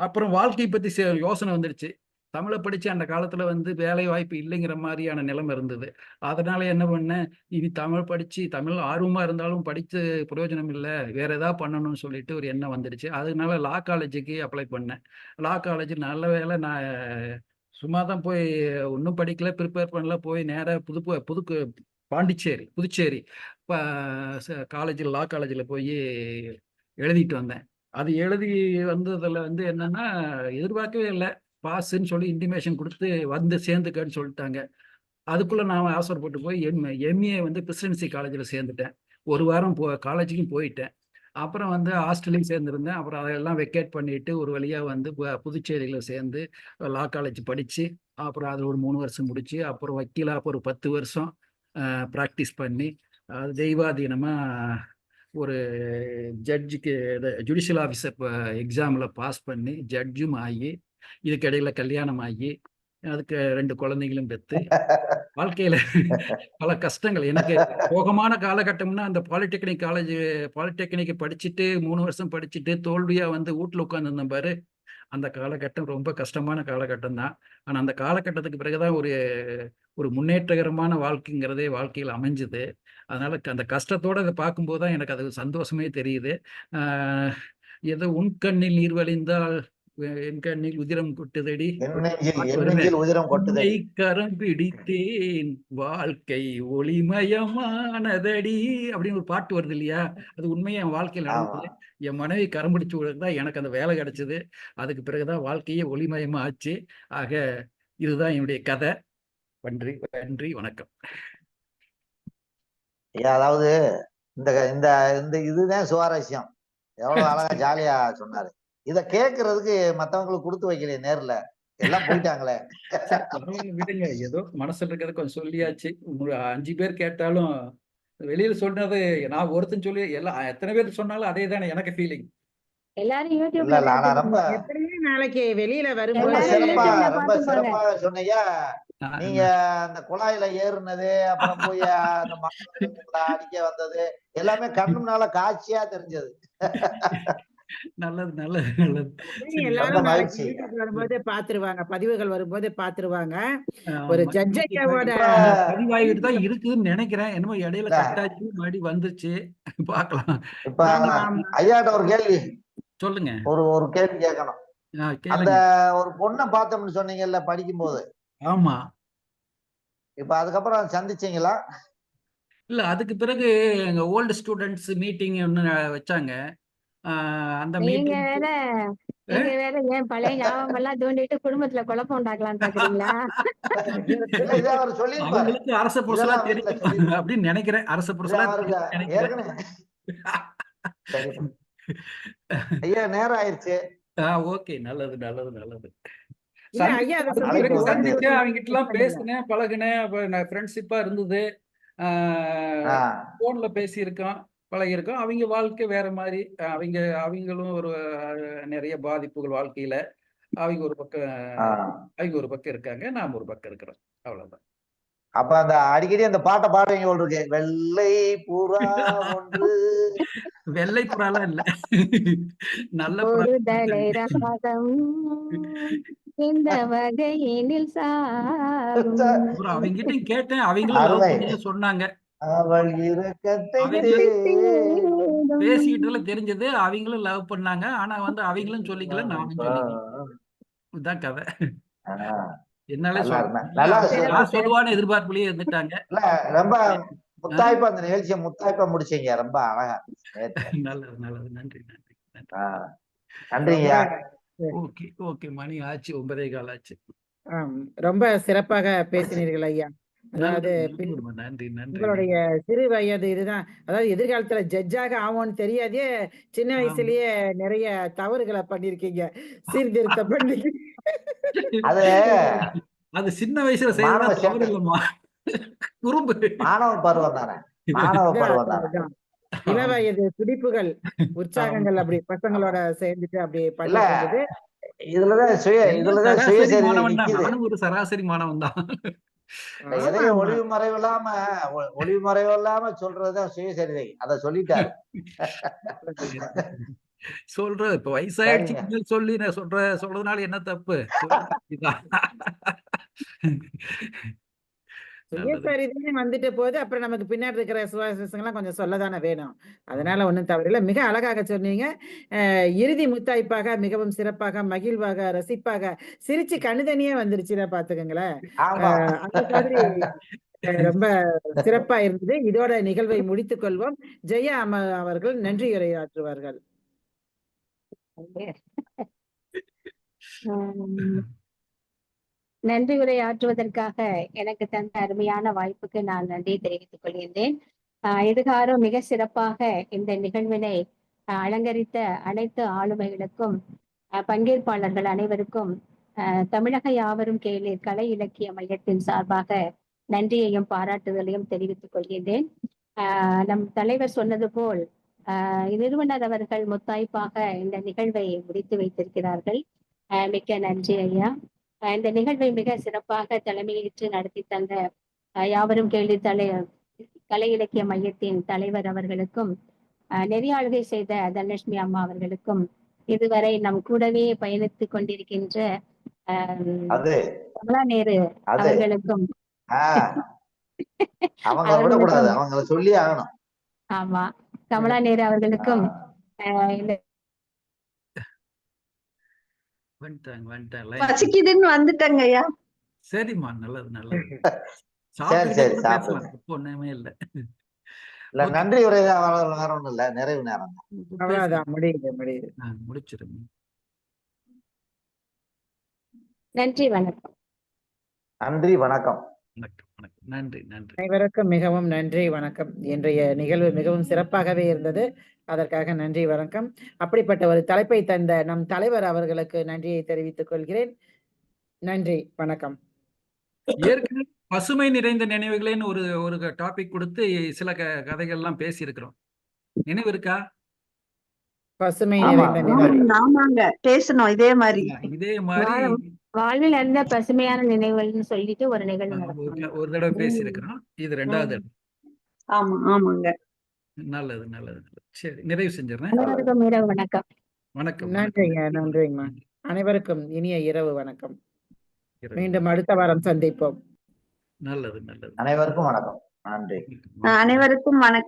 அப்புறம் வாழ்க்கை பத்தி யோசனை வந்துடுச்சு. தமிழை படிச்சு அந்த காலத்துல வந்து வேலை வாய்ப்பு இல்லைங்கிற மாதிரியான நிலைமை இருந்தது. அதனால என்ன பண்ணேன், இனி தமிழ் படிச்சு தமிழ் ஆர்வமா இருந்தாலும் படிச்சு பிரயோஜனம் இல்லை, வேற ஏதாவது பண்ணணும்னு சொல்லிட்டு ஒரு எண்ணம் வந்துடுச்சு. அதனால லா காலேஜுக்கு அப்ளை பண்ணேன். லா காலேஜ் நல்ல வேலை, நான் சும்மா தான் போய் ஒன்றும் படிக்கல, ப்ரிப்பேர் பண்ணல, போய் நேராக புதுச்சேரி காலேஜில் லா காலேஜில் போய் எழுதிட்டு வந்தேன். அது எழுதி வந்ததுல வந்து என்னன்னா எதிர்பார்க்கவே இல்லை, பாஸ்ன்னு சொல்லி இன்டிமேஷன் கொடுத்து வந்து சேர்ந்துக்கன்னு சொல்லிட்டாங்க. அதுக்குள்ள நான் அவசரப்பட்டு போய் எம்ஏ வந்து பிரசிடென்சி காலேஜில் சேர்ந்துட்டேன். 1 வாரம் காலேஜுக்கும் போயிட்டேன். அப்புறம் வந்து ஹாஸ்டலையும் சேர்ந்திருந்தேன். அப்புறம் அதெல்லாம் வெக்கேட் பண்ணிட்டு ஒரு வழியா வந்து புதுச்சேரியில சேர்ந்து லா காலேஜ் படிச்சு, அப்புறம் அது ஒரு 3 வருஷம் முடிச்சு, அப்புறம் வக்கீலா ஒரு 10 வருஷம் ப்ராக்டிஸ் பண்ணி, அது தெய்வாதீனமா ஒரு ஜட்ஜுக்கு ஜுடிஷியல் ஆஃபீஸர் எக்ஸாமில் பாஸ் பண்ணி ஜட்ஜும் ஆகி, இதுக்கிடையில கல்யாணம் ஆகி, அதுக்கு 2 குழந்தைகளும் பெற்று, வாழ்க்கையில பல கஷ்டங்கள். எனக்கு சோகமான காலகட்டம்னா அந்த பாலிடெக்னிக் படிச்சுட்டு 3 வருஷம் படிச்சுட்டு தோல்வியா வந்து வீட்டுல உட்கார்ந்துருந்தேன் பாரு, அந்த காலகட்டம் ரொம்ப கஷ்டமான காலகட்டம் தான். ஆனா அந்த காலகட்டத்துக்கு பிறகுதான் ஒரு முன்னேற்றகரமான வாழ்க்கைங்கிறதே வாழ்க்கையில் அமைஞ்சுது. அதனால அந்த கஷ்டத்தோட அதை பார்க்கும்போது தான் எனக்கு அது சந்தோஷமே தெரியுது. ஏதோ உன் கண்ணில் நீர் வழிந்தால் என் கண்ணில் உதிரம் கொட்டுதடி, உதிரம் கொட்டுதடி, கரம் பிடித்தேன் வாழ்க்கை ஒளிமயமானதடி அப்படின்னு ஒரு பாட்டு வருது இல்லையா? அது உண்மையா என் வாழ்க்கையில் நடந்தது. என் மனைவி கரம் பிடிச்சு விடுறதுதான் எனக்கு அந்த வேலை கிடைச்சது. அதுக்கு பிறகுதான் வாழ்க்கையே ஒளிமயமா ஆச்சு. ஆக இதுதான் என்னுடைய கதை. நன்றி, வணக்கம். அதாவது இந்த இந்த இந்த இதுதான் சுவாரஸ்யம். எவ்வளவு அழகா ஜாலியா சொன்னாரு. இத கேக்குறதுக்கு மத்தவங்களுக்கு கொடுத்து வைக்கலையே, நேர்ல எல்லாம் போயிட்டாங்களே. விடுங்க, ஏதோ மனசுல இருக்கிறது கொஞ்சம் சொல்லியாச்சு. 5 பேர் கேட்டாலும் வெளியில சொன்னது நான் ஒருத்தன் சொல்லி எல்லாம் எத்தனை பேர் சொன்னாலும் அதே தானே எனக்கு ஃபீலிங். எல்லாரும் எப்படியும் நாளைக்கு வெளியில வரும்போது ரொம்ப சிறப்பா சொன்னீங்க. நீங்க அந்த குழாயில ஏறுனது, அப்புறம் போய் அந்த அடிக்க வந்தது எல்லாமே கண்ணு முன்னால காட்சியா தெரிஞ்சது. நல்லது. எல்லாரும் வரும்போது பாத்துருவாங்க, பதிவுகள் வரும்போது பாத்துருவாங்க. ஒரு ஜட்ஜோட பதிவாகிட்டு தான் இருக்குதுன்னு நினைக்கிறேன். என்னமோ இடையில கட்டாச்சு மறுபடி வந்துச்சு, பாக்கலாம். இப்ப ஐயாட்ட ஒரு கேள்வி சொல்லுங்க. ஒரு கேள்வி கேட்கணும். அந்த ஒரு பொண்ணை பார்த்தோம்னு சொன்னீங்கல்ல படிக்கும் போது. ஆமா. இப்ப அதுக்கப்புறம் சந்திச்சீங்களா? இல்ல, அதுக்கு பிறகு எங்க ஓல்டு ஸ்டூடெண்ட்ஸ் மீட்டிங் ஒண்ணு வச்சாங்க. அந்த நீங்க வேற ஏன் பழைய ஞாபகம் எல்லாம் தோண்டிட்டு குடும்பத்துல குழப்பம் உண்டாக்கலாம்னு பாக்குறீங்களா? அவங்களுக்கு அரச புரசலா தெரியும் அப்படின்னு நினைக்கிறேன். அரச புரசலா ஐயா நேரம் ஆயிடுச்சு. ஓகே, நல்லது. சந்திச்சேன், அவங்க கிட்ட எல்லாம் பேசினேன், பழகினேன், ஃப்ரெண்ட்ஷிப்பா இருந்தது. போன்ல பேசியிருக்கோம், பழகிருக்கோம். அவங்க வாழ்க்கை வேற மாதிரி. அவங்களும் ஒரு நிறைய பாதிப்புகள் வாழ்க்கையில. அவங்க ஒரு பக்கம் இருக்காங்க, நாம ஒரு பக்கம் இருக்கிறோம். அவ்வளவுதான். அப்ப அந்த அடிக்கடி அந்த பாட்டை பாடுவீங்க இருக்கு, வெள்ளை புறா ஒன்று. வெள்ளை புறாலாம் இல்ல, நல்ல இந்த வகையினில் அவங்கிட்ட கேட்டேன், அவங்களும் சொன்னாங்க. அவள் இரக்கத்தை பேசிக்கிட்டு தெரிஞ்சது, அவங்களும் லவ் பண்ணாங்க. ஆனா வந்து அவங்களும் சொல்லிக்கல, நானும் சொல்லிக்கல. இதுதான் கதை. என்னால சொல்லுவான்னு எதிர்பார்ப்புலயே இருந்துட்டாங்க. ரொம்ப முத்தாய்ப்பா அந்த நிகழ்ச்சியை முத்தாய்ப்பா முடிச்சீங்க. ரொம்ப அழகா. நல்லது. நன்றி. நன்றியா. ஓகே, மணி ஆச்சு, 9:15 ஆச்சு. ரொம்ப சிறப்பாக பேசினீர்கள் ஐயா. அதாவது உங்களுடைய சிறு வயது இதுதான், அதாவது எதிர்காலத்துல ஜட்ஜாக ஆவோன்னு தெரியாதே, சின்ன வயசுலயே நிறைய தவறுகளை பண்ணிருக்கீங்க, சீர்திருத்தம் பண்ணி. அது சின்ன வயசுல செய்யறமா குறும்பு, மாணவ பருவம் தானே. இளவயது துடிப்புகள், உற்சாகங்கள் அப்படி பசங்களோட சேர்ந்துட்டு அப்படி பண்ணிட்டு. நானும் ஒரு சராசரி மாணவன் தான். எதையும் ஒளிவு மறைவு இல்லாம சொல்றதுதான் சுயசரிதை. அத சொல்லிட்டாரு. சொல்றது இப்ப வயசாயிடுச்சு சொல்லி நான் சொல்றதுனால என்ன தப்பு? வந்துட்டு போது அப்புறம் நமக்கு பின்னாடி இருக்கிற சுவாசங்கள்லாம் கொஞ்சம் சொல்லதானே வேணும். அதனால ஒன்றும் தவறில்லை, மிக அழகாக சொன்னீங்க. இறுதி முத்தாய்ப்பாக மிகவும் சிறப்பாக, மகிழ்வாக, ரசிப்பாக, சிரிச்சு கண்ணுதனியே வந்துருச்சுன்னா பாத்துக்கங்களேன். அந்த மாதிரி ரொம்ப சிறப்பா இருந்தது. இதோட நிகழ்வை முடித்துக் கொள்வோம். ஜெயா அம்மா அவர்கள் நன்றி உரையாற்றுவார்கள். நன்றி உரையாற்றுவதற்காக எனக்கு தந்த அருமையான வாய்ப்புக்கு நான் நன்றி தெரிவித்துக் கொள்கின்றேன். எதிர்காலம் மிக சிறப்பாக இந்த நிகழ்வினை அலங்கரித்த அனைத்து ஆளுமைகளுக்கும் பங்கேற்பாளர்கள் அனைவருக்கும் தமிழக யாவரும் கேளீர் கலை இலக்கிய மையத்தின் சார்பாக நன்றியையும் பாராட்டுதலையும் தெரிவித்துக் கொள்கின்றேன். நம் தலைவர் சொன்னது போல் நிறுவனர் அவர்கள் முத்தாய்ப்பாக இந்த நிகழ்வை முடித்து வைத்திருக்கிறார்கள். மிக்க நன்றி ஐயா. இந்த நிகழ்வை மிக சிறப்பாக தலைமையேற்று நடத்தி தந்த யாவரும் கேளீர் கலை இலக்கிய மையத்தின் தலைவர் அவர்களுக்கும், நெறியாளுகை செய்த தனலட்சுமி அம்மா அவர்களுக்கும், இதுவரை நம் கூடவே பயணித்துக் கொண்டிருக்கின்ற கமலா நேரு அவர்களுக்கும் ஆமா கமலா நேரு அவர்களுக்கும் பசிக்குதுன்னு வந்துட்டங்க ஐயா. சரிம்மா, நல்லது நல்லது. ஒண்ணுமே இல்ல. நன்றி உரை வேற ஒண்ணும் இல்ல, நிறைவு நேரம் முடிச்சிருங்க. நன்றி வணக்கம். நன்றி வணக்கம். நன்றி நன்றி அனைவருக்கும் மிகவும் நன்றி வணக்கம். இன்றைய நிகழ்வு மிகவும் சிறப்பாகவே இருந்தது. அதற்காக நன்றி வணக்கம். அப்படிப்பட்ட ஒரு தலைப்பை தந்த நம் தலைவர் அவர்களுக்கு நன்றியை தெரிவித்துக் கொள்கிறேன். நன்றி வணக்கம். ஏற்கனவே பசுமை நிறைந்த நினைவுகளேன்னு ஒரு டாபிக் கொடுத்து சில கதைகள் எல்லாம் பேசி இருக்கிறோம். நினைவு இருக்கா? பசுமை நிறைந்த ஆமாங்க, பேசணும் இதே மாதிரி வாழ்வில் இருந்த பசுமையான நினைவுகள்னு சொல்லிட்டு ஒரு நிகழ்வு ஒரு தடவை பேசி இருக்கிறோம். இது 2வது. ஆமா ஆமாங்க. நல்லது நல்லது. சரி, நிறைவு செஞ்சிடறேன். வணக்கம். வணக்கம். நன்றிங்க நன்றிங்கம்மா. அனைவருக்கும் இனிய இரவு வணக்கம். மீண்டும் அடுத்த வாரம் சந்திப்போம். நல்லது நல்லது. அனைவருக்கும் வணக்கம். நன்றி. அனைவருக்கும் வணக்கம்.